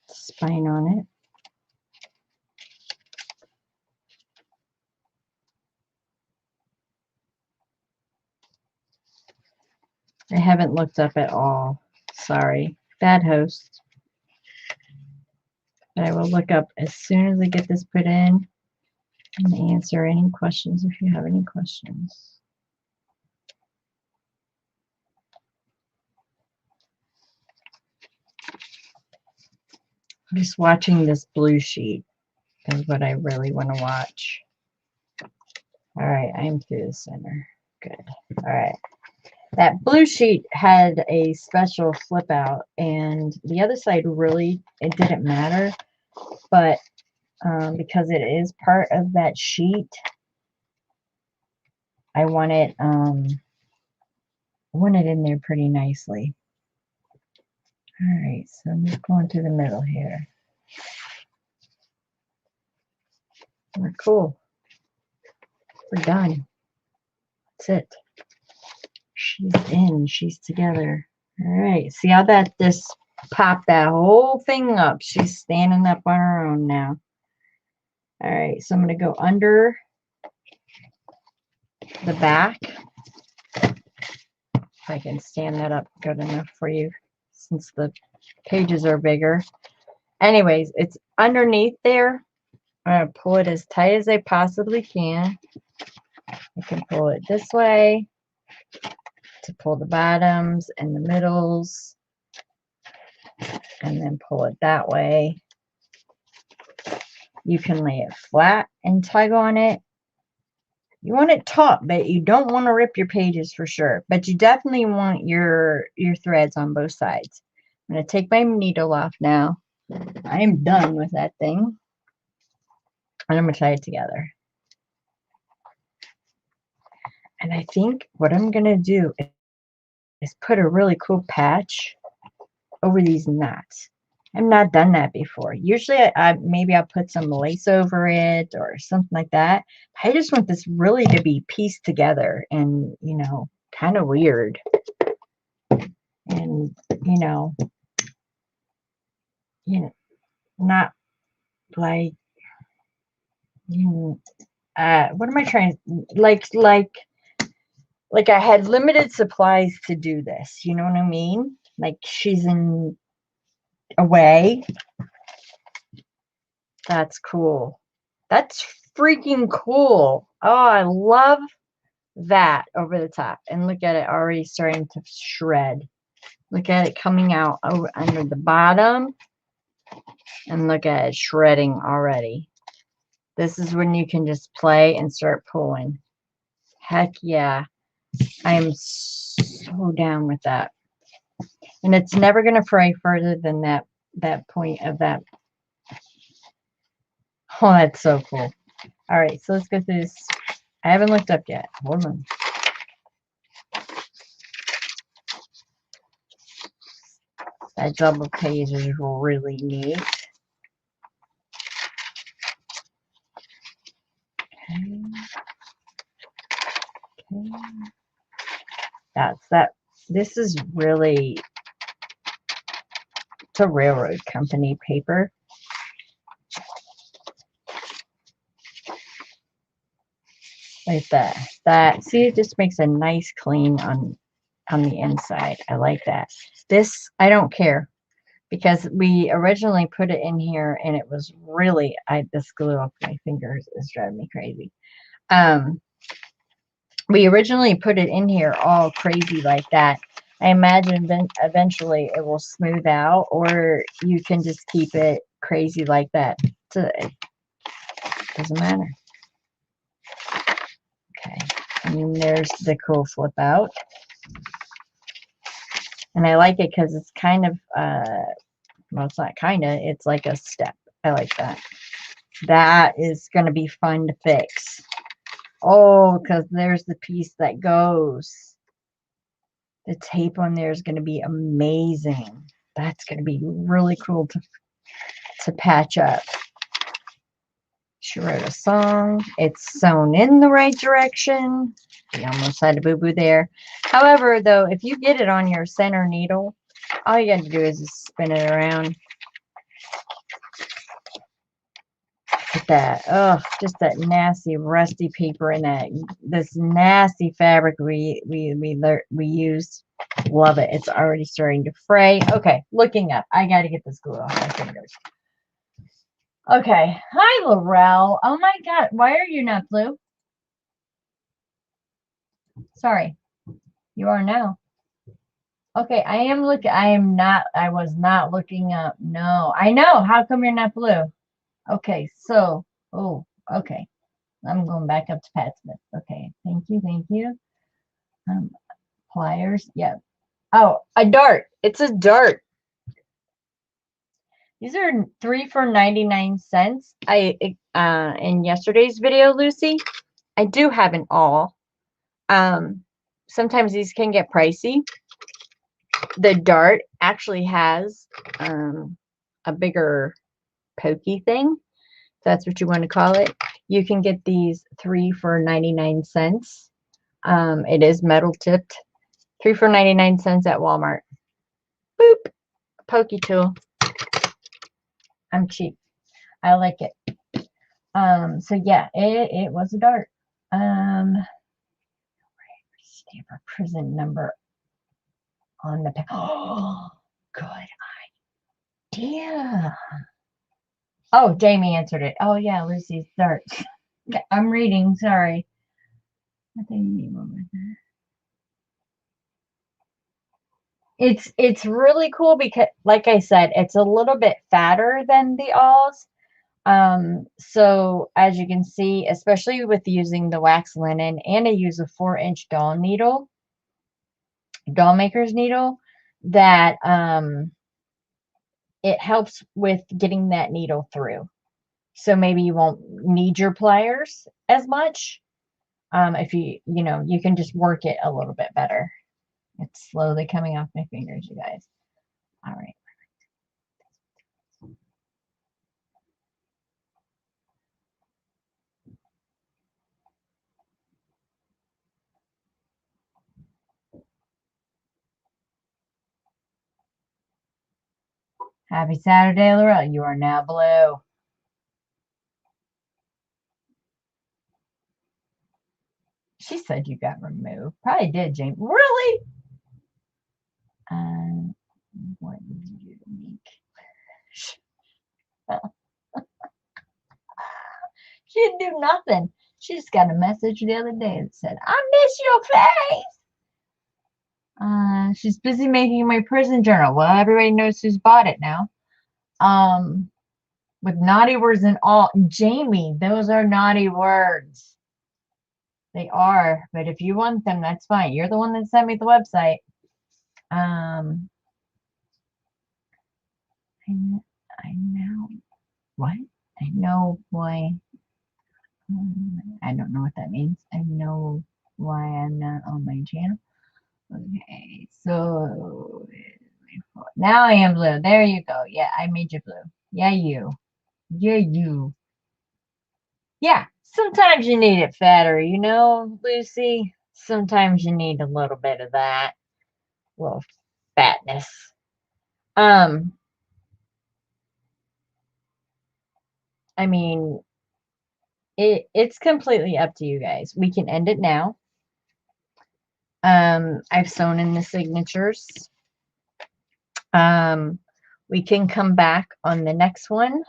spine on it. I haven't looked up at all. Sorry. Bad host. But I will look up as soon as I get this put in and answer any questions if you have any questions. Just watching this blue sheet is what I really want to watch. All right, I'm through the center. Good. All right. That blue sheet had a special flip out, and the other side really, it didn't matter, but because it is part of that sheet, I want it in there pretty nicely. All right, so I'm just going through the middle here. We're cool. We're done. That's it. She's in. She's together. All right. See how that just popped that whole thing up. She's standing up on her own now. All right. So I'm going to go under the back. If I can stand that up good enough for you, since the pages are bigger. Anyways, it's underneath there. I'm going to pull it as tight as I possibly can. I can pull it this way to pull the bottoms and the middles, and then pull it that way. You can lay it flat and tug on it. You want it taut, but you don't want to rip your pages for sure. But you definitely want your threads on both sides. I'm going to take my needle off now. I am done with that thing. And I'm going to tie it together. And I think what I'm going to do is put a really cool patch over these knots. I've not done that before. Usually maybe I'll put some lace over it or something like that. I just want this really to be pieced together and, you know, kind of weird. And, you know, not like, what am I trying? Like I had limited supplies to do this. You know what I mean? Like she's in away. That's cool. That's freaking cool. Oh, I love that over the top. And look at it already starting to shred. Look at it coming out over under the bottom. And look at it shredding already. This is when you can just play and start pulling. Heck yeah. I am so down with that. And it's never going to fray further than that point of that. Oh, that's so cool. All right, so let's go through this. I haven't looked up yet. Hold on. That double page is really neat. Okay. Okay. That's that. This is really, it's a railroad company paper. Like that. That, see, it just makes a nice clean on the inside. I like that. This, I don't care. Because we originally put it in here and it was really, this glue off my fingers is driving me crazy. We originally put it in here all crazy like that. I imagine eventually it will smooth out, or you can just keep it crazy like that. So it doesn't matter. Okay, and there's the cool flip out. And I like it because it's kind of, well, it's not kind of, it's like a step. I like that. That is going to be fun to fix. Oh, because there's the piece that goes. The tape on there is going to be amazing. That's going to be really cool to patch up. She wrote a song. It's sewn in the right direction. We almost had a boo-boo there. However, though, if you get it on your center needle, all you got to do is just spin it around. At that, oh, just that nasty rusty paper and this nasty fabric we used. Love it. It's already starting to fray. Okay, looking up. I got to get this glue off my fingers. Okay. Hi, Laurel. Oh my God. Why are you not blue? Sorry. You are now. Okay, I am looking. I am not. I was not looking up. No, I know. How come you're not blue? Okay, so, oh, okay. I'm going back up to Pat Smith. Okay, thank you, thank you. Pliers, yeah. Oh, a dart. It's a dart. These are 3 for 99 cents. In yesterday's video, Lucy, I do have an awl. Sometimes these can get pricey. The dart actually has a bigger pokey thing. That's what you want to call it. You can get these 3 for 99 cents. It is metal tipped. 3 for 99 cents at Walmart. Boop. Pokey tool. I'm cheap. I like it. So yeah, it was a dart. Stamp a prison number on the back. Oh, good idea. Oh, Jamie answered it. Oh yeah, Lucy's dart. I'm reading. Sorry. It's really cool because, like I said, it's a little bit fatter than the awls. So as you can see, especially with using the wax linen, and I use a 4-inch doll needle, doll maker's needle, that it helps with getting that needle through. So maybe you won't need your pliers as much. If you can just work it a little bit better. It's slowly coming off my fingers, you guys. All right. Happy Saturday, Laurel. You are now blue. She said you got removed. Probably did, Jamie. Really? What did you do to me? She didn't do nothing. She just got a message the other day that said, I miss your face. She's busy making my prison journal. Well, everybody knows who's bought it now. With naughty words and all. Jamie, those are naughty words. They are. But if you want them, that's fine. You're the one that sent me the website. I know what? I know why. I don't know what that means. I know why I'm not on my channel. Okay, so now I am blue. There you go. Yeah, I made you blue. Yeah, you. Yeah, you. Yeah, sometimes you need it fatter, you know, Lucy? Sometimes you need a little bit of that. Little fatness. I mean, it's completely up to you guys. We can end it now. I've sewn in the signatures. We can come back on the next one.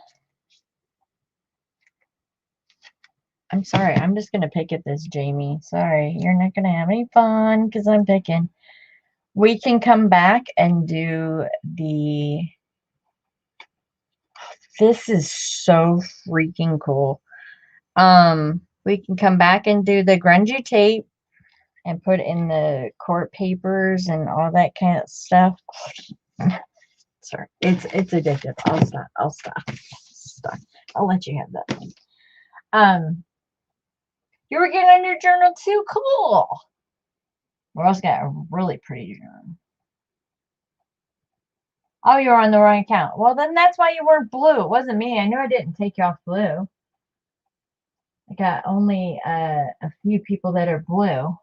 I'm sorry, I'm just gonna pick at this, Jamie. Sorry, you're not gonna have any fun because I'm picking. We can come back and do the. This is so freaking cool. We can come back and do the grungy tape and put in the court papers and all that kind of stuff. Sorry, it's addictive. I'll stop. I'll let you have that one. You were getting on your journal too? Cool. We also got a really pretty journal. Oh, you're on the wrong account. Well, then that's why you weren't blue. It wasn't me. I knew I didn't take you off blue. I got only a few people that are blue.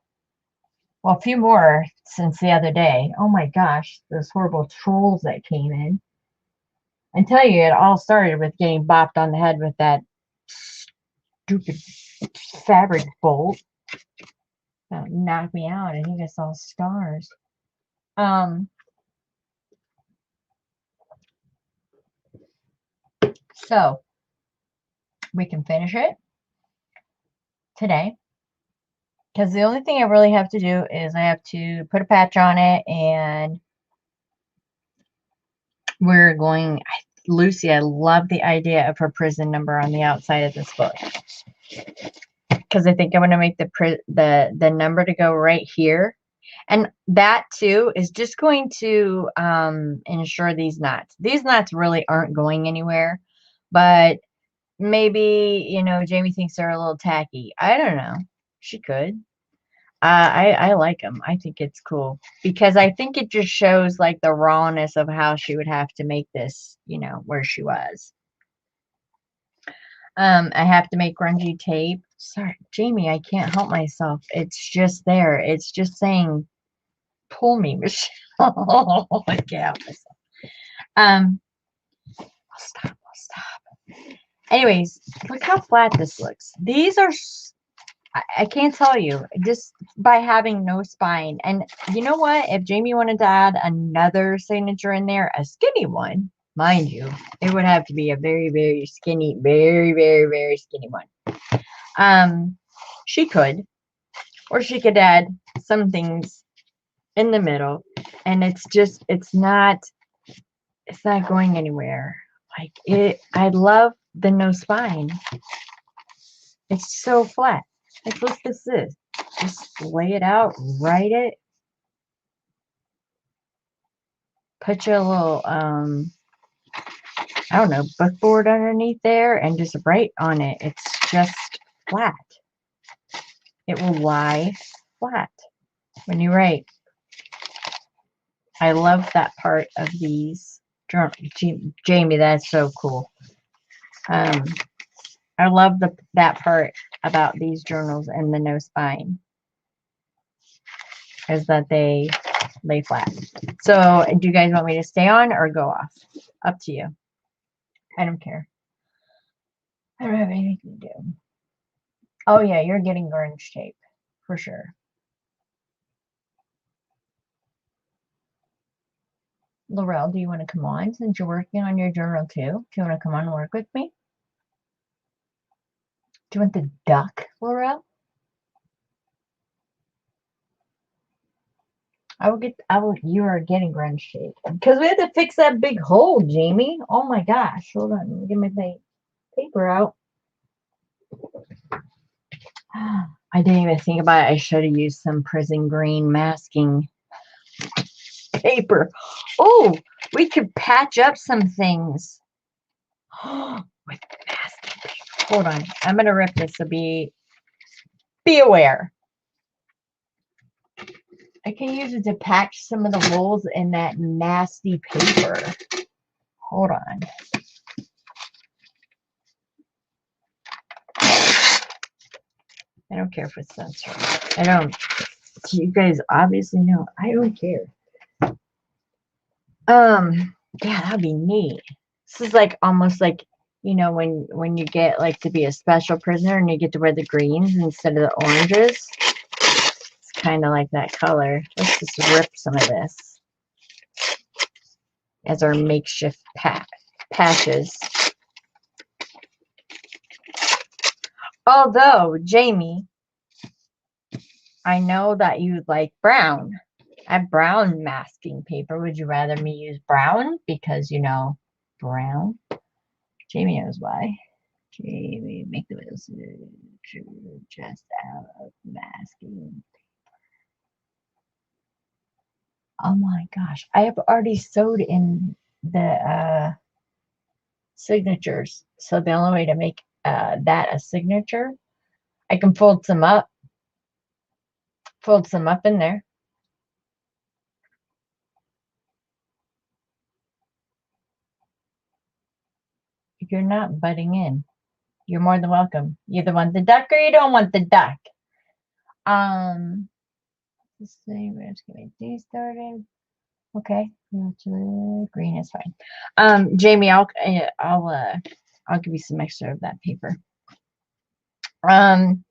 Well, a few more since the other day. Oh my gosh, those horrible trolls that came in. I tell you, it all started with getting bopped on the head with that stupid fabric bolt. That knocked me out. I think I saw stars. So we can finish it today. Because the only thing I really have to do is I have to put a patch on it, and we're going. Lucy, I love the idea of her prison number on the outside of this book, because I think I'm going to make the number to go right here, and that too is just going to ensure these knots. These knots really aren't going anywhere, but maybe, you know, Jamie thinks they're a little tacky. I don't know. She could. I like them. I think it's cool because I think it just shows like the rawness of how she would have to make this, you know, where she was. I have to make grungy tape. Sorry, Jamie, I can't help myself. It's just there. It's just saying, pull me, Michelle. I can't help myself. I'll stop. Anyways, look how flat this looks. These are, I can't tell you, just by having no spine. And you know what? If Jamie wanted to add another signature in there, a skinny one, mind you, it would have to be a very, very skinny, very, very, very skinny one. She could, or she could add some things in the middle, and it's not going anywhere. Like I love the no spine. It's so flat. Like, look at this. Just lay it out, write it. Put your little, I don't know, book board underneath there and just write on it. It's just flat. It will lie flat when you write. I love that part of these journals. Jamie, that's so cool. I love that part about these journals and the no spine, is that they lay flat. So do you guys want me to stay on or go off? Up to you. I don't care. I don't have anything to do. Oh yeah, you're getting grunge tape for sure. Laurel, do you want to come on since you're working on your journal too? Do you want to come on and work with me? Do you want the duck, Laurel? You are getting grunge shape. Because we had to fix that big hole, Jamie. Oh my gosh. Hold on. Let me get my paper out. I didn't even think about it. I should have used some prison green masking paper. Oh, we could patch up some things with masking paper. Hold on. I'm going to rip this, so be aware. I can use it to patch some of the holes in that nasty paper. Hold on. I don't care if it's censored. I don't. You guys obviously know. I don't care. Yeah, that'd be neat. This is like almost like, you know, when you get like to be a special prisoner and you get to wear the greens instead of the oranges. It's kind of like that color. Let's just rip some of this as our makeshift patches. Although, Jamie, I know that you like brown. I have brown masking paper. Would you rather me use brown? Because, you know, brown. Jamie knows why. Jamie, make the wheels just out of masking. Oh my gosh. I have already sewed in the signatures. So the only way to make that a signature, I can fold some up in there. If you're not butting in, you're more than welcome. You either want the duck or you don't want the duck. Let's see, we're just gonna get these started. Okay, green is fine. Jamie, I'll give you some extra of that paper. What am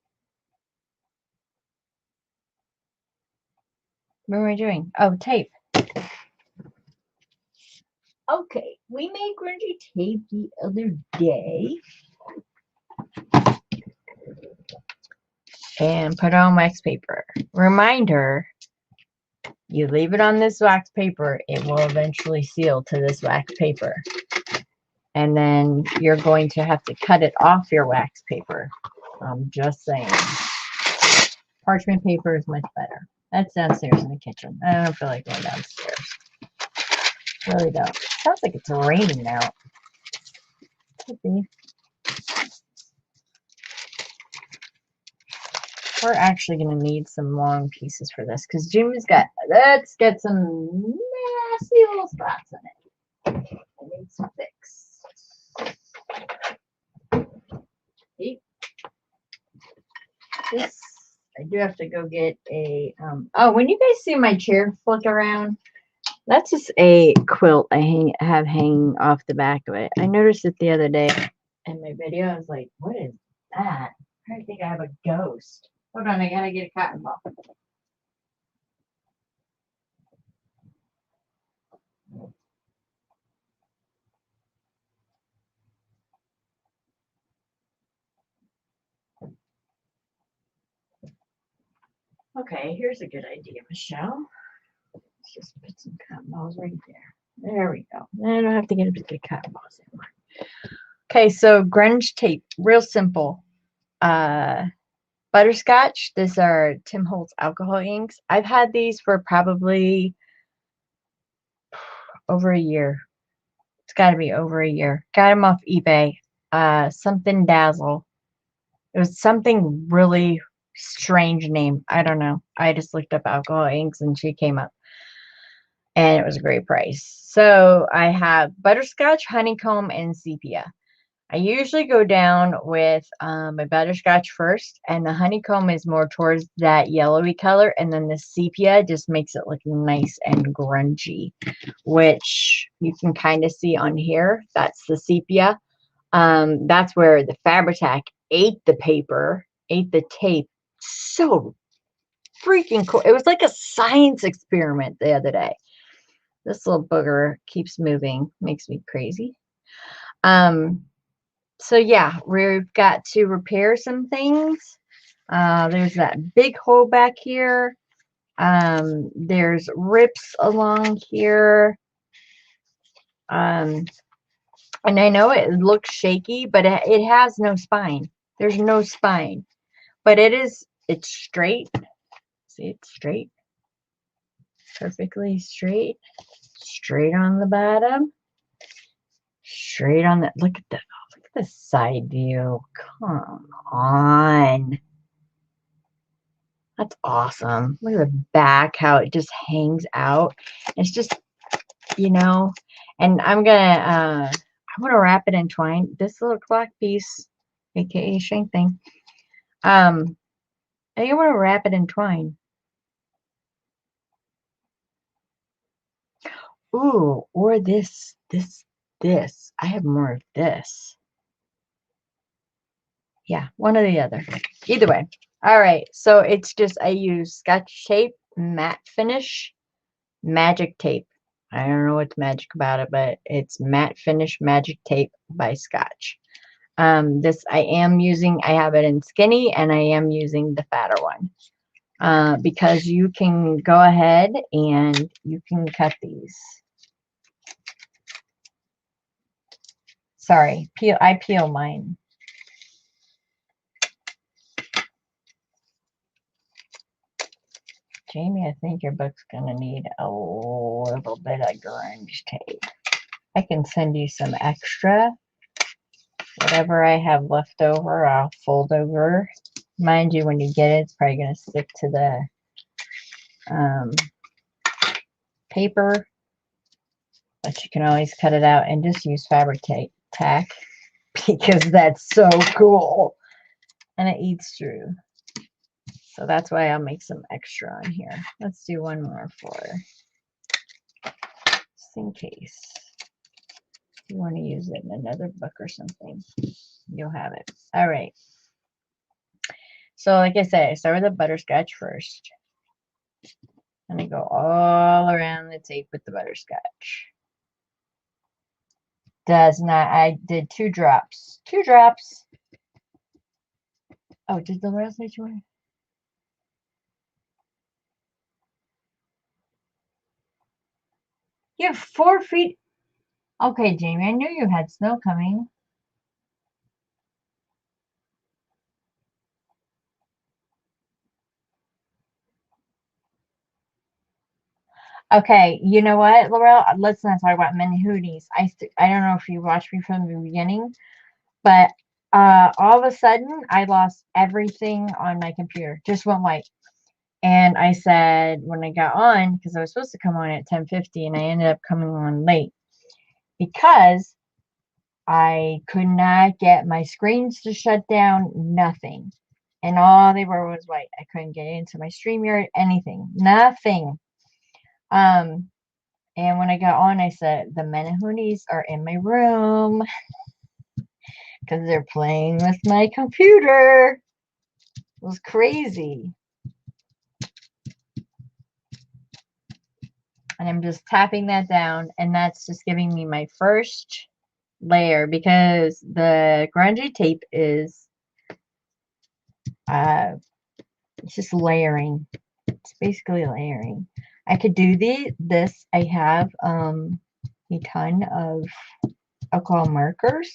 I doing? Oh, tape. Okay, we made grungy tape the other day and put on wax paper. Reminder, you leave it on this wax paper, it will eventually seal to this wax paper. And then you're going to have to cut it off your wax paper. I'm just saying. Parchment paper is much better. That's downstairs in the kitchen. I don't feel like going downstairs. Really don't. Sounds like it's raining out. Could be. We're actually going to need some long pieces for this because Jimmy's got, let's get some nasty little spots in it. I need some fix. This, I do have to go get a, oh, when you guys see my chair flick around, that's just a quilt I have hanging off the back of it. I noticed it the other day in my video. I was like, what is that? I think I have a ghost. Hold on, I gotta get a cotton ball. Okay, here's a good idea, Michelle. Let's just put some cotton balls right there. There we go. I don't have to get a big cotton balls anymore. Okay, so grunge tape, real simple. Butterscotch. These are Tim Holtz alcohol inks. I've had these for probably over a year. It's got to be over a year. Got them off eBay. Something Dazzle. It was something really strange name. I don't know. I just looked up alcohol inks and she came up. And it was a great price. So I have butterscotch, honeycomb, and sepia. I usually go down with my butterscotch first, and the honeycomb is more towards that yellowy color, and then the sepia just makes it look nice and grungy, which you can kind of see on here. That's the sepia. That's where the Fabri-Tac ate the paper, ate the tape so freaking cool. It was like a science experiment the other day. This little booger keeps moving, makes me crazy. So yeah, we've got to repair some things. There's that big hole back here. There's rips along here. And I know it looks shaky, but it has no spine. There's no spine, but it's straight. See, it's straight, perfectly straight, straight on the bottom, straight on the, look at the side view. Come on. That's awesome. Look at the back, how it just hangs out. It's just, you know, and I'm gonna wrap it in twine. This little clock piece, aka shank thing. I think I want to wrap it in twine. Ooh, or this. I have more of this. Yeah, one or the other. Either way. All right, so it's just, I use Scotch tape, matte finish, magic tape. I don't know what's magic about it, but it's matte finish magic tape by Scotch. This I am using, I have it in skinny, and I am using the fatter one. Because you can go ahead and you can cut these. Sorry, I peel mine. Jamie, I think your book's going to need a little bit of grunge tape. I can send you some extra. Whatever I have left over, I'll fold over. Mind you, when you get it, it's probably going to stick to the paper. But you can always cut it out and just use fabric tack because that's so cool. And it eats through. So that's why I'll make some extra on here. Let's do one more just in case you want to use it in another book or something. You'll have it. All right. So like I said, I start with the butterscotch first. And I go all around the tape with the butterscotch. I did 2 drops. 2 drops. Oh, did the rest of you? You have 4 feet. Okay, Jamie, I knew you had snow coming. Okay, you know what, Laurel? Let's not talk about mini hoodies. I don't know if you watched me from the beginning, but all of a sudden I lost everything on my computer. Just went white. And I said when I got on, because I was supposed to come on at 10:50, and I ended up coming on late because I could not get my screens to shut down. Nothing. And all they were was white. I couldn't get into my StreamYard, anything. Nothing. And when I got on, I said, the Menahoonies are in my room because they're playing with my computer. It was crazy. And I'm just tapping that down, and that's just giving me my first layer because the grungy tape is it's just layering. It's basically layering. I could do this. I have a ton of alcohol markers,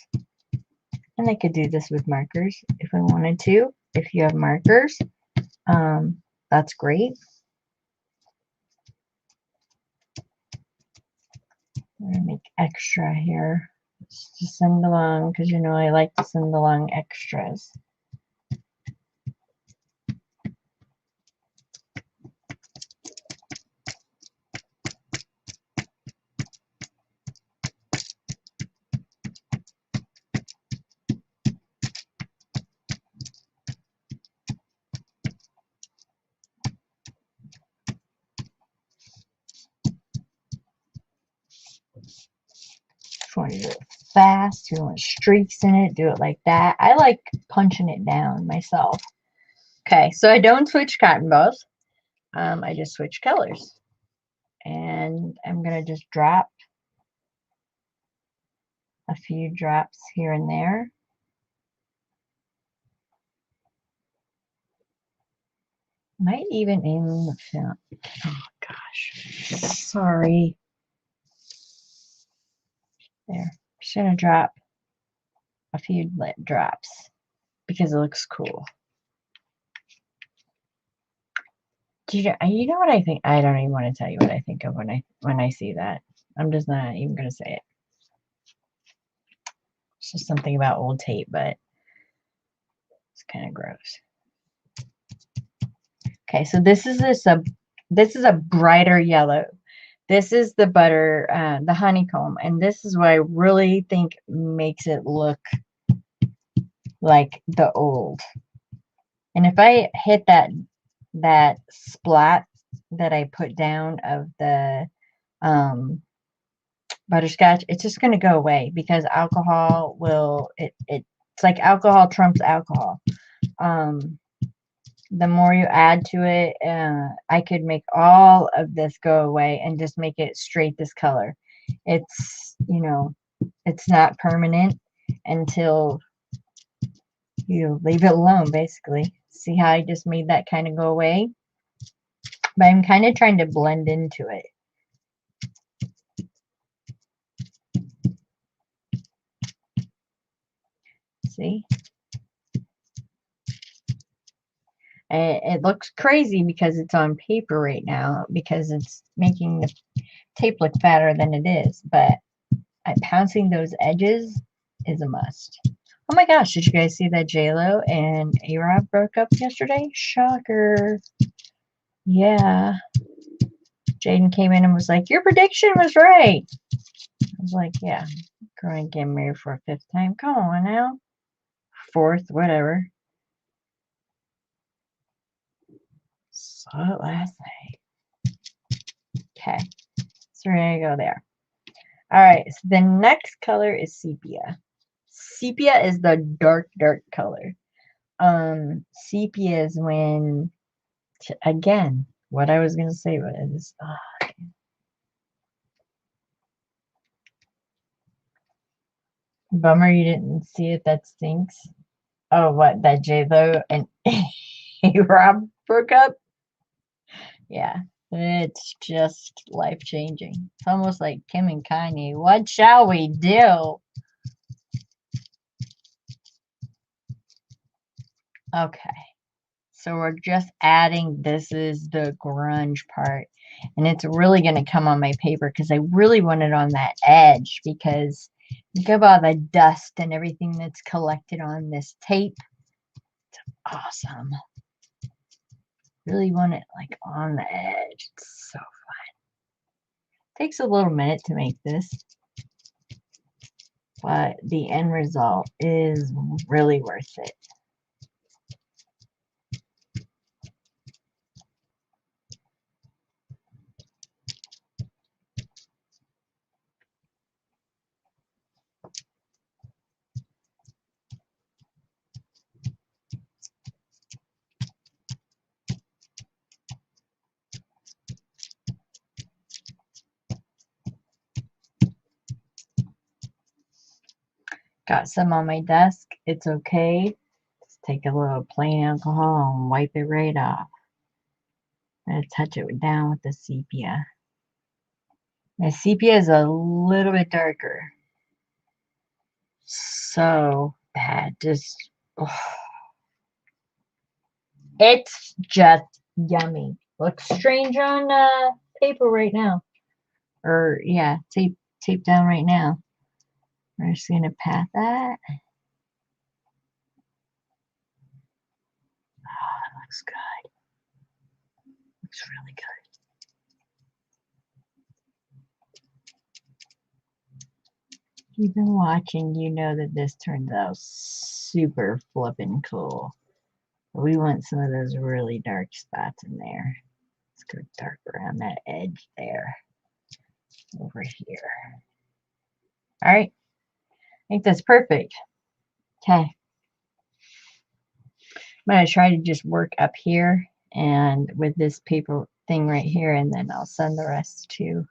and I could do this with markers if I wanted to. If you have markers, that's great. I'm gonna make extra here just to send along because you know I like to send along extras. If you want to do it fast, you want streaks in it, do it like that. I like punching it down myself. Okay, so I don't switch cotton balls. I just switched colors. And I'm going to just drop a few drops here and there. Might even in the film. Oh gosh. Sorry. There. Just going to drop a few drops because it looks cool. Do you know what I think? I don't even want to tell you what I think of when I see that. I'm just not even going to say it. It's just something about old tape, but it's kind of gross. Okay, so this is a brighter yellow. This is the butter, the honeycomb, and this is what I really think makes it look like the old. And if I hit that splat that I put down of the butterscotch, it's just going to go away because alcohol will it's like alcohol trumps alcohol. The more you add to it, I could make all of this go away and just make it straight this color. It's, you know, it's not permanent until you leave it alone, basically. See how I just made that kind of go away? But I'm kind of trying to blend into it. See? It looks crazy because it's on paper right now, because it's making the tape look fatter than it is, but pouncing those edges is a must. Oh my gosh, did you guys see that J-Lo and A-Rod broke up yesterday? Shocker. Yeah. Jaden came in and was like, your prediction was right. I was like, yeah, going to get married for a fifth time. Come on now. Fourth, whatever. Saw it last night. Okay, so we're going to go there. All right, so the next color is sepia. Sepia is the dark color. Sepia is when, again, what I was going to say was, bummer you didn't see it. That stinks. Oh, what, that J-Lo and A-Rob broke up? Yeah, it's just life-changing. It's almost like Kim and Kanye. What shall we do? Okay, so we're just adding, this is the grunge part. And it's really going to come on my paper because I really want it on that edge, because think of all the dust and everything that's collected on this tape. It's awesome. Really want it like on the edge. It's so fun. Takes a little minute to make this, but the end result is really worth it. Got some on my desk. It's okay. Just take a little plain alcohol and wipe it right off. I'm gonna touch it down with the sepia. The sepia is a little bit darker, so that just, oh, it's just yummy. Looks strange on paper right now, or yeah, tape down right now. We're just gonna pat that. Oh, it looks good. Looks really good. If you've been watching, you know that this turns out super flippin' cool. We want some of those really dark spots in there. Let's go dark around that edge there. Over here. All right. I think that's perfect. Okay. I'm going to try to just work up here and with this paper thing right here, and then I'll send the rest to.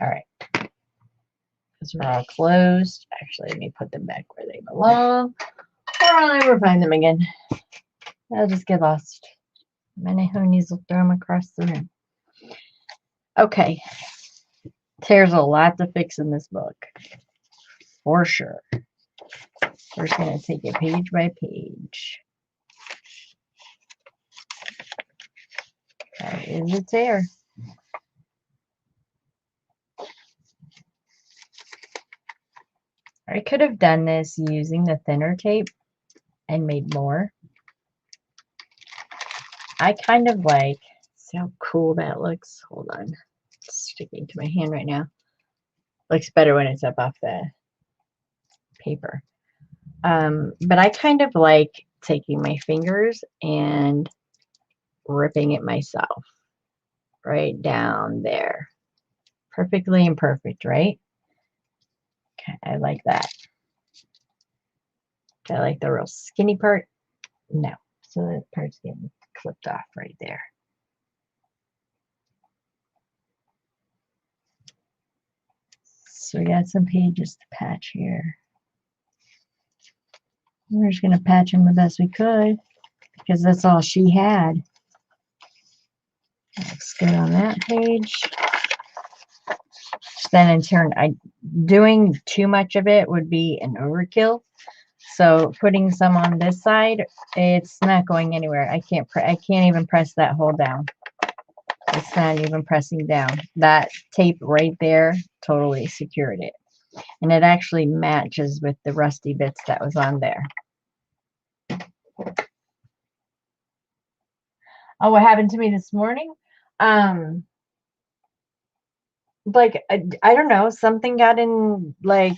All right. Those are all closed. Actually, let me put them back where they belong, or I'll never find them again. I'll just get lost. Many honeys will throw them across the room. Okay. There's a lot to fix in this book, for sure. We're just going to take it page by page. That is a tear. I could have done this using the thinner tape and made more. I kind of like, see how cool that looks. Hold on. It's sticking to my hand right now. Looks better when it's up off the paper. But I kind of like taking my fingers and ripping it myself right down there. Perfectly imperfect, right? Okay, I like that. Do I like the real skinny part? No. So that part's getting clipped off right there. So we got some pages to patch here. We're just going to patch them the best we could because that's all she had. Looks good on that page. Then in turn, doing too much of it would be an overkill. So putting some on this side, it's not going anywhere. I can't even press that hole down. It's not even pressing down. That tape right there totally secured it. And it actually matches with the rusty bits that was on there. Oh, what happened to me this morning? Like, I don't know, something got in, like,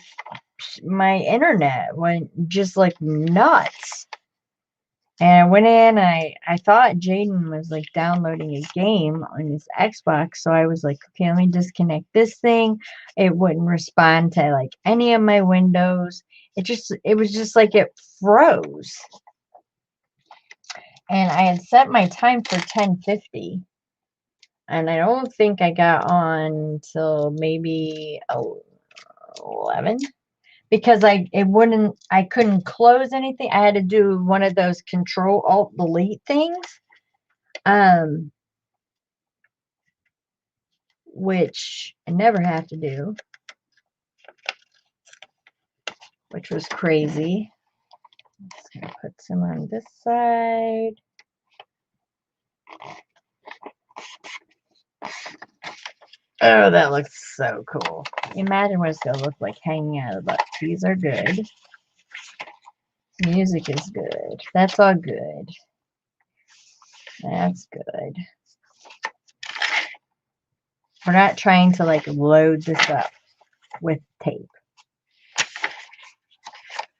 my internet went just like nuts. And I went in, I thought Jaden was like downloading a game on his Xbox. So I was like, okay, let me disconnect this thing. It wouldn't respond to like any of my windows. It was just like it froze. And I had set my time for 10:50. And I don't think I got on till maybe 11. Because I couldn't close anything. I had to do one of those Control-Alt-Delete things. Which I never have to do. Which was crazy. I'm just going to put some on this side. Oh, that looks so cool. Imagine what it's going to look like hanging out of the book. These are good. Music is good. That's all good. That's good. We're not trying to like load this up with tape.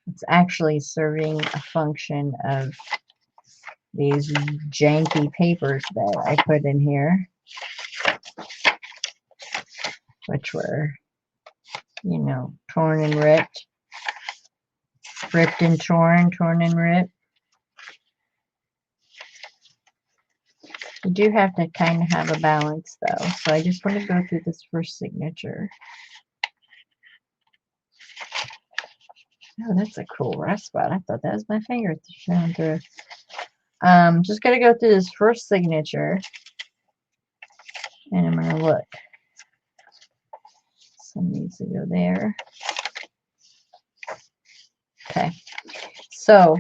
It's actually serving a function of these janky papers that I put in here, which were, you know, torn and ripped. Ripped and torn, torn and ripped. You do have to kind of have a balance though. So I just want to go through this first signature. Oh, that's a cool rust spot. I thought that was my finger showing through. Just going to go through this first signature. And I'm going to look. Some needs to go there. Okay. So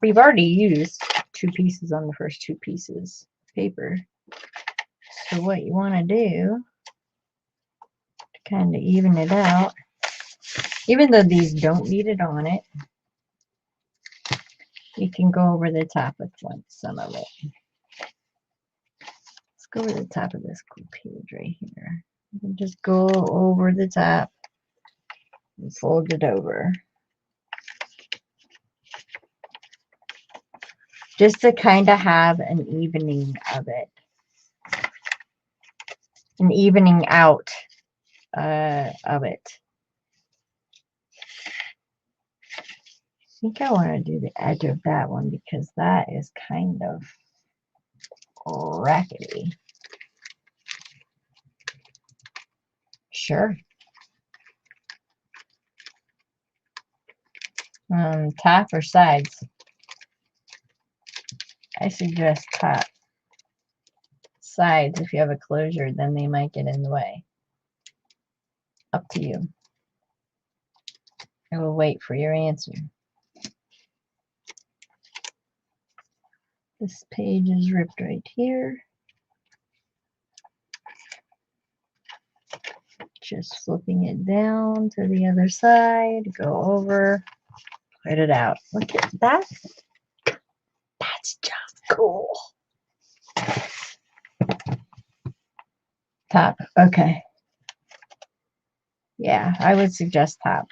we've already used 2 pieces on the first 2 pieces of paper. So what you want to do to kind of even it out, even though these don't need it on it, you can go over the top with some of it. Let's go over the top of this cool page right here. You can just go over the top and fold it over. Just to kind of have an evening of it. An evening out of it. think I want to do the edge of that one because that is kind of rackety. Sure. Top or sides? I suggest top. Sides, if you have a closure, then they might get in the way. Up to you. I will wait for your answer. This page is ripped right here. Just flipping it down to the other side, go over, put it out. Look at that. That's just cool. Top, okay. Yeah, I would suggest top.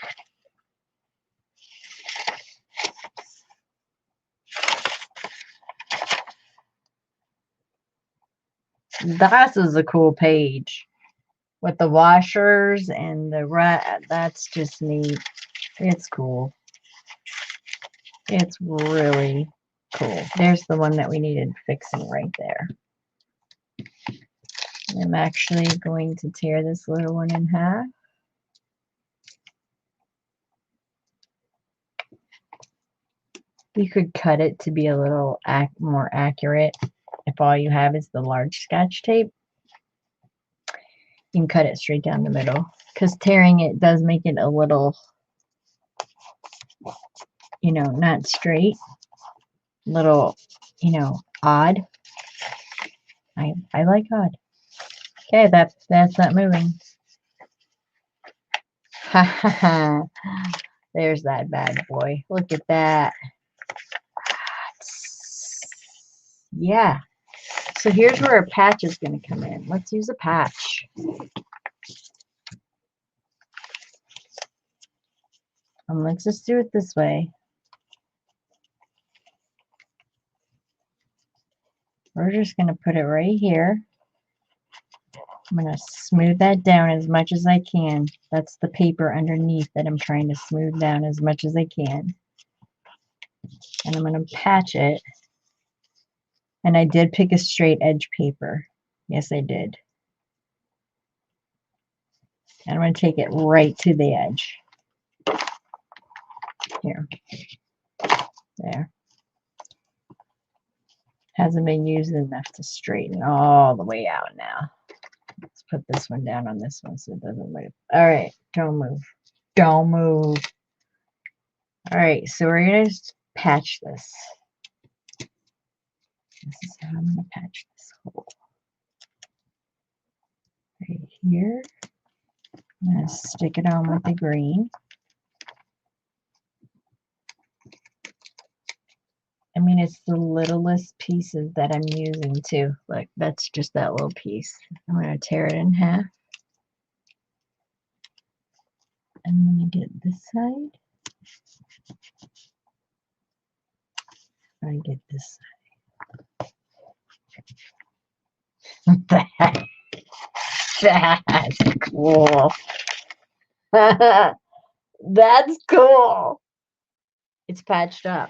This is a cool page with the washers and the that's just neat. It's cool. It's really cool. There's the one that we needed fixing right there. I'm actually going to tear this little one in half. You could cut it to be a little more accurate if all you have is the large Scotch tape. You can cut it straight down the middle because tearing it does make it a little, you know, not straight, little, you know, odd. I like odd. Okay, that's not moving. Ha ha ha. There's that bad boy. Look at that. Yeah. So here's where a patch is going to come in. Let's use a patch. Let's just do it this way. We're just going to put it right here. I'm going to smooth that down as much as I can. That's the paper underneath that I'm trying to smooth down as much as I can. And I'm going to patch it. And I did pick a straight edge paper. Yes, I did. And I'm going to take it right to the edge. Here. There. Hasn't been used enough to straighten all the way out now. Let's put this one down on this one so it doesn't move. All right, don't move. Don't move. All right, so we're going to patch this. This is how I'm going to patch this hole. Right here. I'm going to stick it on with the green. I mean, it's the littlest pieces that I'm using too. Look, that's just that little piece. I'm going to tear it in half. I'm going to get this side. I'm going to get this side. That's cool. That's cool. It's patched up.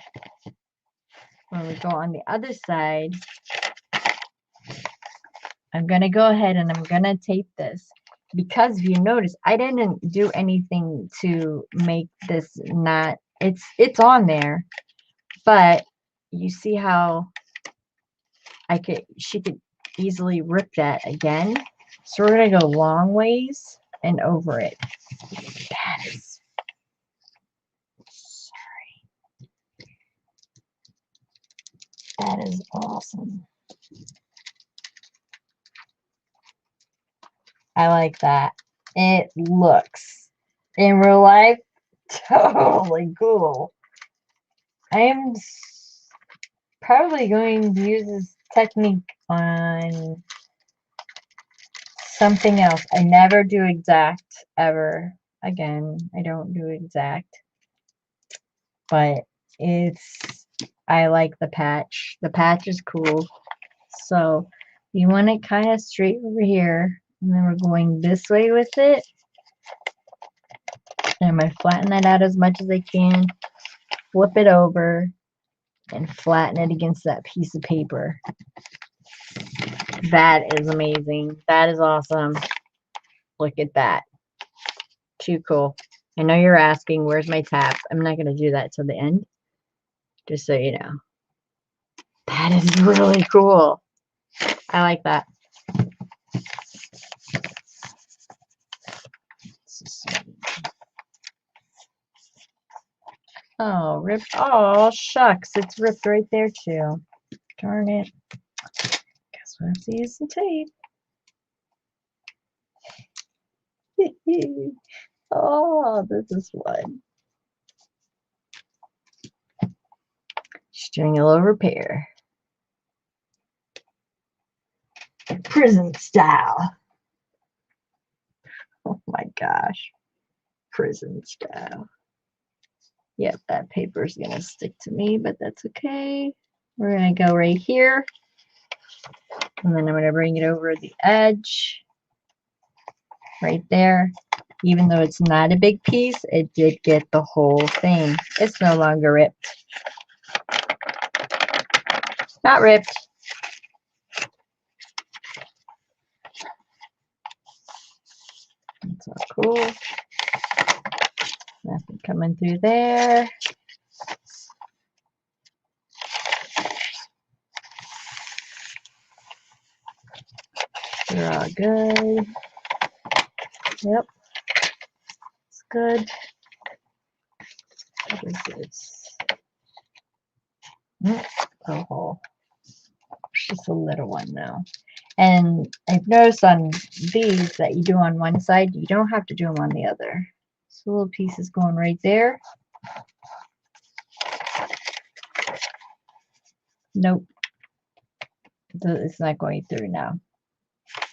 When we go on the other side, I'm going to go ahead and I'm going to tape this. Because if you notice, I didn't do anything to make this not, it's on there, but you see how she could easily rip that again. So we're going to go long ways and over it. That is, sorry. That is awesome. I like that. It looks, in real life, totally cool. I am probably going to use this technique on something else. I never do exact ever again. I don't do exact. But I like the patch. The patch is cool. So you want it kind of straight over here. And then we're going this way with it. And I'm going to flatten that out as much as I can. flip it over and flatten it against that piece of paper. That is amazing. That is awesome. Look at that. Too cool. I know you're asking, where's my tabs? I'm not going to do that till the end, just so you know. That is really cool. I like that. Oh, ripped. Oh, shucks. It's ripped right there, too. Darn it. Guess we'll have to use some tape. Oh, this is fun. Just doing a little repair. Prison style. Oh my gosh. Prison style. Yep, that paper's gonna stick to me, but that's okay. We're gonna go right here. And then I'm gonna bring it over the edge. Right there. Even though it's not a big piece, it did get the whole thing. It's no longer ripped. Not ripped. That's all cool. Nothing coming through there. They're all good. Yep. It's good. What is this? A hole. It's just a little one though. And I've noticed on these that you do on one side, you don't have to do them on the other. So little pieces going right there. Nope. It's not going through now.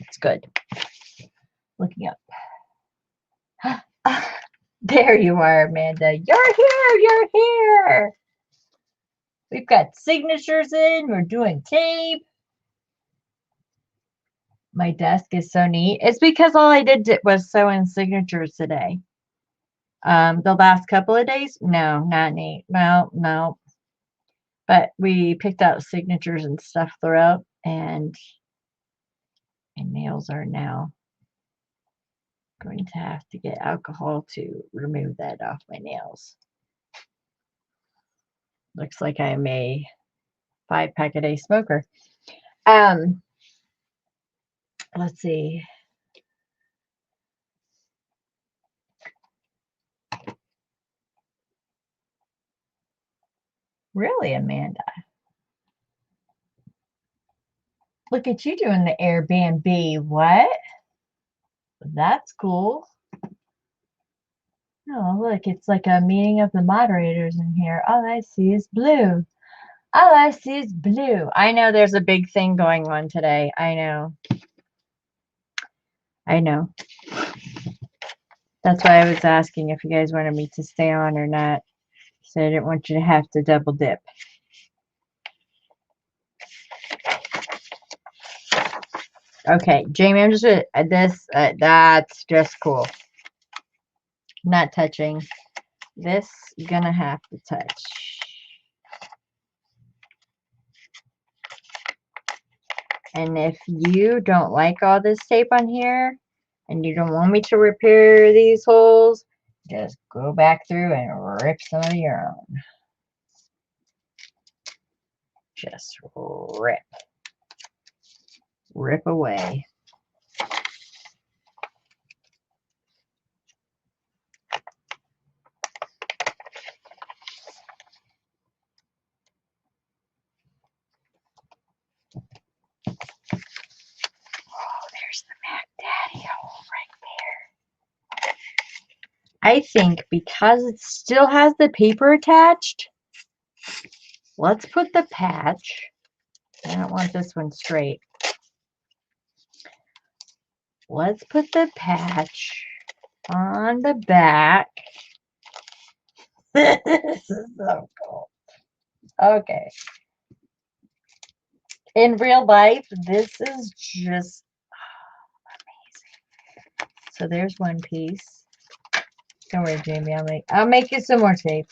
It's good. Looking up. There you are, Amanda. You're here. You're here. We've got signatures in. We're doing tape. My desk is so neat. It's because all I did was sew in signatures today. The last couple of days, no, not neat. No. But we picked out signatures and stuff throughout, and my nails are now going to have to get alcohol to remove that off my nails. Looks like I'm a 5-pack-a-day smoker. Let's see. Really, Amanda? Look at you doing the Airbnb. What? That's cool. Oh, look, it's like a meeting of the moderators in here. All I see is blue. All I see is blue. I know there's a big thing going on today. I know. That's why I was asking if you guys wanted me to stay on or not. So I didn't want you to have to double dip. Okay, Jamie, I'm just this. That's just cool. Not touching. This gonna have to touch. And if you don't like all this tape on here, and you don't want me to repair these holes, just go back through and rip some of your own. Just rip. Rip away. Oh, there's the Mac Daddy hole right there. I think because it still has the paper attached, let's put the patch. I don't want this one straight. Let's put the patch on the back. This is so cool. Okay. In real life, this is just amazing. So there's one piece. Don't worry, Jamie. I'll make you some more tape.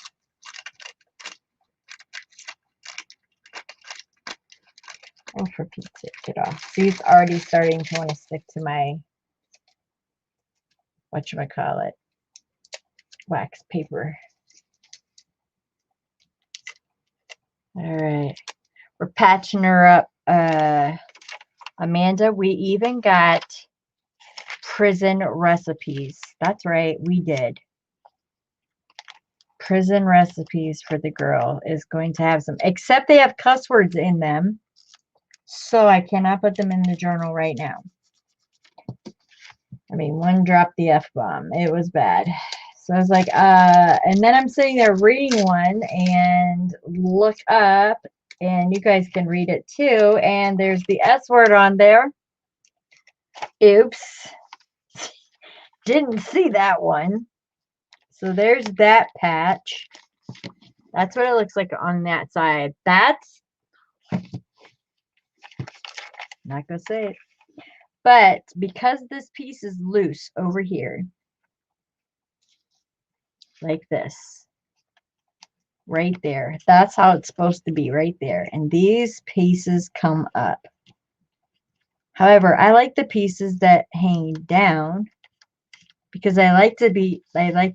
For Pete's sake, get off. See, it's already starting to want to stick to my, whatchamacallit, wax paper. All right. We're patching her up. Amanda, we even got prison recipes. That's right, we did. Prison recipes for the girl is going to have some, except they have cuss words in them. So I cannot put them in the journal right now. I mean, one dropped the F-bomb. It was bad. So I was like, and then I'm sitting there reading one and look up, and you guys can read it too. And there's the S word on there. Oops. Didn't see that one. So there's that patch. That's what it looks like on that side. That's not gonna say it. But because this piece is loose over here, like this, right there, that's how it's supposed to be, right there. And these pieces come up. However, I like the pieces that hang down because I like to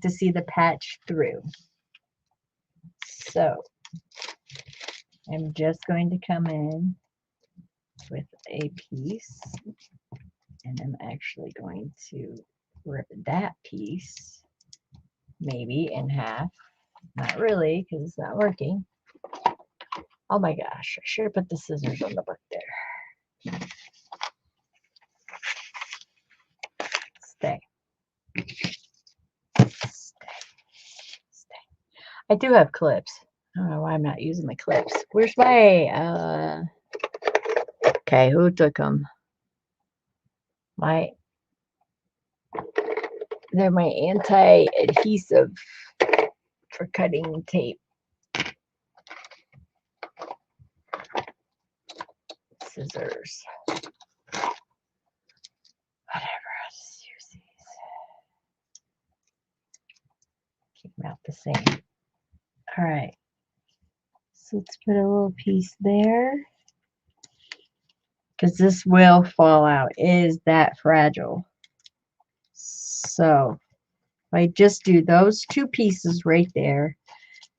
see the patch through. So I'm just going to come in with a piece, and I'm actually going to rip that piece maybe in half. Not really, because it's not working. Oh my gosh, I should have put the scissors on the book there. Stay. I do have clips. I don't know why I'm not using my clips. Where's my, okay, who took them? They're my anti-adhesive for cutting tape. Scissors. Whatever, I'll just use these. Keep them out the same. All right. So let's put a little piece there. Because this will fall out. It is that fragile. So if I just do those two pieces right there,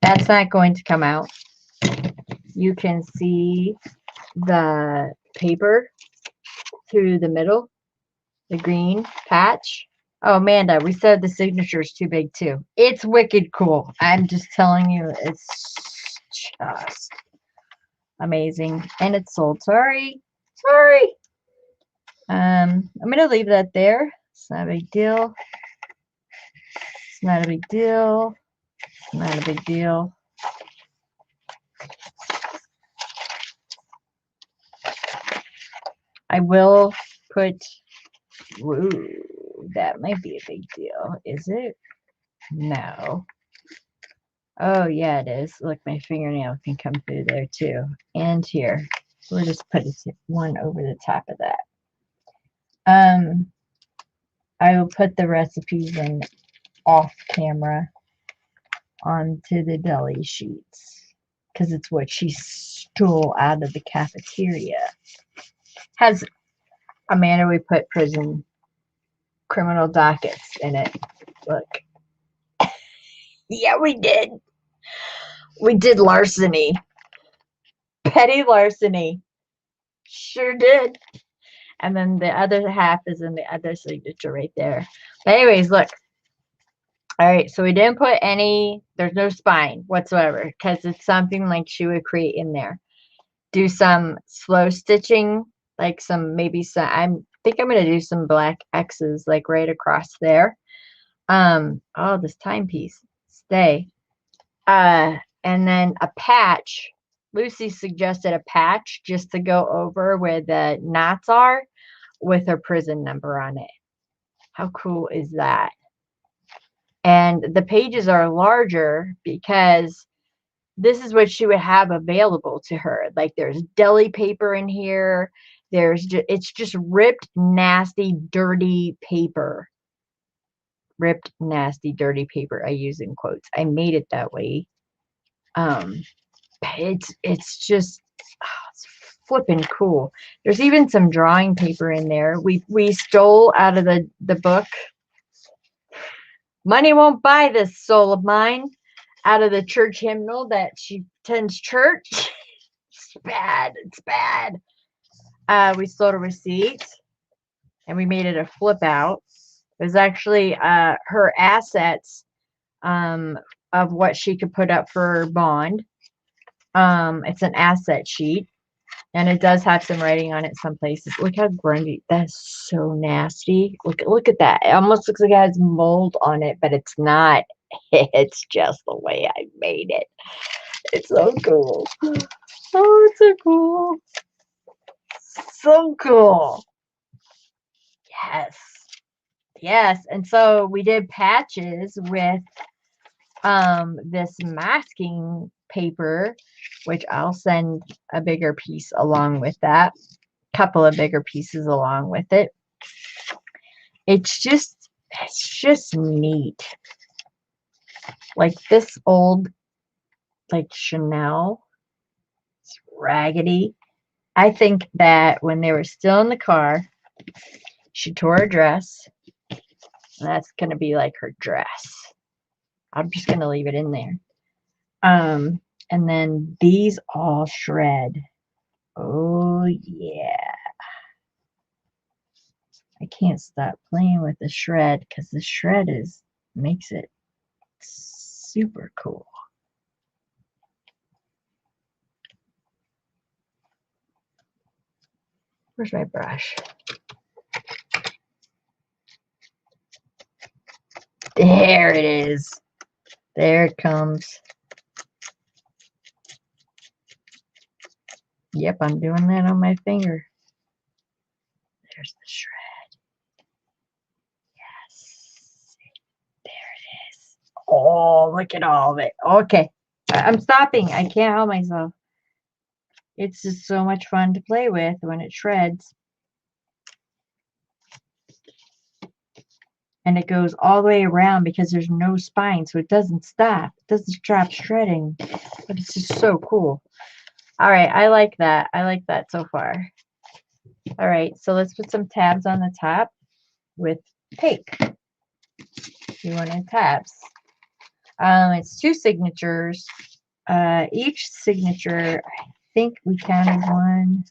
that's not going to come out. You can see the paper through the middle, the green patch. Oh, Amanda, we said the signature is too big too. It's wicked cool. I'm just telling you, it's just amazing. And it's sold. Sorry. I'm gonna leave that there. It's not a big deal. It's not a big deal. It's not a big deal. I will put, ooh, that might be a big deal. Is it? No. Oh, yeah, it is. Look, my fingernail can come through there too. And here. We'll just put one over the top of that. I will put the recipes in off camera onto the deli sheets because it's what she stole out of the cafeteria. Has Amanda, we put prison criminal dockets in it. Look. Yeah, we did. We did larceny. Petty larceny. Sure did. And then the other half is in the other signature right there. But anyways, look. All right, so we didn't put any, there's no spine whatsoever because it's something like she would create in there. Do some slow stitching, like maybe some, I think I'm going to do some black X's like right across there. Oh, this timepiece. Stay. And then a patch. Lucy suggested a patch just to go over where the knots are with her prison number on it. How cool is that? And the pages are larger because this is what she would have available to her. Like there's deli paper in here. It's just ripped, nasty, dirty paper. Ripped, nasty, dirty paper. I use in quotes. I made it that way. It's just, oh, it's flipping cool. There's even some drawing paper in there. We stole out of the book. Money won't buy this soul of mine, out of the church hymnal that she attends church. It's bad. It's bad. We stole a receipt and we made it a flip out. It was actually her assets of what she could put up for bond. It's an asset sheet, and it does have some writing on it some places. Look how grungy. That's so nasty. Look at that. It almost looks like it has mold on it, but it's not. It's just the way I made it. It's so cool. Oh, it's so cool. So cool. Yes. Yes. And so we did patches with this masking paper, which I'll send a bigger piece along with that. Couple of bigger pieces along with it. It's just neat. Like this old, like Chanel, it's raggedy. I think that when they were still in the car, she tore a dress, and that's gonna be like her dress. I'm just gonna leave it in there. And then these all shred. Oh yeah. I can't stop playing with the shred because the shred makes it super cool. Where's my brush? There it is. There it comes. Yep, I'm doing that on my finger. There's the shred. Yes. There it is. Oh, look at all of it. Okay. I'm stopping. I can't help myself. It's just so much fun to play with when it shreds. And it goes all the way around because there's no spine, so it doesn't stop. It doesn't stop shredding. But it's just so cool. All right, I like that. I like that so far. All right, so let's put some tabs on the top with tape. You wanted tabs. It's 2 signatures. Each signature, I think we counted 1.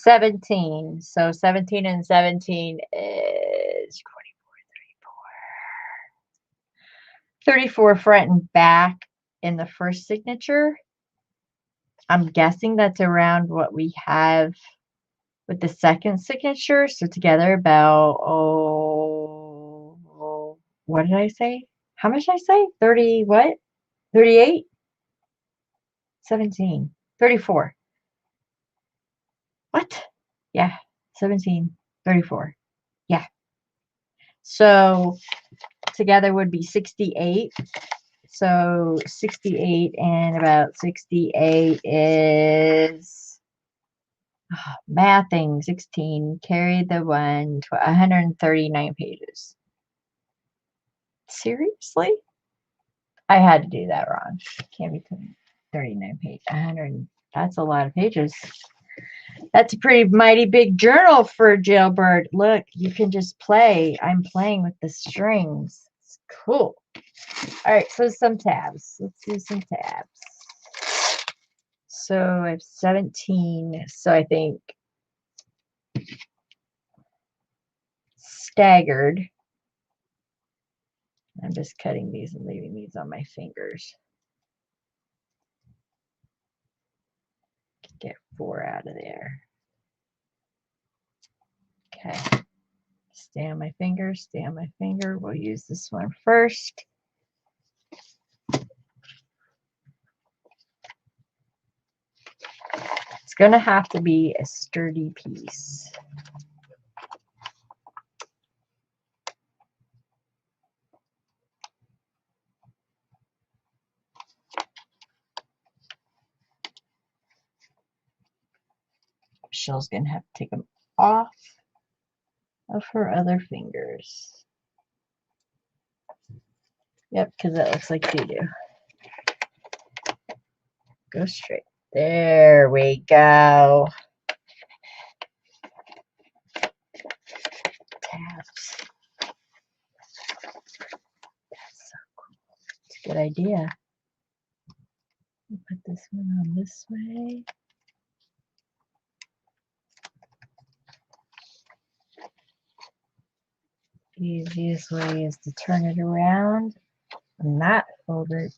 $17. So 17 and 17 is 34 front and back in the first signature. I'm guessing that's around what we have with the second signature. So together about, what did I say? How much did I say? 30 what? 38? 17. 34. What? Yeah. 17. 34. Yeah. So together would be 68. So 68 and about 68 is mathing 16. Carry the 1 to 139 pages. Seriously? I had to do that wrong. Can't be 39 pages. 100. That's a lot of pages. That's a pretty mighty big journal for a jailbird. Look, you can just play. I'm playing with the strings. It's cool. All right, so some tabs. Let's do some tabs. So I have 17. So I think staggered. I'm just cutting these and leaving these on my fingers. Get 4 out of there. Okay. Stay on my finger, stay on my finger. We'll use this one first. It's going to have to be a sturdy piece. Michelle's gonna have to take them off of her other fingers. Yep, because that looks like doo-doo. Go straight. There we go. Tabs. That's so cool. It's a good idea. Put this one on this way. Easiest way is to turn it around and not fold it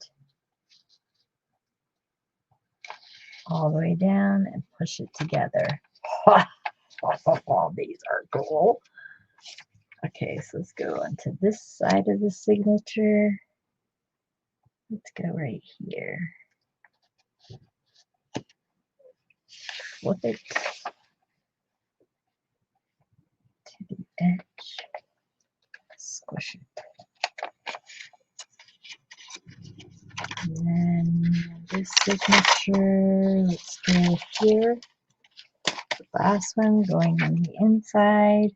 all the way down and push it together. These are cool. Okay, so let's go onto this side of the signature. Let's go right here. Flip it to the edge. Squish it. And then this signature, let's go here. The last one going on the inside.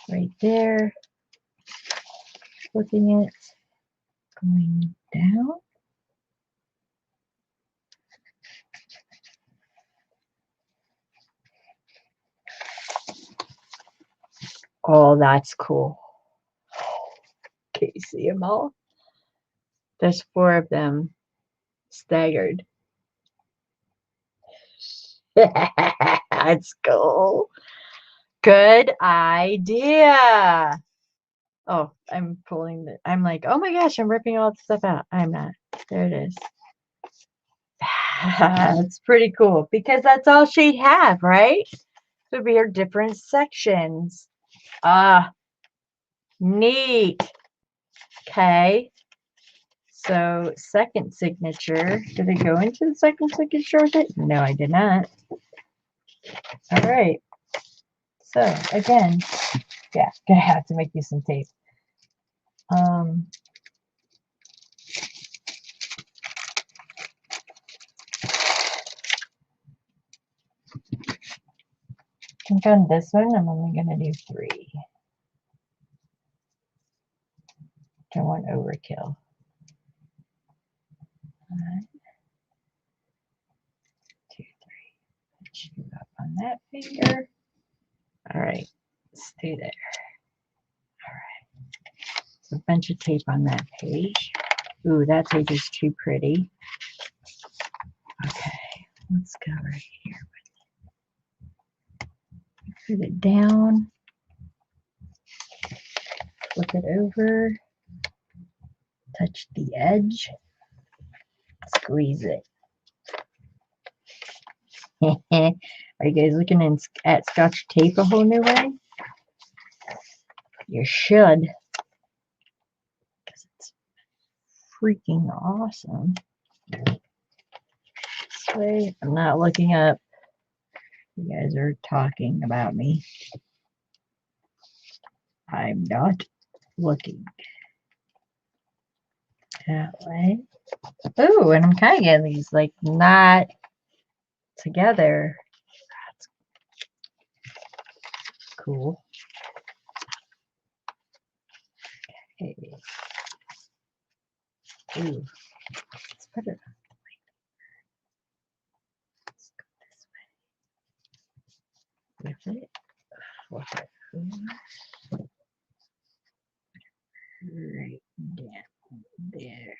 Right there. Flipping it. Going down. Oh, that's cool. Can you see them all? There's 4 of them staggered. That's cool. Good idea. Oh, I'm pulling the, I'm like, oh my gosh, I'm ripping all the stuff out. I'm not. There it is. That's pretty cool because that's all she'd have, right? Would be her different sections. Ah, neat. Okay. So second signature. Did it go into the second signature with it? No, I did not. All right. So again, yeah, gonna have to make you some tape. I think on this one, I'm only gonna do 3. Don't want overkill. 1, 2, 3. Put you up on that finger. All right, stay there. All right. So a bunch of tape on that page. Ooh, that page is too pretty. Okay, let's go right here. Put it down. Flip it over. Touch the edge. Squeeze it. Are you guys looking at Scotch tape a whole new way? You should. Because it's freaking awesome. This way, I'm not looking up. You guys are talking about me. I'm not looking. That way. Ooh, and I'm kind of getting these like not together. That's cool. Okay. Ooh, let's put it on. Let's go this way. With it. Flip it over. Right down there.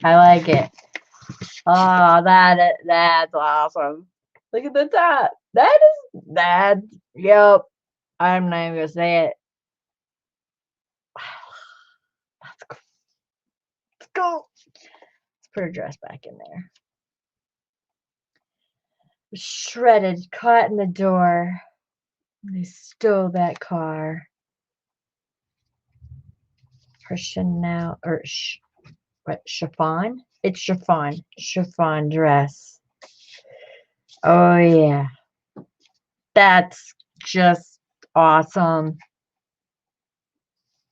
I like it. Oh, that's awesome. Look at the top. That. Yep. I'm not even gonna say it. That's cool. Let's go. Let's put her dress back in there. Shredded, caught in the door. They stole that car. Her Chanel or what, chiffon? It's chiffon. Chiffon dress. Oh yeah. That's just awesome.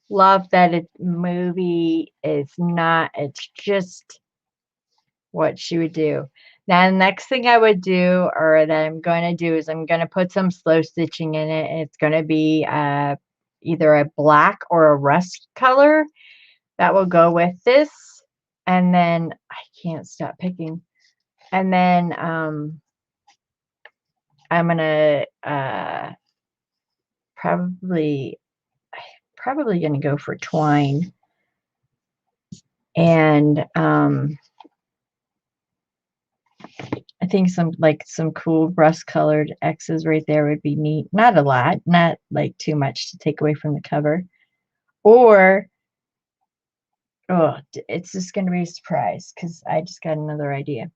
love that it's movie. It's not, it's just what she would do. Now, the next thing I would do, or that I'm going to do, is I'm going to put some slow stitching in it. And it's going to be either a black or a rust color that will go with this. And then I can't stop picking. And then I'm going to probably going to go for twine. And I think some cool rust colored X's right there would be neat. Not a lot, not like too much to take away from the cover. Or, oh, it's just going to be a surprise because I just got another idea.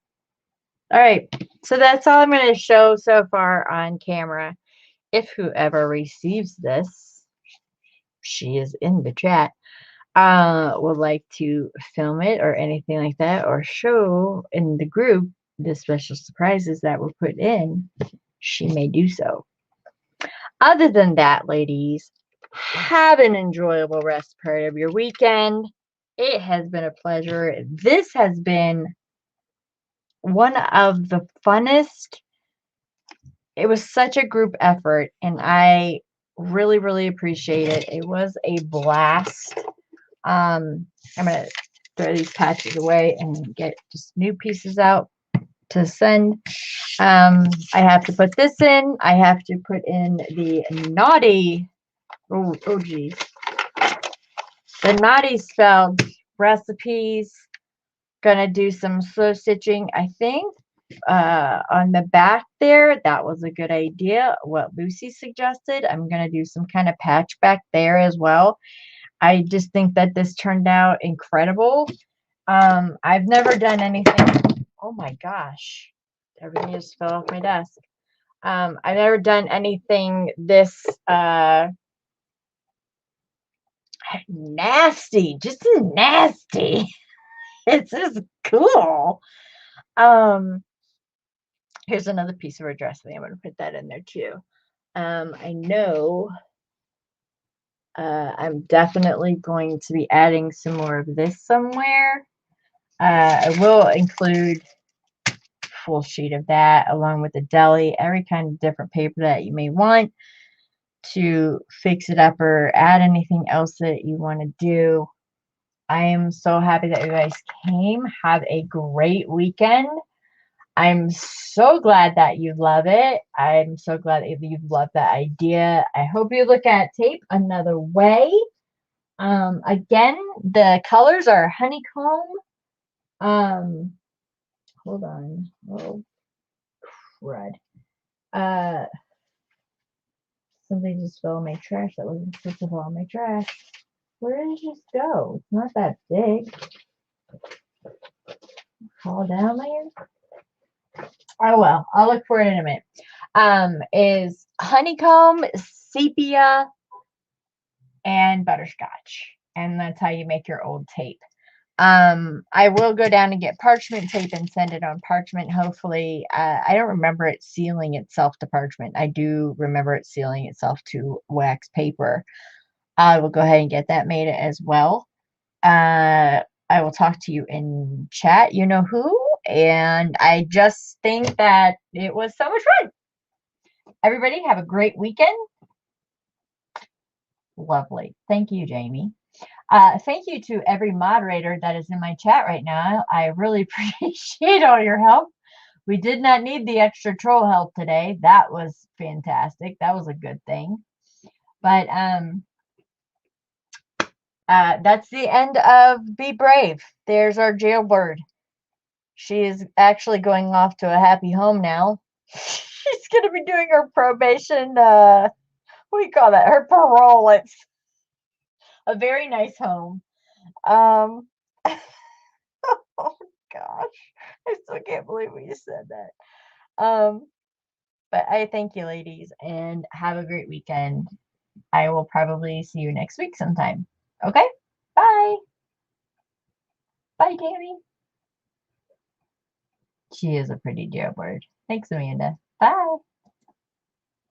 All right, so that's all I'm going to show so far on camera. If whoever receives this, she is in the chat, would like to film it or anything like that, or show in the group the special surprises that were put in, she may do so. Other than that, ladies, have an enjoyable rest part of your weekend. It has been a pleasure. This has been one of the funnest. It was such a group effort, and I really, really appreciate it. It was a blast. I'm going to throw these patches away and get just new pieces out to send. I have to put this in. I have to put in the naughty, oh geez, the naughty spelled recipes. Gonna do some slow stitching, I think, on the back there. That was a good idea, what Lucy suggested. I'm gonna do some kind of patch back there as well. I just think that this turned out incredible. I've never done anything. Oh my gosh, everything just fell off my desk. I've never done anything this nasty, just nasty. It's just cool. Here's another piece of her dress. I think I'm going to put that in there too. I know I'm definitely going to be adding some more of this somewhere. I will include a full sheet of that along with the deli, every kind of different paper that you may want to fix it up or add anything else that you want to do. I am so happy that you guys came. Have a great weekend. I'm so glad that you love it. I'm so glad that you love that idea. I hope you look at tape another way. Again, the colors are honeycomb. Hold on. Oh, crud. Something just fell in my trash that wasn't supposed to fall in my trash. Where did it just go? It's not that big. Fall down there. Oh well, I'll look for it in a minute. Is honeycomb, sepia, and butterscotch. And that's how you make your old tape. I will go down and get parchment tape and send it on parchment. Hopefully, I don't remember it sealing itself to parchment. I do remember it sealing itself to wax paper. I will go ahead and get that made as well. I will talk to you in chat, you know who, and I just think that it was so much fun. Everybody have a great weekend. Lovely. Thank you, Jamie. Thank you to every moderator that is in my chat right now. I really appreciate all your help. We did not need the extra troll help today. That was fantastic. That was a good thing. But that's the end of Be Brave. There's our jailbird. She is actually going off to a happy home now. She's going to be doing her probation, what do you call that? Her parole. It's a very nice home. Oh gosh, I still can't believe we said that. But I thank you, ladies, and have a great weekend. I will probably see you next week sometime. Okay? Bye. Bye, Tammy. She is a pretty jailbird. Thanks, Amanda. Bye.